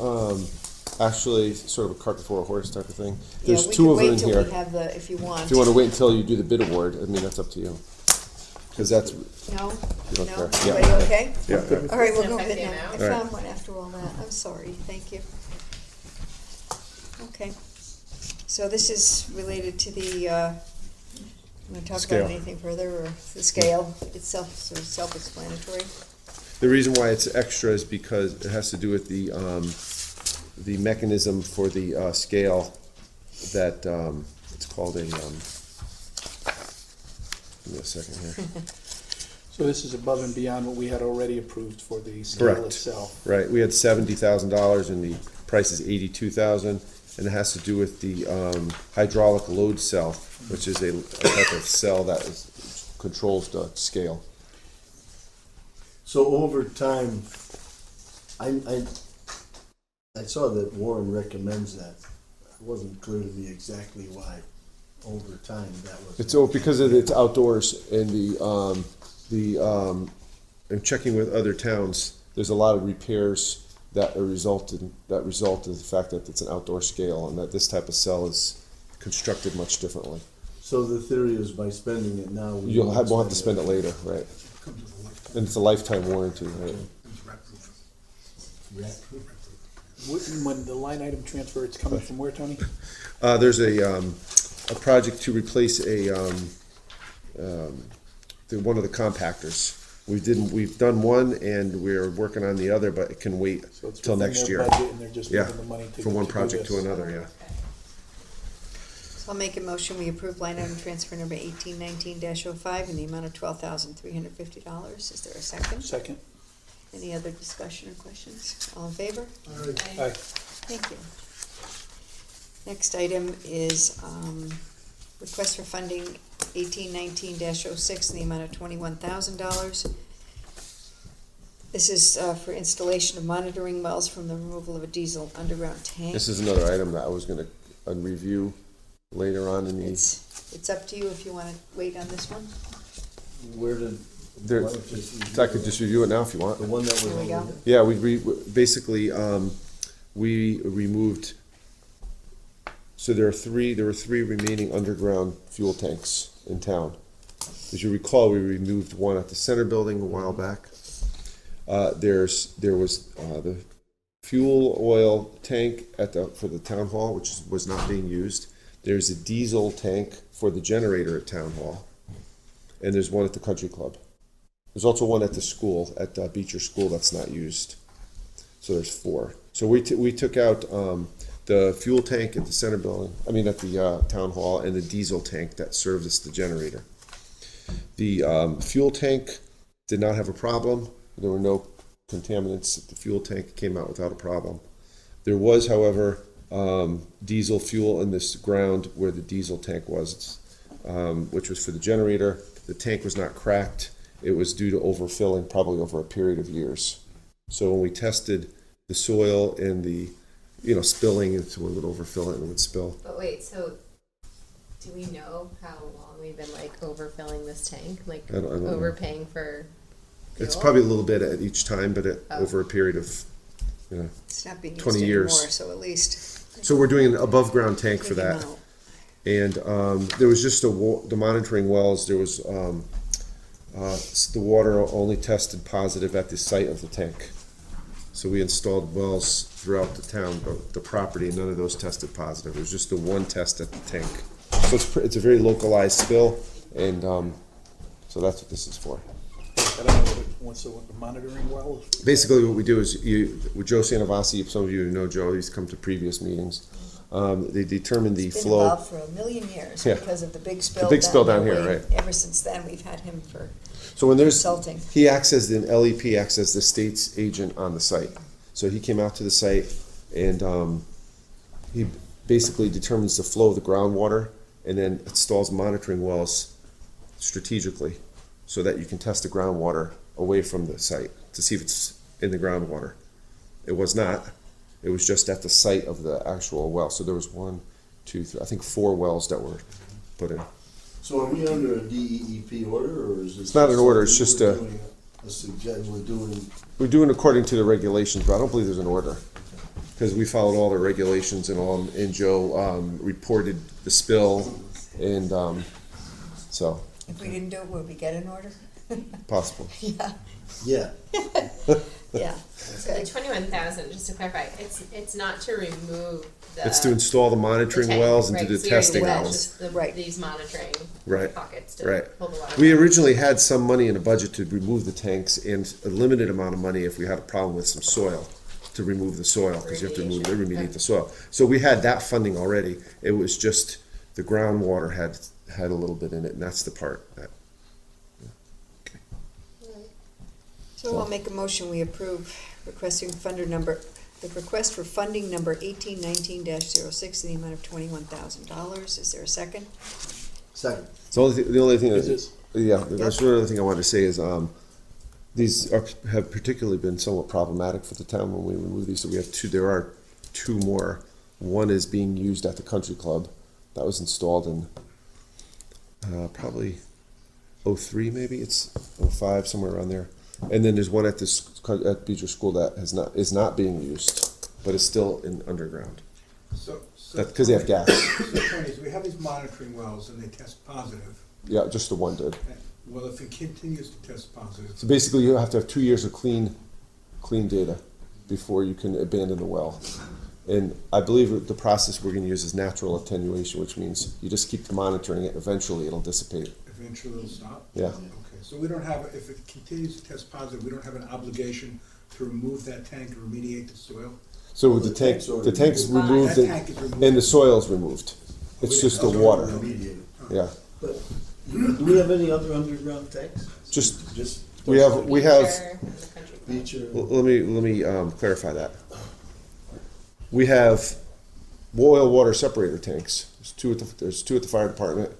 actually sort of a cart before a horse type of thing. Yeah, There's we two can of them wait in till here. we have the, if you want. If you want to wait until you do the bid award, I mean, that's up to you. Because that's, No? you don't No? care. Everybody Yeah. okay? Yeah. All right, we'll go If I with it came now. out. I All right. found one after all that. I'm sorry. Thank you. Okay. So this is related to the, want to talk Scale. about anything further, or the scale itself, sort of self-explanatory? the reason why it's extra is because it has to do with the mechanism for the scale that, it's called a, give me a second here. So this is above and beyond what we had already approved for the scale Correct. itself. Right, we had $70,000 and the price is $82,000, and it has to do with the hydraulic load cell, which is a type of cell that controls the scale. So over time, I saw that Warren recommends that. It wasn't clear to me exactly why over time that was. It's because it's outdoors and and checking with other towns, there's a lot of repairs that result in the fact that it's an outdoor scale and that this type of cell is constructed much differently. So the theory is by spending it now, we Won't have to spend it later, right? And it's a lifetime warranty, right? When the line item transfer, it's coming from where, Tony? There's a project to replace one of the compactors. We've done one and we're working on the other, but it can wait So it's till within next their year. budget and they're just Yeah, moving the money to from one do project to this. another, yeah. So I'll make a motion, we approve line item transfer number 1819-05 in the amount of $12,350. Is there a second? Second. Any other discussion or questions? All in favor? Aye. Thank you. Next item is request for funding 1819-06 in the amount of $21,000. This is for installation of monitoring wells from the removal of a diesel underground tank. This is another item that I was gonna review later on in the, It's up to you if you want to wait on this one. Where did? there, why don't you just- I could just review it now if you want. The one that was. Here we go. Yeah, basically, we removed, so there were three remaining underground fuel tanks in town. As you recall, we removed one at the center building a while back. There was the fuel oil tank for the town hall, which was not being used. There's a diesel tank for the generator at town hall, and there's one at the country club. There's also one at the school, at Beecher School, that's not used. So there's 4. So we took out the fuel tank at the center building, at the town hall, and the diesel tank that serves as the generator. The fuel tank did not have a problem. There were no contaminants. The fuel tank came out without a problem. There was, however, diesel fuel in this ground where the diesel tank was, which was for the generator. The tank was not cracked. It was due to overfilling probably over a period of years. So when we tested the soil and the, spilling, and so we would overfill it and it would spill. But wait, so do we know how long we've been overfilling this tank? I don't know. Overpaying for fuel? It's probably a little bit at each time, but Oh. over a period of, It's not being used 20 anymore, years. so at least. So we're doing an above ground tank for Take 'em that. out. And there was just the monitoring wells, there was the water only tested positive at the site of the tank. So we installed wells throughout the town, the property, and none of those tested positive. It was just the one test at the tank. So it's a very localized spill, and so that's what this is for. I don't know what's the monitoring well? Basically, what we do is with Joe Sanavasi, some of you know Joe, he's come to previous meetings. They determine the Been flow. involved for a million years Yeah. because of the big spill. The big spill down there. here, right. Ever since then, we've had him for So when there's, consulting. he acts as an LEP, acts as the state's agent on the site. So he came out to the site and he basically determines the flow of the groundwater and then installs monitoring wells strategically so that you can test the groundwater away from the site to see if it's in the groundwater. It was not. It was just at the site of the actual well. So there was 1, 2, 3, I think 4 wells that were put in. So are we under a DEEP order, or is this? It's not an order, it's just we're doing. We're doing according to the regulations, but I don't believe there's an order. Because we followed all the regulations and Joe reported the spill, and so. If we didn't do it, would we get an order? Possible. Yeah. Yeah. Yeah. So the 21,000, just to clarify, it's not to remove the. It's to install the monitoring tank, wells and right, do the so you already testing did that, wells. just these monitoring Right. pockets to Right. pull the water. We out. originally had some money in the budget to remove the tanks and a limited amount of money if we had a problem with some soil, to remove the soil, because you have to remediate the soil. So we had that funding already. It was just the groundwater had a little bit in it, and that's the part that. So I'll make a motion, we approve the request for funding number 1819-06 in the amount of $21,000. Is there a second? Second. So the only thing, Is this- that's the other thing I wanted to say is, these have particularly been somewhat problematic for the town when we remove these. So we have there are 2 more. One is being used at the country club. That was installed in probably 03, maybe it's 05, somewhere around there. And then there's one at Beecher School that is not being used, but is still in underground. So Because they have gas. So Tony, so we have these monitoring wells and they test positive. Yeah, just the one did. Well, if it continues to test positive. So basically, you have to have 2 years of clean data before you can abandon the well. And I believe the process we're going to use is natural attenuation, which means you just keep monitoring it. Eventually, it'll dissipate. Eventually it'll stop? Yeah. Okay, so we don't have, if it continues to test positive, we don't have an obligation to remove that tank and remediate the soil? So with the tank's removed, That tank is removed. and the soil's removed. It's just the water. Yeah. But do we have any other underground tanks? Just We have Beecher. Let me clarify that. We have oil water separator tanks. There's 2 at the fire department.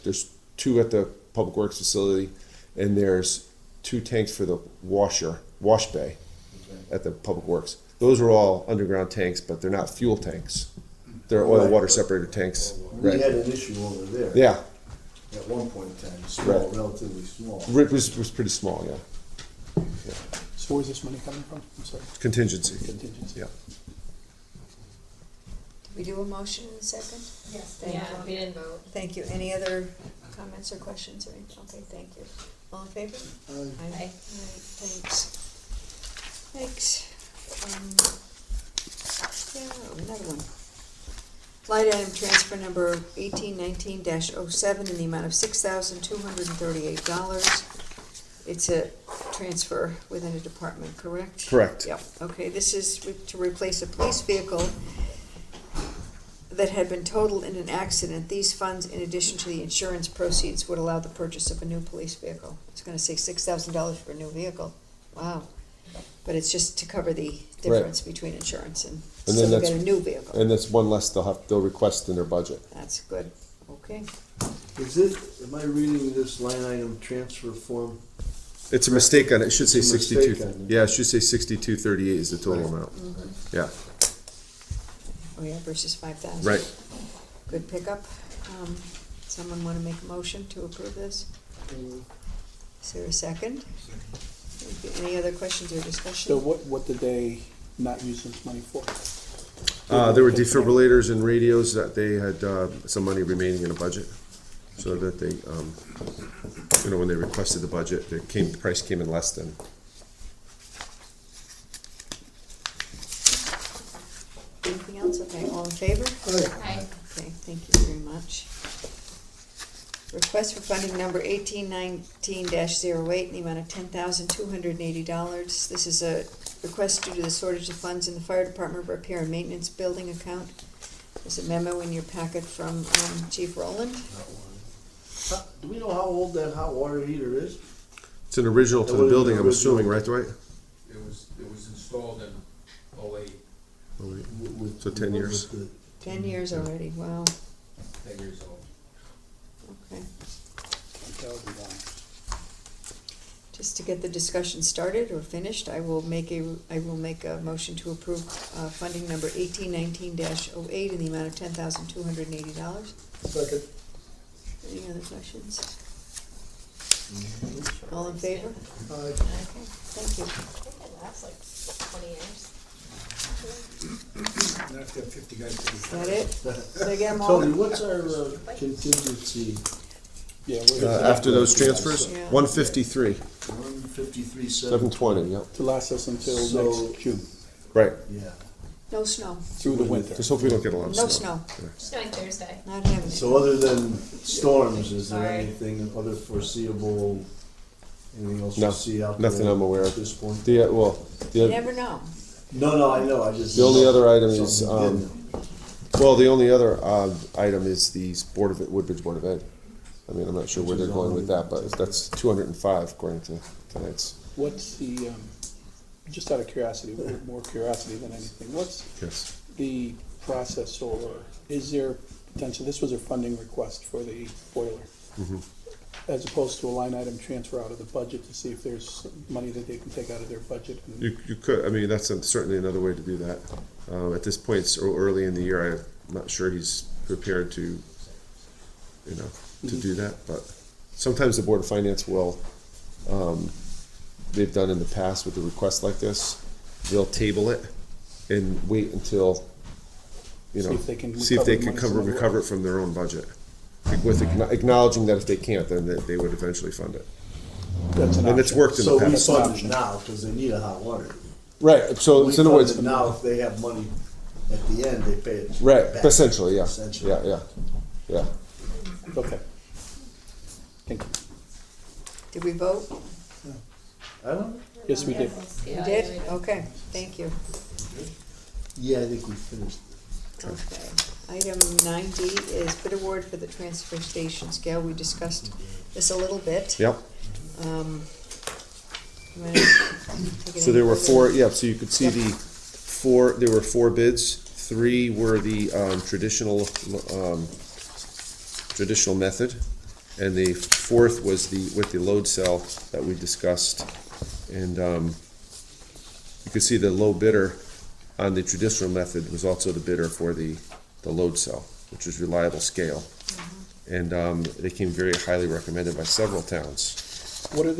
There's 2 at the public works facility, and there's 2 tanks for the wash bay at the public works. Those are all underground tanks, but they're not fuel tanks. They're oil water separator tanks. We had an issue over there. Yeah. At one point in time, small, relatively small. It was pretty small, yeah. So where's this money coming from? I'm sorry. Contingency. Contingency. Yeah. Did we do a motion in a second? Yes. Thank Yeah, you. we didn't vote. Thank you. Any other comments or questions or anything? Okay, thank you. All in favor? Aye. All right, thanks. Thanks. Yeah, another one. Line item transfer number 1819-07 in the amount of $6,238. It's a transfer within a department, correct? Correct. Yep, okay, this is to replace a police vehicle that had been totaled in an accident. These funds, in addition to the insurance proceeds, would allow the purchase of a new police vehicle. It's gonna say $6,000 for a new vehicle. Wow. But it's just to cover the difference between insurance and And so then we that's get a new vehicle. And that's one less they'll request in their budget. That's good, okay. Is it, am I reading this line item transfer form? It's a mistake on it. It should say It's a 62. mistake on it. Yeah, it should say 6238 is the total amount. Yeah. Oh yeah, versus 5,000. Right. Good pickup. Someone wanna make a motion to approve this? Is there a second? Any other questions or discussion? So what did they not use this money for? There were defibrillators and radios that they had some money remaining in the budget, so that they you know, when they requested the budget, the price came in less than. Anything else? Okay, all in favor? Aye. Okay, thank you very much. Request for funding number 1819-08 in the amount of $10,280. This is a request due to the shortage of funds in the fire department repair and maintenance building account. There's a memo in your packet from Chief Rowland. Do we know how old that hot water heater is? It's an original to the building, I'm assuming, right, Dwight? It was installed in '08. So 10 years. 10 years already, wow. 10 years old. Okay. Just to get the discussion started or finished, I will make a motion to approve funding number 1819-08 in the amount of $10,280. Second. Any other questions? All in favor? Aye. Okay, thank you. I think it lasts like 20 years. Now if you have 50 guys to Is that it? Did I get them all? Tony, what's our contingency? After those transfers, Yeah. 153, 153, 720, yep. To last us until So- next June, Right. Yeah. No snow, through the winter. Just hope we don't get a lot of no snow. snow, Snowing Thursday. not having it. So other than storms, is there Sorry. anything, other foreseeable, anything else No, you see out there? nothing I'm aware of. At this point? You You never know. No, I know, I just. The only other item is, Something did. the only other item is the Woodbridge Board of Ed. I mean, I'm not sure where they're going with that, but that's 205 according to tonight's. What's the, just out of curiosity, more curiosity than anything, what's Yes. the process, or is there potential, this was a funding request for the boiler, as opposed to a line item transfer out of the budget to see if there's money that they can take out of their budget? And You could, I mean, that's certainly another way to do that. At this point, it's so early in the year, I'm not sure he's prepared to, to do that, but sometimes the Board of Finance will, they've done in the past with a request like this, they'll table it and wait until, See if they can see if they recover can money from the recover it from their own budget. With acknowledging that if they can't, then they would eventually fund it. That's an And it's option. worked in the So we past. fund it now, cause they need a hot water. Right, so We in other fund words, it now, if they have money at the end, they pay it right, back. essentially, yeah, Essentially. yeah. Okay. Thank you. Did we vote? I don't know. Yes, we did. You did? Okay, thank you. Yeah, I think we finished. Okay. Item 9D is bid award for the transfer station scale. We discussed this a little bit. Yep. You wanna take it So there any were further? four, so you could see there were four bids. Three were the traditional method, and the fourth was with the load cell that we discussed. And you could see the low bidder on the traditional method was also the bidder for the load cell, which was reliable scale. And they came very highly recommended by several towns. What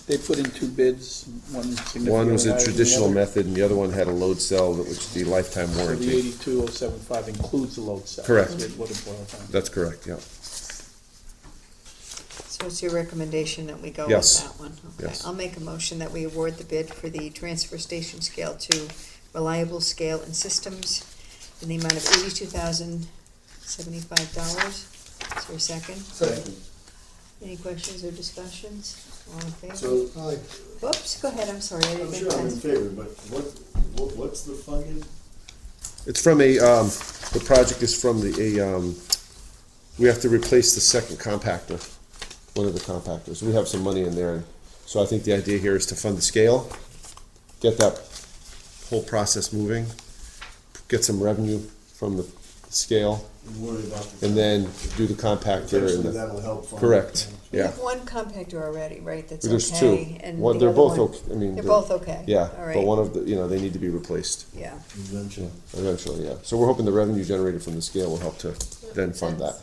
they put in two bids, one significantly One was higher a than the traditional other? method, and the other one had a load cell, which is the lifetime So the warranty. 82075 includes the load cell? Correct. That's what it boils down to. That's correct, yeah. So it's your recommendation that we go with Yes. that one? Okay. Yes. I'll make a motion that we award the bid for the transfer station scale to Reliable Scale and Systems in the amount of $82,075. Is there a second? Second. Any questions or discussions? All in favor? So, Aye. Whoops, go ahead, I'm sorry, I didn't I'm make sure I'm in sense. favor, but what's the funding? It's from the project is from we have to replace the second compactor, one of the compactors. We have some money in there, and so I think the idea here is to fund the scale, get that whole process moving, get some revenue from the scale, And worry about the. and then do the compactor. Eventually And that'll help fund it. correct, We yeah. have one compactor already, right, that's There's okay? two. And One, the they're other both one- okay. I mean, They're both okay? Yeah, All right. but one of the, they need to be replaced. Yeah, Eventually. Eventually, yeah. So we're hoping the revenue generated from the scale will help to then fund that.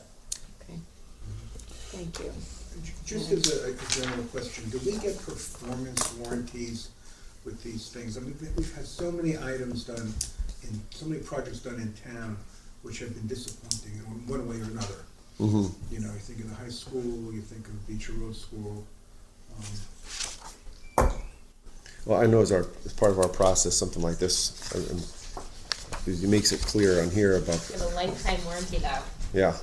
okay. Thank you. Just as a general question, do we get performance warranties with these things? I mean, we've had so many items done so many projects done in town which have been disappointing in one way or another. Mhm. You know, you think of the high school, you think of Beecher Rd School. Well, I know as part of our process, something like this, it makes it clear on here about, We have a lifetime warranty though. yeah.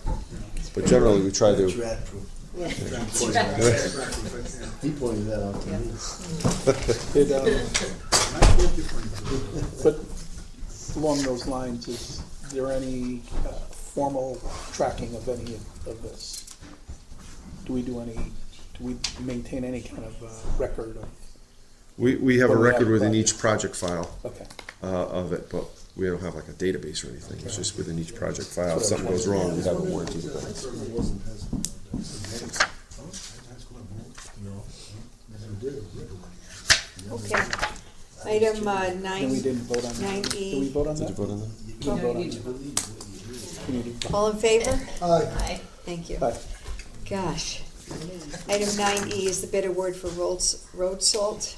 But generally, we try to. That's rat proof. He pointed that out to me. But along those lines, is there any formal tracking of any of this? Do we maintain any kind of record of? We have a What do we record have within about each project file. Okay. Of it, but we don't have like a database or anything. It's just within each project file. If something goes wrong, we have a warranty. Okay. Item And we nine, didn't vote on that. 9E. Did we vote on that? Did you vote on that? We didn't vote on that. All in favor? Aye. Thank you. Aye. Gosh. Item 9E is the bid award for road salt.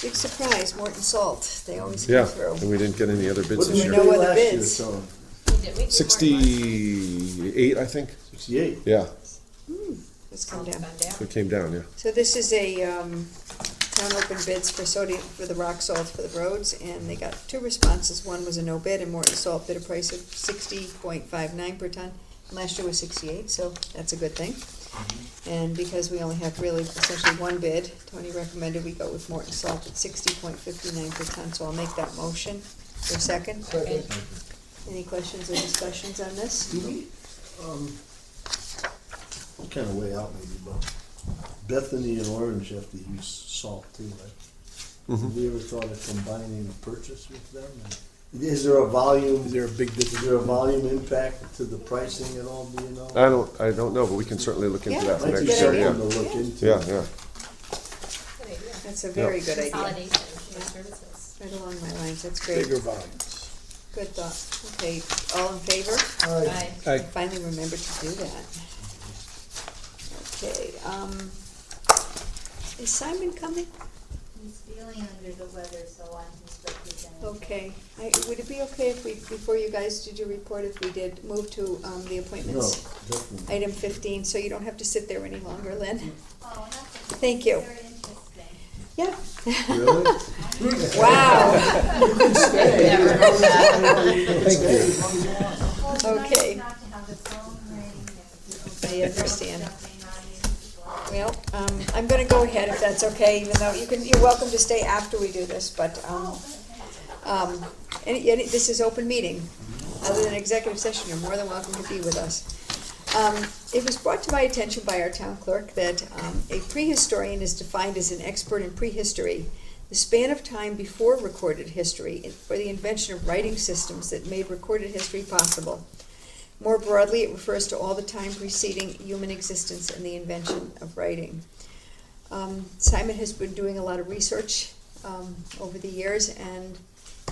Big surprise, Morton Salt. They always come Yeah, through. and we didn't get any other What bids did this we No pay other last year, bids. Tom? We did more. 68, I think. 68. Yeah, Let's come down. it came down, yeah. So this is a town open bids for sodium, for the rock salt for the roads, and they got two responses. One was a no bid, and Morton Salt bid a price of 60.59 per ton. Last year was 68, so that's a good thing. And because we only have really essentially one bid, Tony recommended we go with Morton Salt at 60.59 per ton, so I'll make that motion. For a second? Okay. Any questions or discussions on this? Kind of way out maybe, but Bethany and Orange have to use salt too, right? Have we ever thought of combining a purchase with them? Is there a volume? Is there a big Is there a volume impact to the pricing at all? Do you know? I don't know, but we can certainly look into Yeah, that for Might be next year, something yeah. to look into. Yeah, yeah. Good idea. That's a very good idea. Consolidation of services. Right along my lines, that's great. Bigger volumes. Good thought. Okay, all in favor? Aye. I finally remembered to do that. Okay, is Simon coming? He's feeling under the weather, so I'm his representative. Okay, would it be okay if we, before you guys did your report, if we did move to, the No, appointments? definitely. Item 15, so you don't have to sit there any longer, Lynn. Oh, that's Thank you. very interesting. Yeah. Really? Wow. Never heard that. Okay. Not to have the phone ring and people I understand. jumping on you. Well, I'm gonna go ahead if that's okay, even though you're welcome to stay after we do this, but, this is open meeting. Other than executive session, you're more than welcome to be with us. It was brought to my attention by our town clerk that, a prehistorian is defined as an expert in prehistory, the span of time before recorded history, for the invention of writing systems that made recorded history possible. More broadly, it refers to all the time preceding human existence and the invention of writing. Simon has been doing a lot of research over the years, and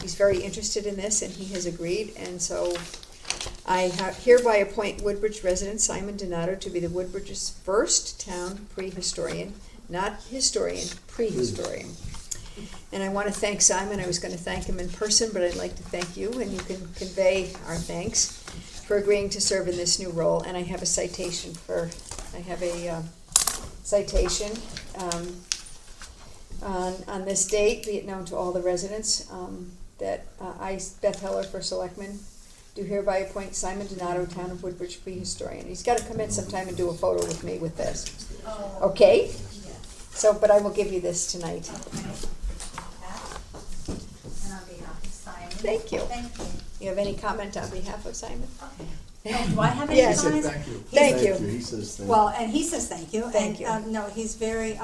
he's very interested in this, and he has agreed. And so I hereby appoint Woodbridge resident Simon Donato to be the Woodbridge's first town prehistorian, not historian, prehistorian. And I want to thank Simon. I was going to thank him in person, but I'd like to thank you, and you can convey our thanks for agreeing to serve in this new role. And I have a citation on this date, be it known to all the residents, that I, Beth Heller for Selectmen, do hereby appoint Simon Donato, Town of Woodbridge prehistorian. He's got to come in sometime and do a photo with me with this. Okay? So, but I will give you this tonight. And on behalf of Simon. Thank you. Thank you. You have any comment on behalf of Simon? Oh, do I have any Yes. comments? Thank you. Thank you. He says thank you. Well, and he says thank you. Thank And, you. no, he's very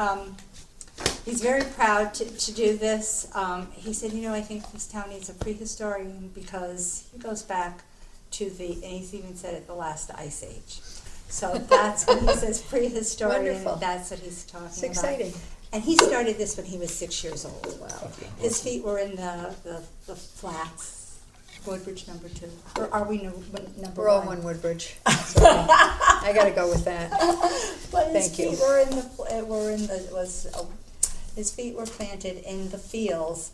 proud to do this. He said, I think this town needs a prehistorian because he goes back to and he's even said it, the last ice age. So that's when he says prehistorian, Wonderful. that's what he's talking It's about. exciting. And he started this when he was 6 years old. Wow. His feet were in the flats, Woodbridge number 2. Or are we number 1? We're all one Woodbridge. So I gotta go with that. But his Thank you. feet his feet were planted in the fields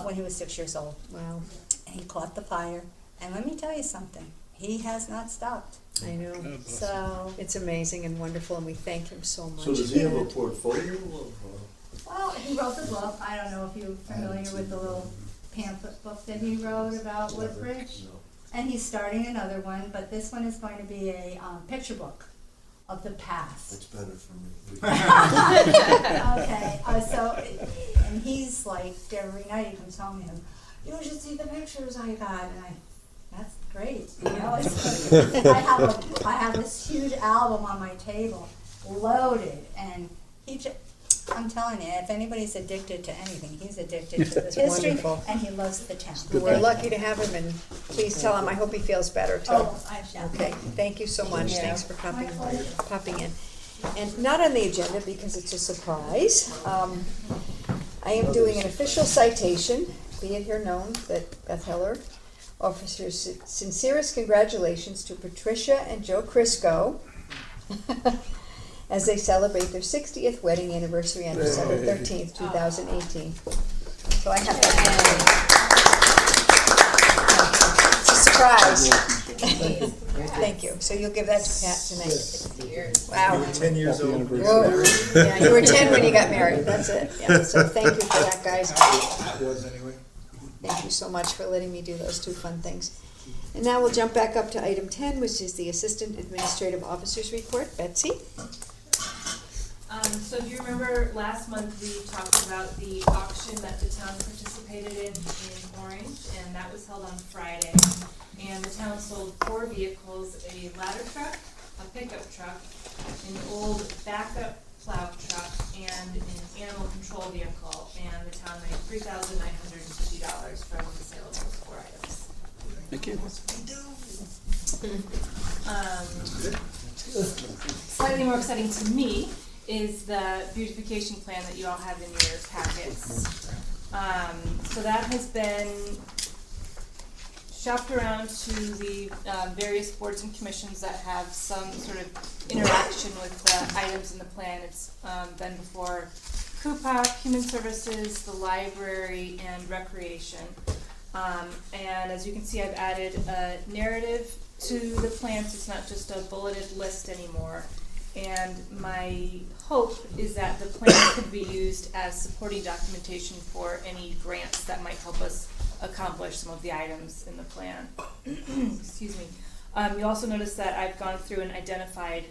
when he was 6 years old. Wow. And he caught the fire. And let me tell you something, he has not stopped. I know. So, It's amazing and wonderful, and we thank him so much. So does he have a portfolio of, well, he wrote the book. I don't know if you're familiar with the little pamphlet book that he wrote about Woodbridge. And he's starting another one, but this one is going to be a picture book of the past. That's better for me. Okay, and he's like, every night he comes home and you should see the pictures I got, and that's great, you know, it's like, I have this huge album on my table, loaded, and I'm telling you, if anybody's addicted to anything, he's addicted to this history, wonderful. and he loves the town. We're lucky to have him, and please tell him I hope he feels better too. Oh, I shall. Okay, thank you so much. Yeah. Thanks for My pleasure. popping in. And not on the agenda because it's a surprise. I am doing an official citation, be it here known that Beth Heller offers her sincerest congratulations to Patricia and Joe Crisco as they celebrate their 60th wedding anniversary on December 13th, 2018. So I have that. It's a surprise. Thank you. So you'll give that to Pat tonight. Wow. You were 10 years old. Whoa. Yeah, you were 10 when you got married. That's it. Yeah. So thank you for that, guys. That was anyway. Thank you so much for letting me do those two fun things. And now we'll jump back up to item 10, which is the Assistant Administrative Officer's Report. Betsy? So do you remember last month we talked about the auction that the town participated in Orange, and that was held on Friday. And the town sold 4 vehicles, a ladder truck, a pickup truck, an old backup plow truck, and an animal control vehicle. And the town made $3,950 from the sale of those 4 items. Thank you. Slightly more exciting to me is the beautification plan that you all have in your packets. So that has been shopped around to the various boards and commissions that have some sort of interaction with the items in the plan. It's been before CUPAC, Human Services, the Library, and Recreation. And as you can see, I've added a narrative to the plan, so it's not just a bulleted list anymore. And my hope is that the plan could be used as supporting documentation for any grants that might help us accomplish some of the items in the plan. Excuse me. You also notice that I've gone through and identified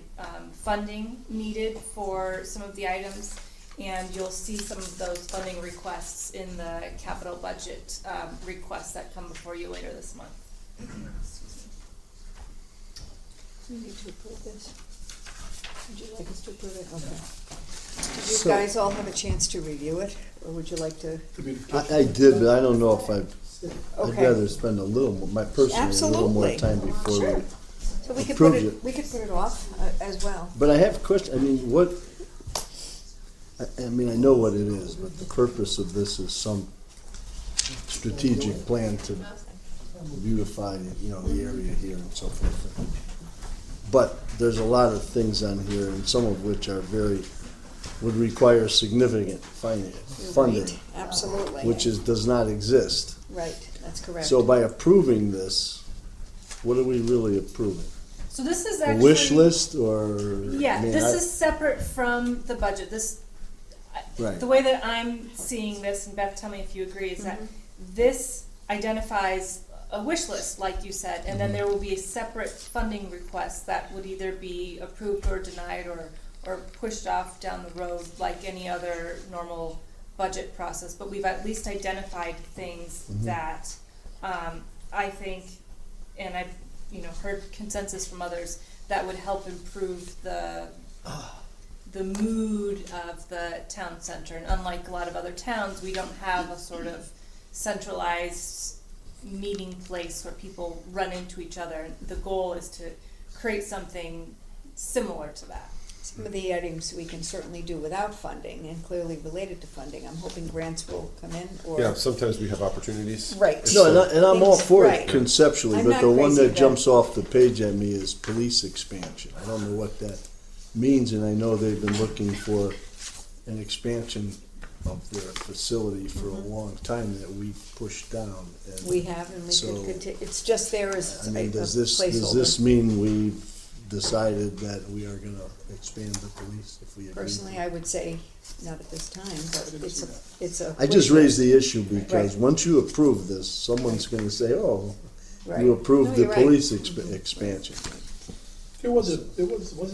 funding needed for some of the items, and you'll see some of those funding requests in the capital budget requests that come before you later this month. Excuse Do you need to approve this? Would you like us to approve it? Okay. Did you guys all have a chance to review it, or would you like to? I did, but I don't know if I'd Okay. rather spend a little more, my personally, a little more Absolutely. time before Sure. we So we could approve put it, it. we could put it off as well. But I have a question, I mean, what, I mean, I know what it is, but the purpose of this is some strategic plan to beautify, you know, the area here and so forth. But there's a lot of things on here, and some of which are would require significant funding, Right. Absolutely. which does not exist. Right, that's correct. So by approving this, what are we really approving? So this is A actually wish list, or? Yeah, I mean, this is separate from the budget. Right. The way that I'm seeing this, and Beth, tell me if you agree, is that this identifies a wish list, like you said, and then there will be a separate funding request that would either be approved or denied or pushed off down the road like any other normal budget process. But we've at least identified things that I think, and I've heard consensus from others, that would help improve the mood of the town center. And unlike a lot of other towns, we don't have a sort of centralized meeting place where people run into each other. The goal is to create something similar to that. Some of the items we can certainly do without funding and clearly related to funding. I'm hoping grants will come in or. Yeah, sometimes we have opportunities. Right. No, and I'm all for Right. it conceptually, I'm but not the one crazy that about- jumps off the page at me is police expansion. I don't know what that means, and I know they've been looking for an expansion of their facility for a long time that we pushed down. And We have, and we so, could continue. It's just there as I mean, a does this placeholder. mean we've decided that we are gonna expand the police if we agree. Personally, I would say not at this time, but it's a. I just raised the issue because Right. once you approve this, someone's gonna say, oh, Right. you approved No, the you're right. police expansion. Wasn't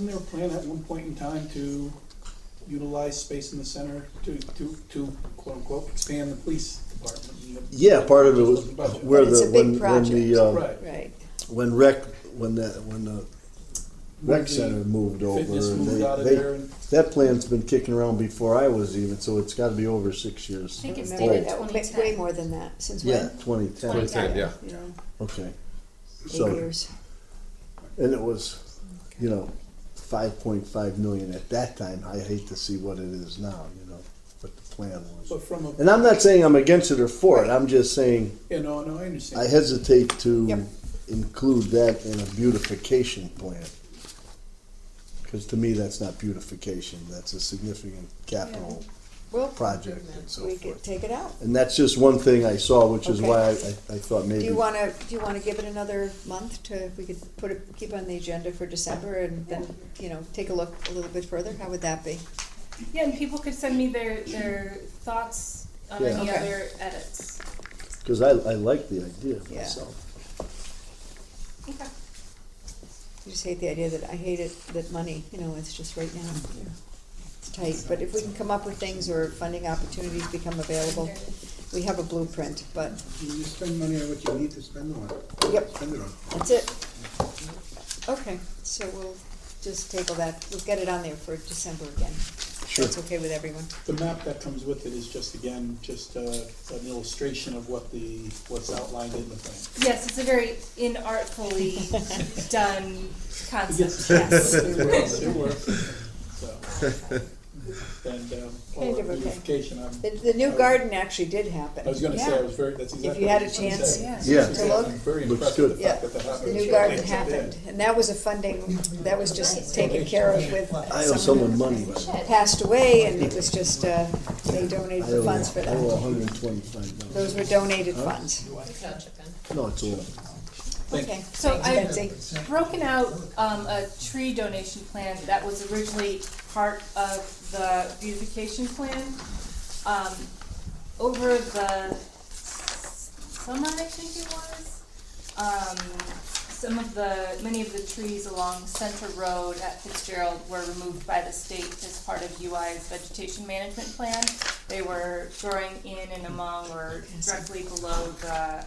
there a plan at one point in time to utilize space in the center to quote unquote expand the police department? Yeah, part of it was Budget. where But it's the, a big when the, Right. Right. when the rec center moved over, Fitness moved out of they, there and- that plan's been kicking around before I was even, so it's gotta be over 6 years. I think it's Remember dated that, 2010. way more than that, since Yeah, when? 2010. 2010, yeah. Yeah, Okay. 8 So, years. and it was, 5.5 million at that time. I hate to see what it is now, what the plan was. But from a, And I'm not saying I'm against it or for it, I'm just saying yeah, no, I understand. I hesitate to Yep. include that in a beautification plan. Because to me, that's not beautification, that's a significant capital Well, project and so we could forth. take it out. And that's just one thing I saw, which is Okay. why I thought Do maybe. you wanna give it another month we could keep on the agenda for December and then, take a look a little bit further? How would that be? Yeah, and people could send me their thoughts on Yeah. any Okay. other edits. Because I like the idea Yeah. myself. Okay. I just hate the idea that that money, it's just right now, it's tight. But if we can come up with things or funding opportunities become available, we have a blueprint, but You spend money on what you need to spend on. Yep. Spend it on. that's it. Okay, so we'll just table that. We'll get it on there for December again. Sure. That's okay with everyone. The map that comes with it is just an illustration of what's outlined in the plan. Yes, it's a very inartfully done concept, Yes. yes. It works. So, and, Kind of okay. beautification, The new garden actually did happen. I was gonna say, Yeah. that's exactly. If you had a what I was gonna chance say. Yeah. to look. I'm very Looks impressed with good. the fact that that happened. The new garden happened, and that was a funding, that was just taken care of with I owe someone money, but passed away, and it was just, they donated the funds for I owe that. $125. Those were donated funds. No, it's all. Okay, So thanks, I've Betsy. broken out a tree donation plan that was originally part of the beautification plan. Over the summer, I think it was, many of the trees along Center Road at Fitzgerald were removed by the state as part of UI's vegetation management plan. They were growing in and among or directly below the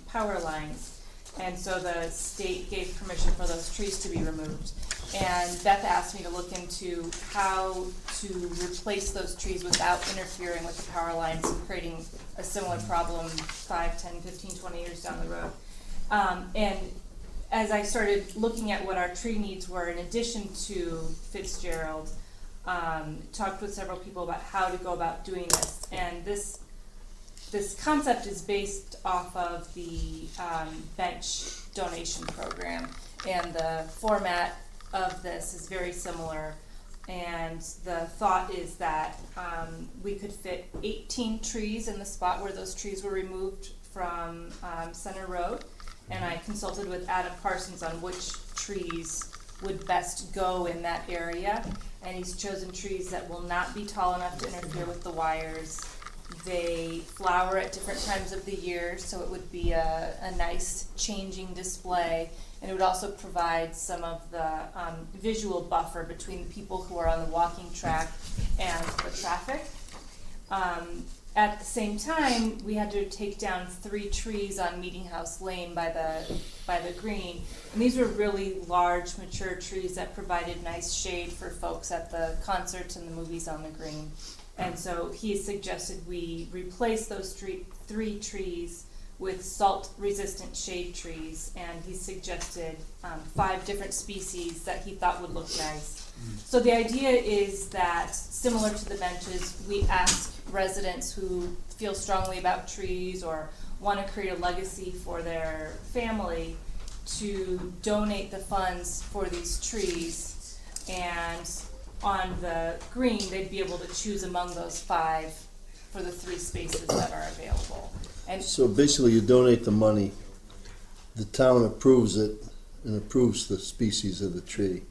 power lines. And so the state gave permission for those trees to be removed. And Beth asked me to look into how to replace those trees without interfering with the power lines and creating a similar problem 5, 10, 15, 20 years down the road. And as I started looking at what our tree needs were in addition to Fitzgerald, talked with several people about how to go about doing this. And this concept is based off of the bench donation program, and the format of this is very similar. And the thought is that we could fit 18 trees in the spot where those trees were removed from Center Road. And I consulted with Adam Parsons on which trees would best go in that area. And he's chosen trees that will not be tall enough to interfere with the wires. They flower at different times of the year, so it would be a nice changing display. And it would also provide some of the visual buffer between the people who are on the walking track and the traffic. At the same time, we had to take down 3 trees on Meeting House Lane by the green. And these were really large, mature trees that provided nice shade for folks at the concerts and the movies on the green. And so he suggested we replace those 3 trees with salt-resistant shade trees, and he suggested 5 different species that he thought would look nice. So the idea is that, similar to the benches, we ask residents who feel strongly about trees or want to create a legacy for their family to donate the funds for these trees, and on the green, they'd be able to choose among those 5 for the 3 spaces that are available. And So basically, you donate the money, the town approves it, and approves the species of the tree.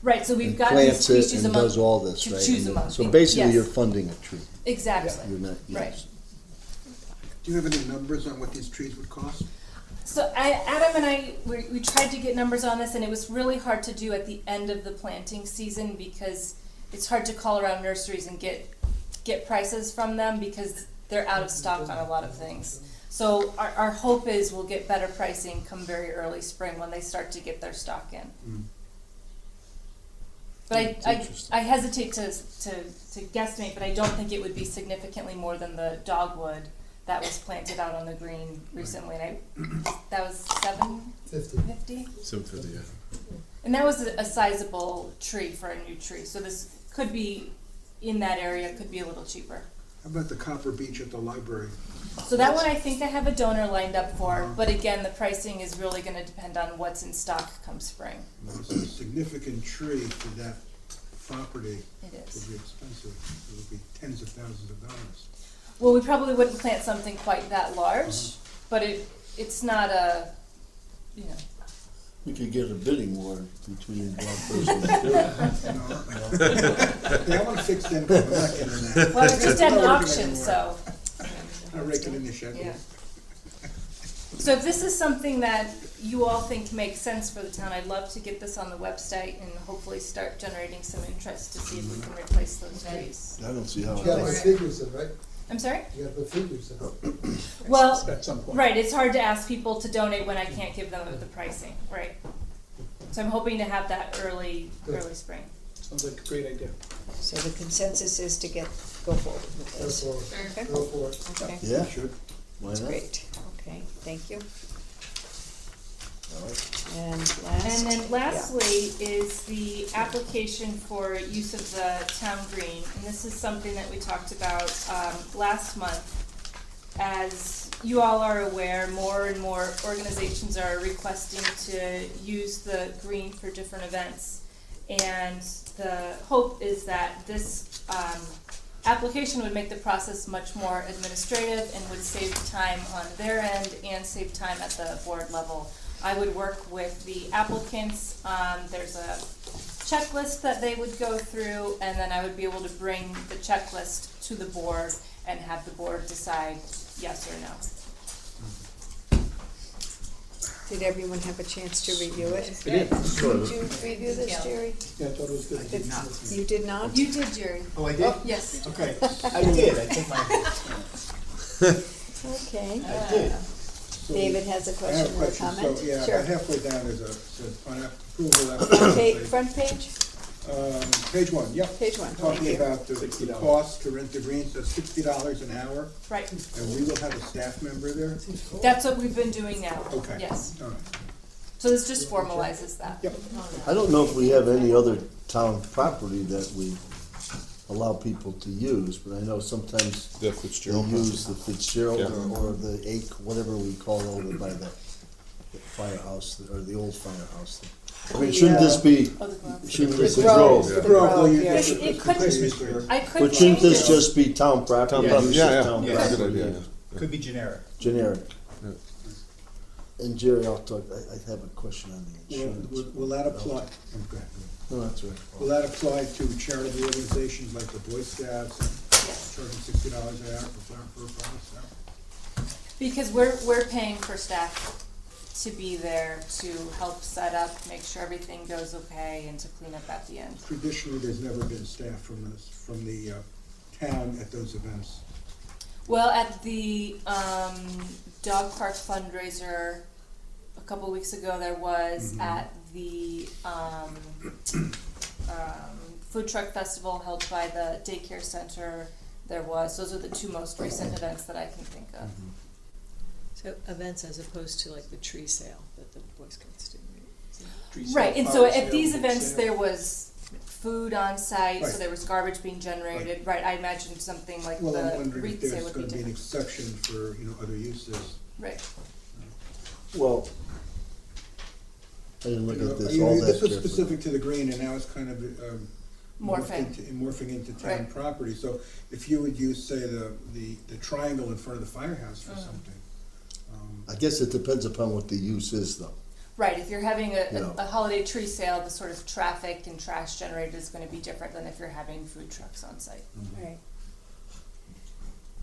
Right, so we've And got these plants it species and among, does all this, to right? choose And among. So basically, Yes. you're funding a tree. Exactly. You're not, Right. Do you have any numbers on what these trees would cost? So Adam and I, we tried to get numbers on this, and it was really hard to do at the end of the planting season because it's hard to call around nurseries and get prices from them because they're out of stock on a lot of things. So our hope is we'll get better pricing come very early spring when they start to get their stock in. But I hesitate to guesstimate, but I don't think it would be significantly more than the dogwood that was planted out on the green recently. And that was $750? $750, yeah. And that was a sizable tree for a new tree. So this could be in that area, could be a little cheaper. How about the copper beech at the library? So that one I think I have a donor lined up for, but again, the pricing is really gonna depend on what's in stock come spring. It's a significant tree for that property. It is. It would be expensive. It would be tens of thousands of dollars. Well, we probably wouldn't plant something quite that large, but it's not a, you know. We could get a bidding war between one person and two. Yeah, I want to fix them. I'm not getting that. Well, we just had an auction, so. Not raking in the shekel. Yeah. So if this is something that you all think makes sense for the town, I'd love to get this on the website and hopefully start generating some interest to see if we can replace those trees. I don't see how. You gotta put figures in, right? I'm sorry? You gotta put figures in. Well, At some point. right, it's hard to ask people to donate when I can't give them the pricing, right? So I'm hoping to have that early spring. Sounds like a great idea. So the consensus is to go forward with Go this. for it. Okay. Go for it. Okay. Yeah, Should. why That's not? great. Okay, thank you. All right. And last. And then lastly is the application for use of the town green. And this is something that we talked about last month. As you all are aware, more and more organizations are requesting to use the green for different events. And the hope is that this application would make the process much more administrative and would save time on their end and save time at the board level. I would work with the applicants. There's a checklist that they would go through, and then I would be able to bring the checklist to the board and have the board decide yes or no. Did everyone have a chance to review it? It is. Did you review this, Jerry? Yeah, I thought it was good. You did not? You did, Jerry. Oh, I did? Yes. Okay, I did, I think Okay. I did. David has a I have question a or a question. comment? So, yeah, Sure. about halfway down is on approval. Front page? Page one, yep. Page one, thank Talking you. about the cost to rent the green, so $60 an hour, Right. and we will have a staff member there? That's what we've been doing now. Okay. Yes. All right. So this just formalizes that. Yep. I don't know if we have any other town property that we allow people to use, but I know sometimes The they Fitzgerald. use the Fitzgerald Yeah. or the whatever we call over by the firehouse, or the old firehouse. I mean, shouldn't this be, Oh, the Grove. shouldn't The this be Grove, Grove? the Grove, Grove, you- yeah. It could, Christmas tree. I could But shouldn't change this it. just be town property? Town use property, of yeah, town yeah, that's a good property? idea, yeah. Could be generic. Generic. Yeah. And Jerry, I'll talk, I have a question on the insurance. Will that apply? Okay. No, that's right. Will that apply to charitable organizations like the Boy Scouts, charging $60 an hour for fire staff? Because we're paying for staff to be there to help set up, make sure everything goes okay, and to clean up at the end. Traditionally, there's never been staff from the town at those events. Well, at the dog park fundraiser a couple weeks ago, there was. At the food truck festival held by the daycare center, there was. Those are the two most recent events that I can think of. So events as opposed to like the tree sale that the Boy Scouts do, right? Tree Right, sale, and so flower at sale, these book events, sale. there was food on site, so Right. there was garbage being generated. Right, I imagined something like Well, I'm the wondering if wreath sale there's would be gonna be an different. exception for, other uses. Right. Well, I didn't look at this You know, all that This was carefully. specific to the green, and now it's kind of morphing into town Right. property. So if you would use, say, the triangle in front of the firehouse for something. I guess it depends upon what the use is, though. Right, if you're having Yeah. a holiday tree sale, the sort of traffic and trash generated is gonna be different than if you're having food trucks on site. Right.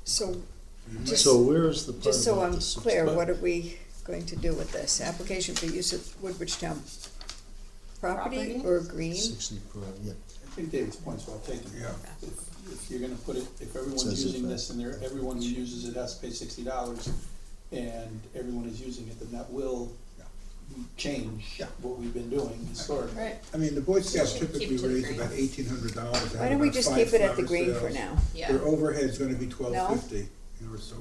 So, just, So where is the part just so about I'm the 60? clear, what are we going to do with this? Application for use of Woodbridge Town property Property? or green? 60 per, yeah. I think David's point's well taken. Yeah. If you're gonna put it, if everyone's Says using if this and everyone who uses it has to pay $60 and everyone is using it, then that will change what we've been doing historically. Right. I mean, the Boy Scouts Keep typically to the raise green. about $1,800. Why don't we just keep it at the green for now? Yeah. Their overhead's gonna be $1,250,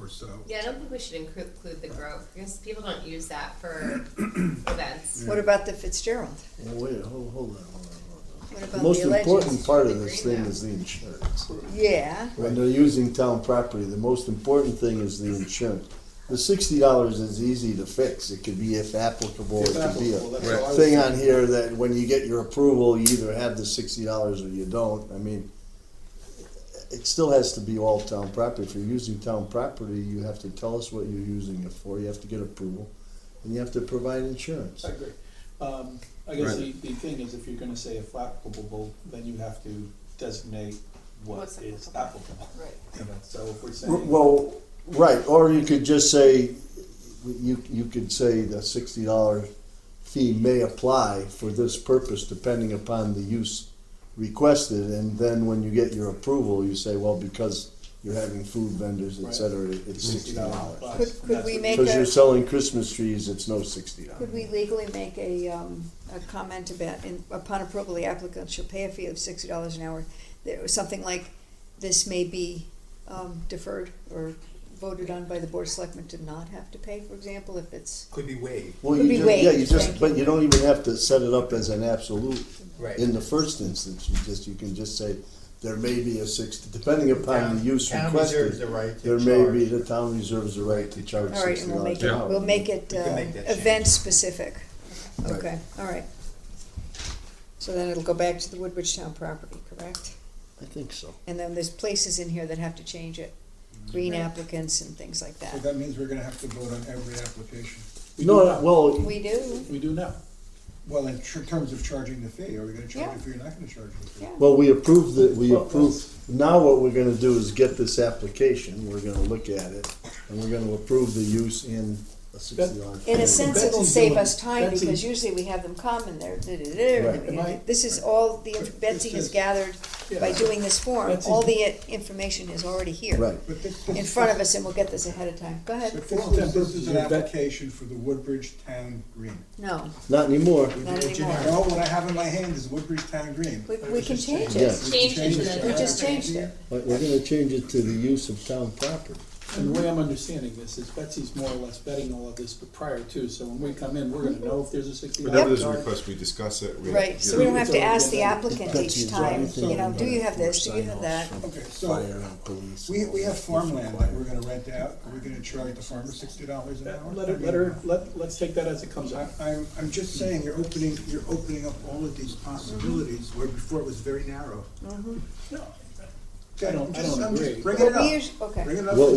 or so. Yeah, I don't think we should include the growth, because people don't use that for events. What about the Fitzgerald? Well, wait, hold on. What The about most the important Allegiance? part of The this green thing now. is the insurance. Yeah, When they're using town property, the most important thing is the insurance. The $60 is easy to fix. It could be if applicable, it If could be applicable, a that's all I was thing on thinking. here that when you get your approval, you either have the $60 or you don't. I mean, it still has to be all town property. If you're using town property, you have to tell us what you're using it for. You have to get approval, and you have to provide insurance. I agree. I guess the thing is, if you're gonna say if applicable, then you have to designate what What's is applicable. applicable. Right. You know, so if we're saying. Well, right, or you could just say, you could say the $60 fee may apply for this purpose depending upon the use requested, and then when you get your approval, you say, well, because you're having food vendors, et Right. cetera, it's $60. could we make Because you're a, selling Christmas trees, it's no $60. could we legally make a comment about, upon approval, the applicant shall pay a fee of $60 an hour? There was something like, this may be deferred or voted on by the Board of Selectmen to not have to pay, for example, if it's, Could be waived. Well, Could you be just, waived, yeah, you just, thank but you. you don't even have to set it up as an absolute Right. in the first instance. You can just say, there may be a 60, depending upon the use Town requested. reserves the right to There may be, charge. the town reserves the right to charge all right, and we'll make $60 an it, hour. we'll make it We can make that change. event specific. Right. Okay, all right. So then it'll go back to the Woodbridge Town property, correct? I think so. And then there's places in here that have to change it, green applicants and things like So that. that means we're gonna have to vote on every application. We do No, now. well, We do, We do now. Well, in terms of charging the fee, are we gonna charge Yeah. a fee or not gonna charge the fee? yeah. well, we approved, now what we're gonna do is get this application, we're gonna look at it, and we're gonna approve the use in a $60 fee. In a sense, it'll Betsy's save doing- us time, Betsy- because usually we have them come and they're da-da-da, Right. Am I- this is all the, Betsy has is- gathered by Yeah. doing this form, Betsy- all the information is already here. Right. But this, In front of us, and we'll get this ahead of time. Go ahead. But this is an application for the Woodbridge Town Green. No, Not anymore. not anymore. No, what I have in my hand is Woodbridge Town Green. We can change Yeah. it. Change it to the. We just changed it. But we're gonna change it to the use of town property. And the way I'm understanding this is Betsy's more or less betting all of this, but prior to, so when we come in, we're gonna know if there's a $60 Whenever there's a charge. request, we discuss it. Right, so we don't have to ask the Yeah. applicant Betsy, each is there time, anything you know, in do there you have for this, do you have that? sign-offs from Okay, so Fire and police. we have farmland that we're gonna rent out. Are we gonna charge the farmer $60 an hour? Let's take that as it comes out. I'm just saying, you're opening up all of these possibilities where before it was very narrow. No, Okay, I don't I'm just agree. bringing it Well, we up. usually, okay. Bring it up. What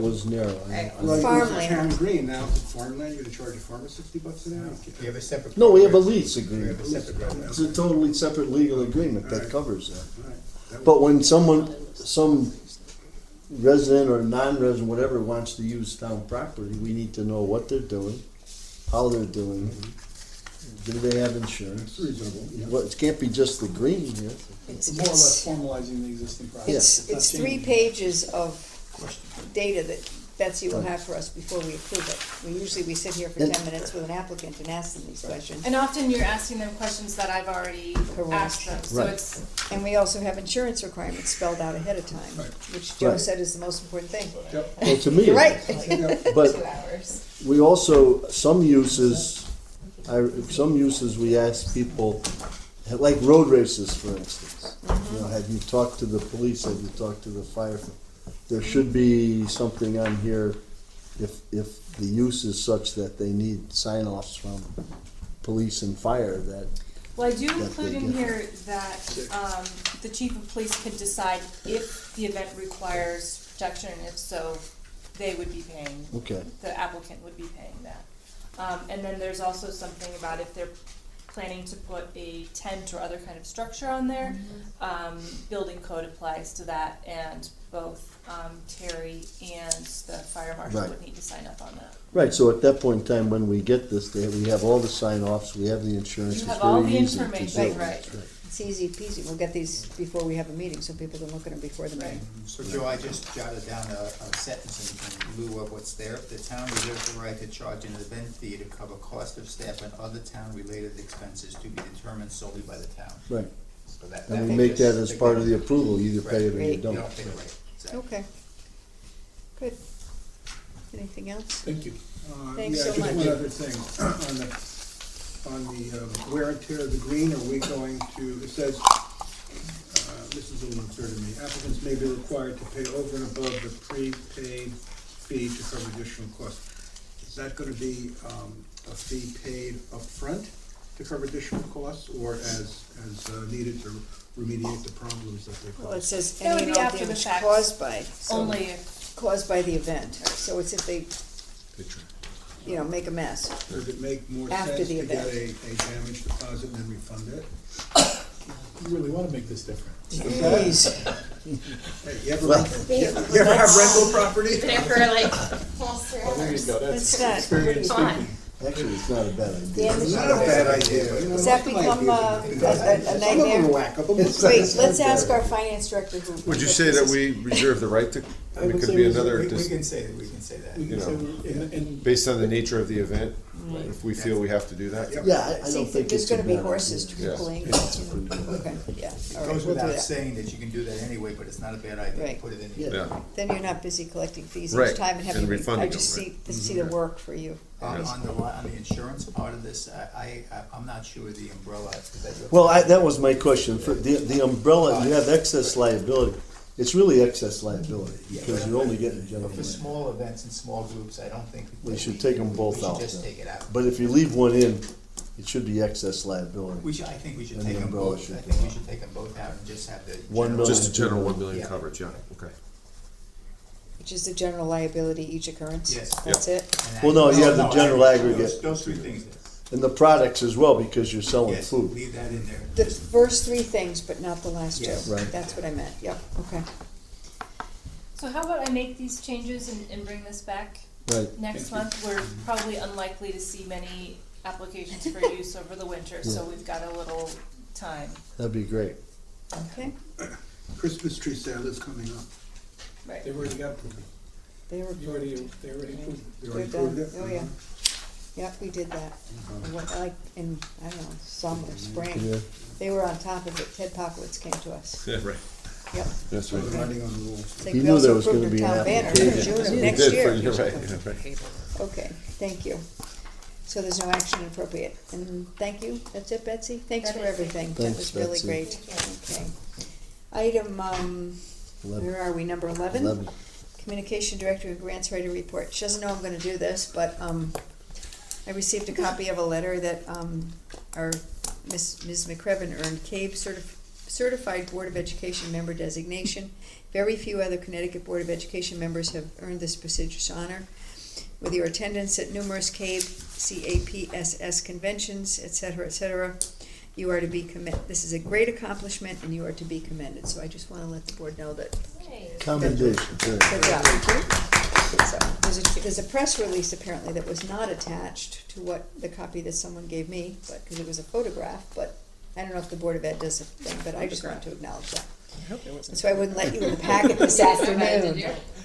was narrow? Right. Well, Farmland. Town Green, now it's farmland, you're gonna charge a farmer $60 an hour? You have a separate. No, we have a program. lease We have agreement. a separate program. It's a totally separate legal agreement that Alright. covers that. All right. That But when some resident or non-resident, whatever, wants to use town property, we need to know what they're doing, how they're doing it. Do they have insurance? It's reasonable, yeah. Well, it can't be just the green here. It's more or less formalizing the existing process. It's 3 pages of data that Betsy will have for us before we approve it. We sit here for 10 minutes with an applicant and ask them these questions. And often you're asking them questions that I've already asked them, so Right. it's, And we also have insurance requirements spelled out ahead of time, which Joe Right. said is the most important thing. Well, to me, You're right. but 2 hours. we also, some uses we ask people, like road races, for instance. You know, have you talked to the police, have you talked to the fire? There should be something on here, if the use is such that they need sign-offs from police and fire, that, well, I do that include they in get. here that, the chief of police could decide if the event requires protection, and if so, they would be paying, okay. the applicant would be paying that. And then there's also something about if they're planning to put a tent or other kind of structure on there, building code applies to that, and both Terry and the fire marshal Right. would need to sign up on that. Right, so at that point in time, when we get this there, we have all the sign-offs, we have the insurance, You it's have all very the easy to do. information, right. That's right. It's easy peasy. We'll get these before we have a meeting, so people can look at them before the meeting. So Joe, I just jotted down a sentence in lieu of what's there. The town reserves the right to charge an event fee to cover cost of staff and other town-related expenses to be determined solely by the town. Right. So that And we they make that just as part of the stick approval, you either pay it or you Right. don't. You don't pay the rate. Exactly. Okay. Good. Anything else? Thank you. Thanks yeah, so just much. one other thing. On the wear and tear of the green, are we going to, it says, this is a little unclear to me, applicants may be required to pay over and above the prepaid fee to cover additional costs. Is that gonna be a fee paid upfront to cover additional costs, or as needed to remediate the problems that they cause? Well, it says That would any be and all after the damage fact. caused by. So Only if, caused by the event. So it's if they, make a mess. Does it make more After sense the to get event. a damage deposit and then refund it? You really wanna make this different. Jeez. Hey, you ever have rental property? There for like almost 3 Well, there you hours. go, Let's that's not. experience Come on. speaking. Actually, it's not a bad idea. Damage. It's not a bad idea. Does that become a nightmare? Wait, let's ask our finance director who. Would you say that we reserve the right to, I mean, could be another, We can say that. you know, And based on the nature of the event, if we feel we have to do that? Yeah, I See, don't think there's it's a gonna be bad horses idea. trickling. Yeah, it's a pretty good idea. Okay, yeah, all It right, goes we'll do without that. saying that you can do that anyway, but it's not a bad idea to Right. put it in. Yeah. Yeah. Then you're not busy collecting fees Right, each time and and having, refunding I just them, see the work for you. On the insurance part of this, I'm not sure the umbrella, is that your? Well, that was my question. For the umbrella, you have excess liability. It's really excess liability, because you're only getting general. But for liability. small events and small groups, I don't think. We should take them both out. We should just then. take it out. But if you leave one in, it should be excess liability. I think we should And take the them umbrella both, should I be- think we should take them both out and just have the. 1 general- million. Just a general 1 million Yeah. coverage, yeah, okay. Which is the general liability each occurrence? Yes. That's it? And Well, no, you have the no, general aggregate. Those three things there. And the products as well, because you're selling Yes, food. leave that in there. The first three things, but not the last two. Yes. Right. That's what I meant, yep, okay. so how about I make these changes and bring this back Right. next month? We're probably unlikely to see many applications for use over the winter, so we've got a little time. That'd be great. Okay, Christmas tree sale is coming up. Right. they've already got approved. they were. They already approved They They're already done. approved it? Oh, yeah. Yep, we did that. Like in, I don't know, summer, spring. Yeah. They were on top of it. Ted Pockwitz came to us. Yeah, right. Yep. That's So right. they're writing on the rules. It's like He we knew also there was gonna approved be our an town banner for application. June of You next did, year. you're right, yeah, right. Okay, thank you. So there's no action appropriate. And thank you. That's it, Betsy? Thanks for everything. That Thanks, was really Betsy. great. Okay. Item, 11. where are we? Number 11? 11. Communication Director and Grants Writer Report. She doesn't know I'm gonna do this, but, I received a copy of a letter that, our Ms. McCreven earned CABE Certified Board of Education Member designation. Very few other Connecticut Board of Education members have earned this prestigious honor. With your attendance at numerous CABE, CAPSS conventions, et cetera, you are to be this is a great accomplishment and you are to be commended. So I just wanna let the board know that. Commendation. Good job. So, there's a press release apparently that was not attached to what the copy that someone gave me, but, because it was a photograph, but I don't know if the Board of Ed does a thing, but I just want to acknowledge that. That's why I wouldn't let you in the packet this afternoon.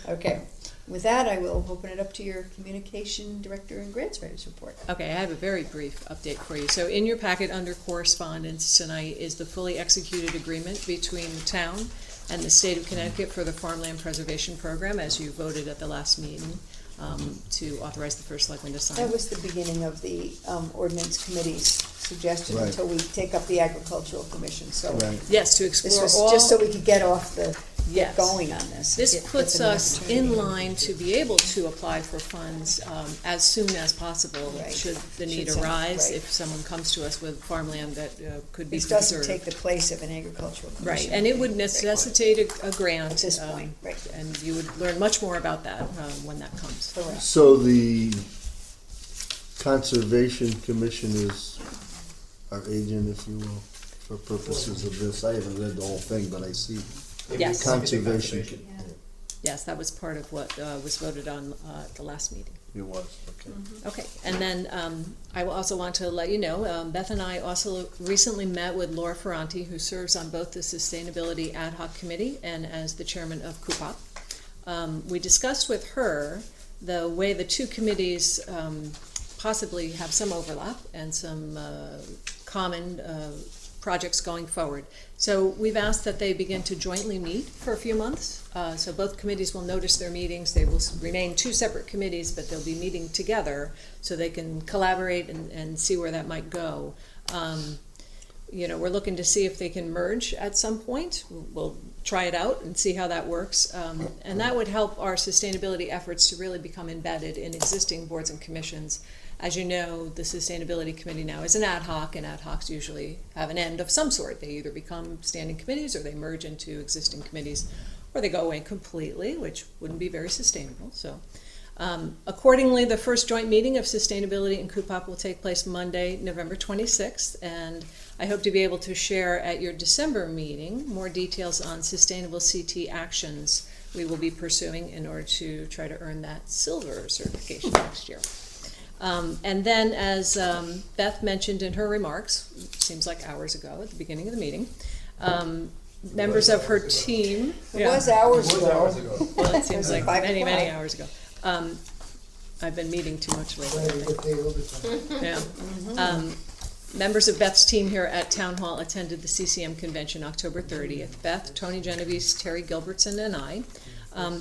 Okay, with that, I will open it up to your Communication Director and Grants Writers Report. Okay, I have a very brief update for you. So in your packet under correspondence tonight is the fully executed agreement between the town and the state of Connecticut for the Farmland Preservation Program, as you voted at the last meeting, to authorize the first selectman to sign. That was the beginning of the ordinance committee's suggestion Right. until we take up the Agricultural Commission, so. Right. Yes, to This explore was all. just so we could get off the, Yes. going on this. This Get puts them an us opportunity. in line to be able to apply for funds as soon as possible, Right. should the need Should some- arise, right. if someone comes to us with farmland that could be This conserved. doesn't take the place of an agricultural commission. Right, and it would necessitate a grant. At this point, right. And you would learn much more about that when that comes. Correct. So the Conservation Commission is our agent, if you will, for purposes of this. I haven't read the whole thing, but I see Yes. Conservation. Yes, that was part of what was voted on at the last meeting. It was, okay. Okay, and then I will also want to let you know, Beth and I also recently met with Laura Ferranti, who serves on both the Sustainability Ad Hoc Committee and as the chairman of CUPOP. We discussed with her the way the two committees possibly have some overlap and some common projects going forward. So we've asked that they begin to jointly meet for a few months. So both committees will notice their meetings. They will remain two separate committees, but they'll be meeting together so they can collaborate and see where that might go. We're looking to see if they can merge at some point. We'll try it out and see how that works. And that would help our sustainability efforts to really become embedded in existing boards and commissions. As you know, the Sustainability Committee now is an ad hoc, and ad hocs usually have an end of some sort. They either become standing committees, or they merge into existing committees, or they go away completely, which wouldn't be very sustainable. So, accordingly, the first joint meeting of Sustainability and CUPOP will take place Monday, November 26th, and I hope to be able to share at your December meeting more details on sustainable CT actions we will be pursuing in order to try to earn that silver certification next year. And then, as Beth mentioned in her remarks, seems like hours ago at the beginning of the meeting, members of her team. It was hours ago. Well, it seems like many, many hours ago. I've been meeting too much lately. Yeah. Members of Beth's team here at Town Hall attended the CCM convention October 30th. Beth, Tony Genovese, Terry Gilbertson, and I.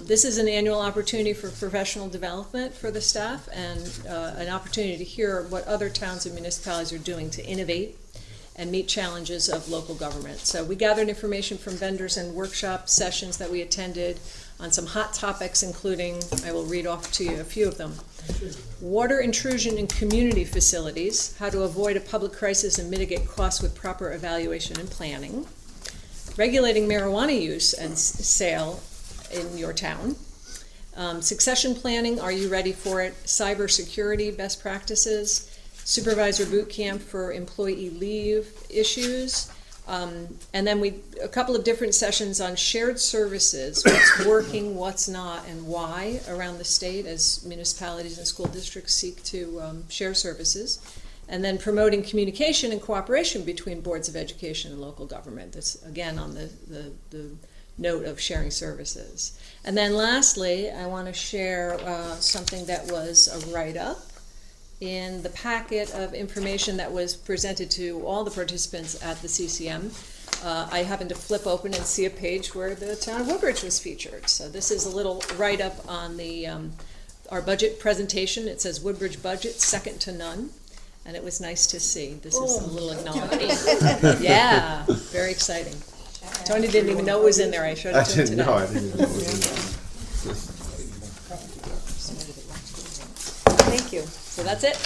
This is an annual opportunity for professional development for the staff and an opportunity to hear what other towns and municipalities are doing to innovate and meet challenges of local government. So we gathered information from vendors and workshop sessions that we attended on some hot topics, including, I will read off to you a few of them. Water intrusion in community facilities, how to avoid a public crisis and mitigate costs with proper evaluation and planning. Regulating marijuana use and sale in your town. Succession planning, are you ready for it? Cybersecurity best practices. Supervisor boot camp for employee leave issues. And then a couple of different sessions on shared services, what's working, what's not, and why around the state as municipalities and school districts seek to share services. And then promoting communication and cooperation between boards of education and local government. That's again on the note of sharing services. And then lastly, I want to share something that was a write-up in the packet of information that was presented to all the participants at the CCM. I happened to flip open and see a page where the town of Woodbridge was featured. So this is a little write-up on the our budget presentation. It says Woodbridge budget, second to none. And it was nice to see. This is a little acknowledgement. Yeah, very exciting. Tony didn't even know it was in there. I showed it to him today. I didn't know it was in there. Thank you. So that's it.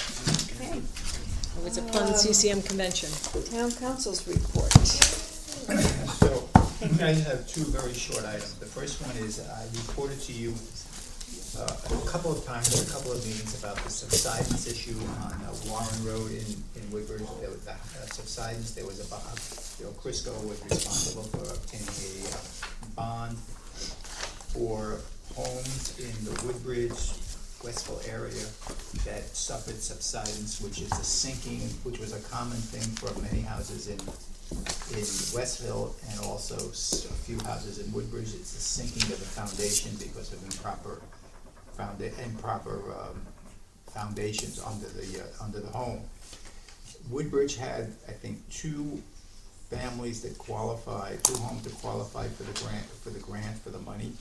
Okay. It was a fun CCM convention. Town council's report. So, I have two very short items. The first one is I reported to you a couple of times at a couple of meetings about the subsidence issue on Warren Road in Woodbridge. There was subsidence. There was a bond. Bill Crisco was responsible for obtaining a bond for homes in the Woodbridge, Westville area that suffered subsidence, which is a sinking, which was a common thing for many houses in Westville and also a few houses in Woodbridge. It's a sinking of the foundation because of improper foundations under the home. Woodbridge had, I think, two homes that qualified for the money.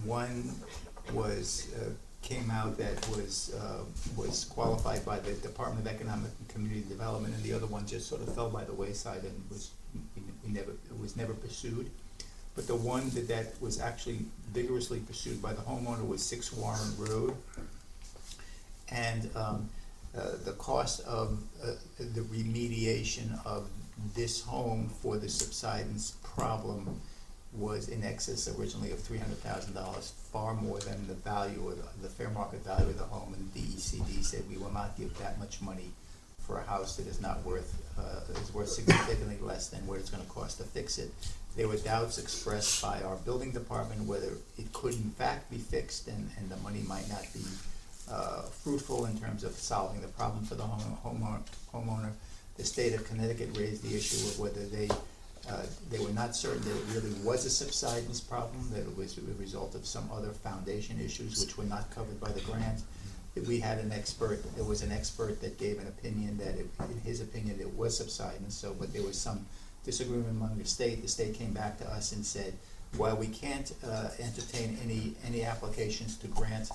One was came out that was qualified by the Department of Economic and Community Development, and the other one just sort of fell by the wayside and was never pursued. But the one that was actually vigorously pursued by the homeowner was 6 Warren Road, and the cost of the remediation of this home for the subsidence problem was in excess originally of $300,000, far more than the value of the fair market value of the home. And DECD said we will not give that much money for a house that is not worth, is worth significantly less than what it's gonna cost to fix it. There were doubts expressed by our building department whether it could in fact be fixed and the money might not be fruitful in terms of solving the problem for the homeowner. The state of Connecticut raised the issue of whether they were not certain that it really was a subsidence problem, that it was a result of some other foundation issues which were not covered by the grant. We had an expert, there was an expert that gave an opinion that in his opinion it was subsidence, so, but there was some disagreement among the state. The state came back to us and said, while we can't entertain any applications to grant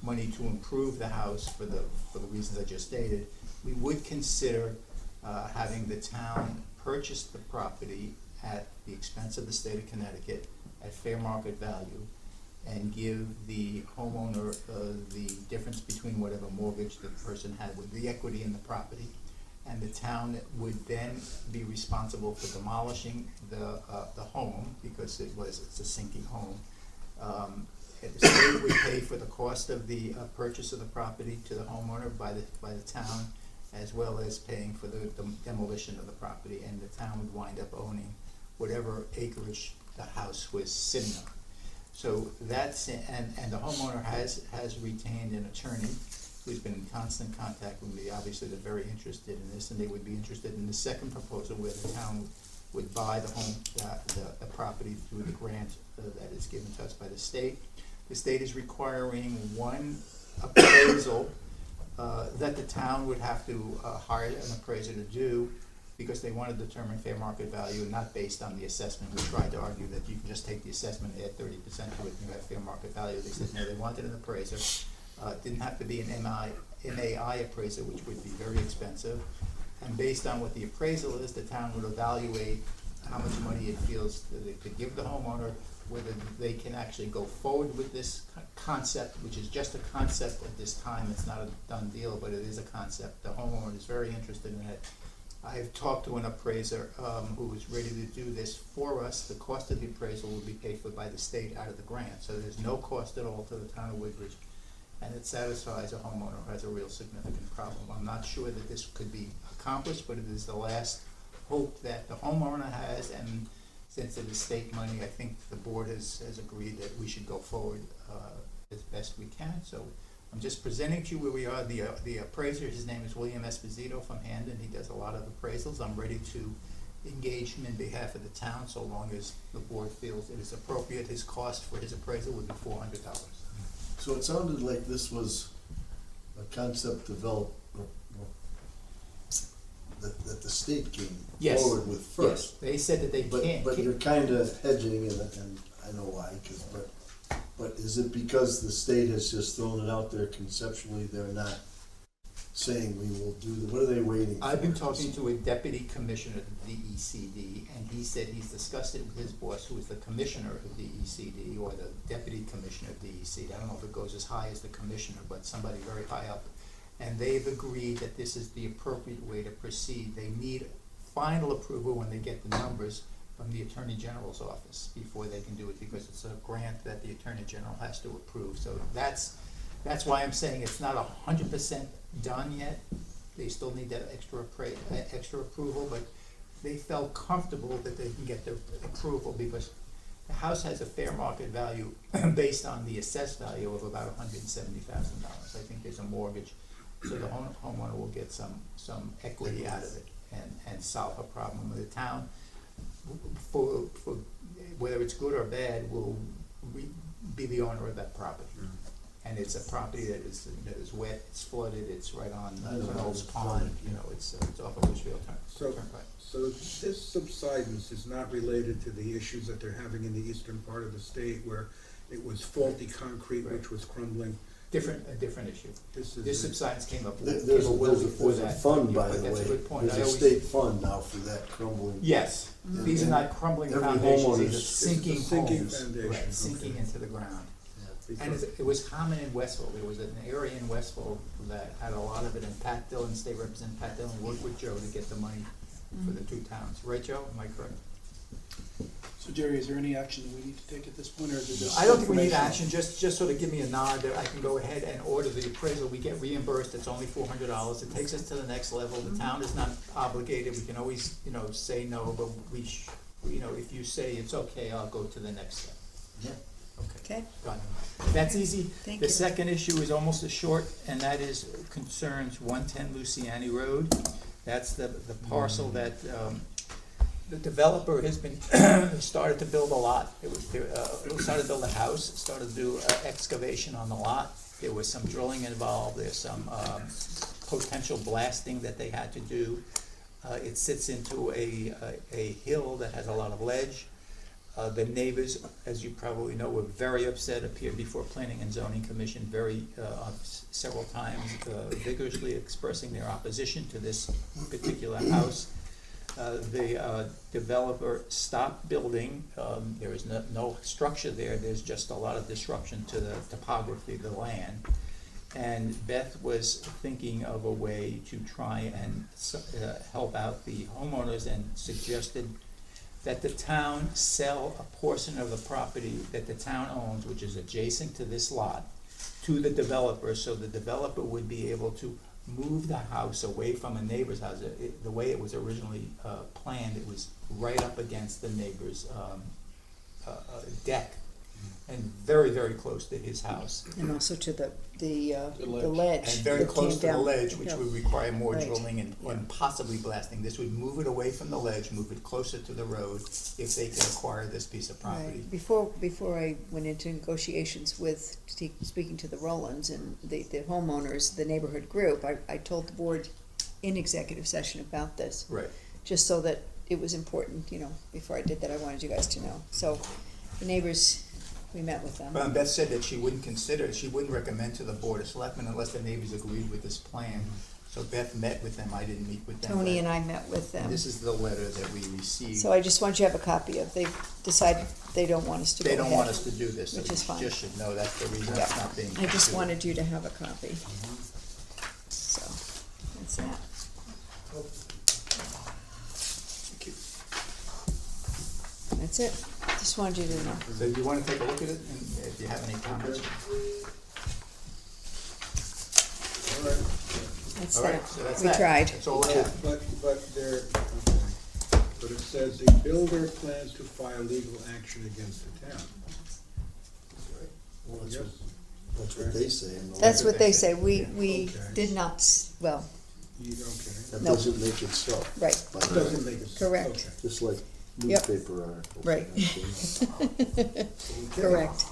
money to improve the house for the reasons I just stated, we would consider having the town purchase the property at the expense of the state of Connecticut at fair market value and give the homeowner the difference between whatever mortgage the person had with the equity in the property. And the town would then be responsible for demolishing the home because it's a sinking home. The state would pay for the cost of the purchase of the property to the homeowner by the town, as well as paying for the demolition of the property, and the town would wind up owning whatever acreage the house was sitting on. So that's, and the homeowner has retained an attorney who's been in constant contact with me. Obviously, they're very interested in this, and they would be interested in the second proposal where the town would buy the home, the property through the grant that is given to us by the state. The state is requiring one appraisal that the town would have to hire an appraiser to do because they want to determine fair market value, not based on the assessment. We tried to argue that you can just take the assessment, add 30% to it, and you have fair market value. They said no, they wanted an appraiser. It didn't have to be an MAI appraiser, which would be very expensive. And based on what the appraisal is, the town would evaluate how much money it feels that it could give the homeowner, whether they can actually go forward with this concept, which is just a concept at this time. It's not a done deal, but it is a concept. The homeowner is very interested in it. I've talked to an appraiser who is ready to do this for us. The cost of the appraisal will be paid for by the state out of the grant, so there's no cost at all to the town of Woodbridge, and it satisfies a homeowner who has a real significant problem. I'm not sure that this could be accomplished, but it is the last hope that the homeowner has, and since it is state money, I think the board has agreed that we should go forward as best we can. So I'm just presenting to you where we are. The appraiser, his name is William Esposito from Hamden. He does a lot of appraisals. I'm ready to engage him in behalf of the town so long as the board feels it is appropriate. His cost for his appraisal would be $400. So it sounded like this was a concept developed that the state came forward with first. Yes, they said that they can't. But you're kind of hedging, and I know why, but is it because the state has just thrown it out there conceptually? They're not saying we will do, what are they waiting for? I've been talking to a deputy commissioner of the DECD, and he said he's discussed it with his boss, who is the commissioner of DECD, or the deputy commissioner of DECD. I don't know if it goes as high as the commissioner, but somebody very high up. And they've agreed that this is the appropriate way to proceed. They need final approval when they get the numbers from the Attorney General's office before they can do it, because it's a grant that the Attorney General has to approve. So that's why I'm saying it's not 100% done yet. They still need that extra approval, but they felt comfortable that they can get the approval because the house has a fair market value based on the assessed value of about $170,000. I think there's a mortgage, so the homeowner will get some equity out of it and solve a problem with the town. For whether it's good or bad, will be the owner of that property. And it's a property that is wet, it's flooded, it's right on Knowles Pond, it's off of Litchfield Turnpike. So this subsidence is not related to the issues that they're having in the eastern part of the state where it was faulty concrete which was crumbling. A different issue. This subsidence came up There's well before that. a fund, by the way. That's a good point. There's a state fund now for that crumbling. Yes, these are not crumbling foundations, these are sinking homes, right, sinking into the ground. And it was common in Westville. There was an area in Westville that had a lot of it, and Pat Dillon, State Representative Pat Dillon, worked with Joe to get the money for the two towns. Right, Joe? Am I correct? So Jerry, is there any action that we need to take at this point, or is it just? I don't think we need information? action, just sort of give me a nod that I can go ahead and order the appraisal, we get reimbursed, it's only $400, it takes us to the next level, the town is not obligated, we can always, say no, but if you say it's okay, I'll go to the next step. Yeah. Okay. Got it. That's easy. Thank The you. second issue is almost as short, and that is concerns 110 Luciani Road. That's the parcel that the developer has been, started to build a lot. Started to build a house, started to do excavation on the lot. There was some drilling involved, there's some potential blasting that they had to do. It sits into a hill that has a lot of ledge. The neighbors, as you probably know, were very upset, appeared before Planning and Zoning Commission several times, vigorously expressing their opposition to this particular house. The developer stopped building. There is no structure there. There's just a lot of disruption to the topography of the land. And Beth was thinking of a way to try and help out the homeowners and suggested that the town sell a portion of the property that the town owns, which is adjacent to this lot, to the developer, so the developer would be able to move the house away from a neighbor's house. The way it was originally planned, it was right up against the neighbor's deck, and very, very close to his house. And also to the ledge. And very that close came to the down. ledge, which Yeah. would require more Right. drilling and possibly blasting. This would move it away from the ledge, move it closer to the road, if they could acquire this piece of property. Right. Before I went into negotiations with, speaking to the Rolands and the homeowners, the neighborhood group, I told the board in executive session about this. Right. Just so that it was important, before I did that, I wanted you guys to know. So the neighbors, we met with them. But Beth said that she wouldn't recommend to the Board of Selectmen unless the neighbors agreed with this plan. So Beth met with them, I didn't meet with them. Tony and I met with them. This is the letter that we received. So I just want you to have a copy of, they've decided they don't want us to go They ahead. don't want us to do this, so Which is you fine. just should know that's the reason Yeah. it's not being. I just pursued. wanted you to have a copy. So, that's that. That's it. Just wanted you to know. So you wanna take a look at it, and if you have any comments? That's All right, that. so that's We that. tried. That's all I have. But it says the builder plans to file legal action against the town. Well, that's what they say in the That's letter. what they say. We Okay. did not, well, Okay. That No. doesn't make it so. right, But- Doesn't make it. Correct. Okay. Just like Yep. newspaper articles. right. Correct.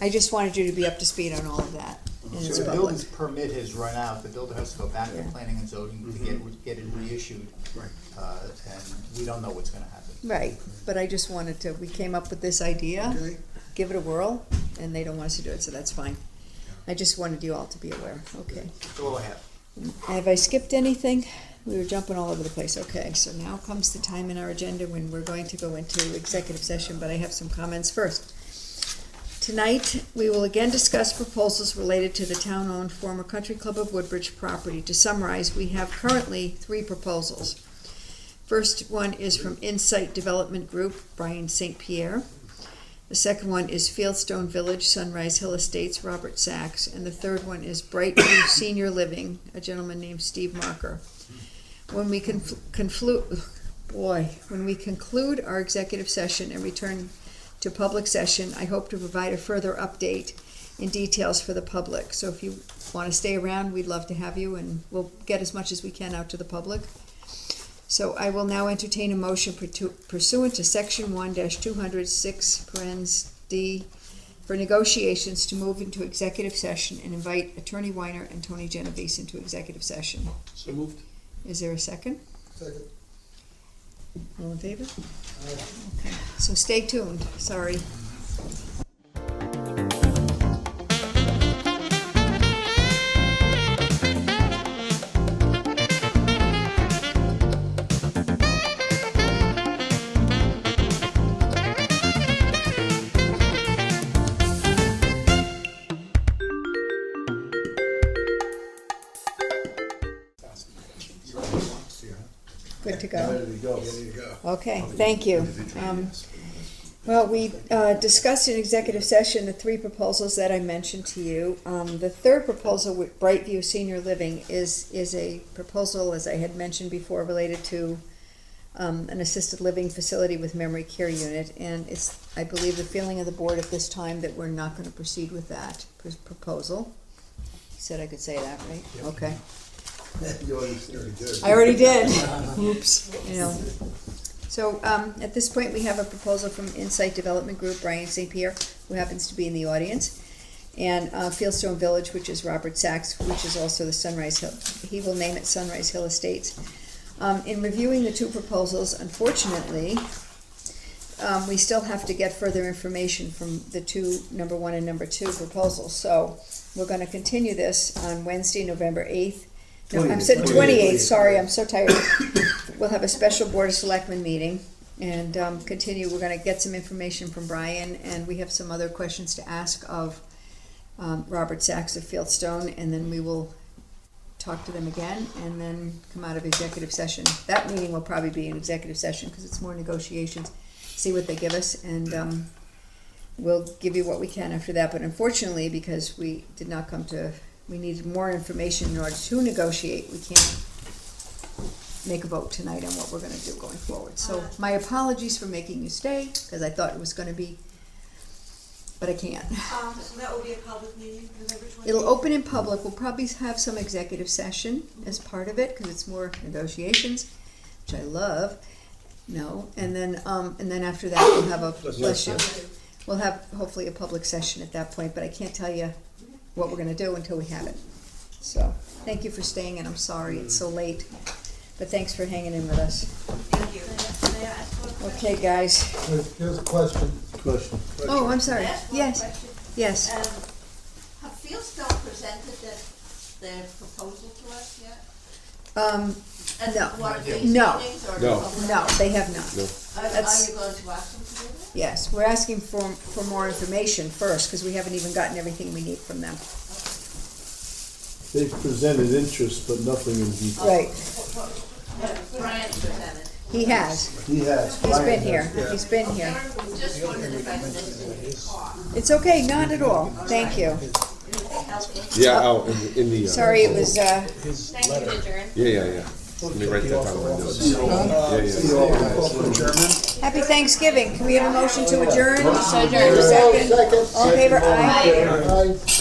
I just wanted you to be up to speed on all of that. And So it's the public. builder's permit has run out, the builder has to go back to Yeah. planning and zoning to get it reissued. Right. And we don't know what's gonna happen. Right, but I just wanted to, we came up with this idea, Okay. give it a whirl, and they don't want us to do it, so that's fine. I just wanted you all to be aware, okay. That's all I have. Have I skipped anything? We were jumping all over the place, okay, so now comes the time in our agenda when we're going to go into executive session, but I have some comments first. Tonight, we will again discuss proposals related to the town-owned former Country Club of Woodbridge property. To summarize, we have currently 3 proposals. First one is from Insight Development Group, Brian St. Pierre. The second one is Fieldstone Village, Sunrise Hill Estates, Robert Sachs. And the third one is Brightview Senior Living, a gentleman named Steve Marker. When we conclude our executive session and return to public session, I hope to provide a further update in details for the public. So if you want to stay around, we'd love to have you, and we'll get as much as we can out to the public. So I will now entertain a motion pursuant to section 1-206(d) for negotiations to move into executive session and invite Attorney Weiner and Tony Genovese into executive session. So moved. Is there a second? Second. All in favor? Okay, so stay tuned, sorry. Good to go. Ready to go. There you go. Okay, thank you. Well, we discussed in executive session the 3 proposals that I mentioned to you. The third proposal with Brightview Senior Living is a proposal, as I had mentioned before, related to an assisted living facility with memory care unit. And it's, I believe, the feeling of the board at this time that we're not going to proceed with that proposal. You said I could say that, right? Yep. Okay. You already did. I already did. Oops. You know. So at this point, we have a proposal from Insight Development Group, Brian St. Pierre, who happens to be in the audience, and Fieldstone Village, which is Robert Sachs, which is also the Sunrise Hill. He will name it Sunrise Hill Estates. In reviewing the 2 proposals, unfortunately, we still have to get further information from the 2, number 1 and number 2 proposals. So we're going to continue this on Wednesday, November 8th. No, I'm saying 28th, sorry, I'm so tired. We'll have a special Board of Selectmen meeting and continue. We're going to get some information from Brian, and we have some other questions to ask of Robert Sachs of Fieldstone, and then we will talk to them again and then come out of executive session. That meeting will probably be an executive session because it's more negotiations, see what they give us, and we'll give you what we can after that. But unfortunately, because we did not come to, we needed more information in order to negotiate, we can't make a vote tonight on what we're going to do going forward. So my apologies for making you stay, because I thought it was going to be, but I can't. So that will be a public meeting, November 28th? It'll open in public. We'll probably have some executive session as part of it, because it's more negotiations, which I love. No, and then after that, we'll have a, bless you, we'll have hopefully a public session at that point, but I can't tell you what we're going to do until we have it. So thank you for staying, and I'm sorry it's so late. But thanks for hanging in with us. Thank you. May I ask one question? Okay, guys. Here's a question. Oh, I'm sorry. May I ask one Yes. question? Yes. Have Fieldstone presented their proposal to us yet? At No. one of these No. meetings or No. public? No, they have not. No. Are That's- you going to ask them to do that? Yes, we're asking for more information first, because we haven't even gotten everything we need from them. They've presented interest, but nothing in detail. Right. Brian presented. He has. He has. He's been here. He's been here. Just wondered if I missed it. It's okay, not at all. Thank you. Yeah, oh, in the. Sorry, it was, Thank you, adjourn. Yeah. Let me write that down on my notes. Yeah. happy Thanksgiving. Can we have a motion to adjourn? Second. All in favor? Aye. Aye.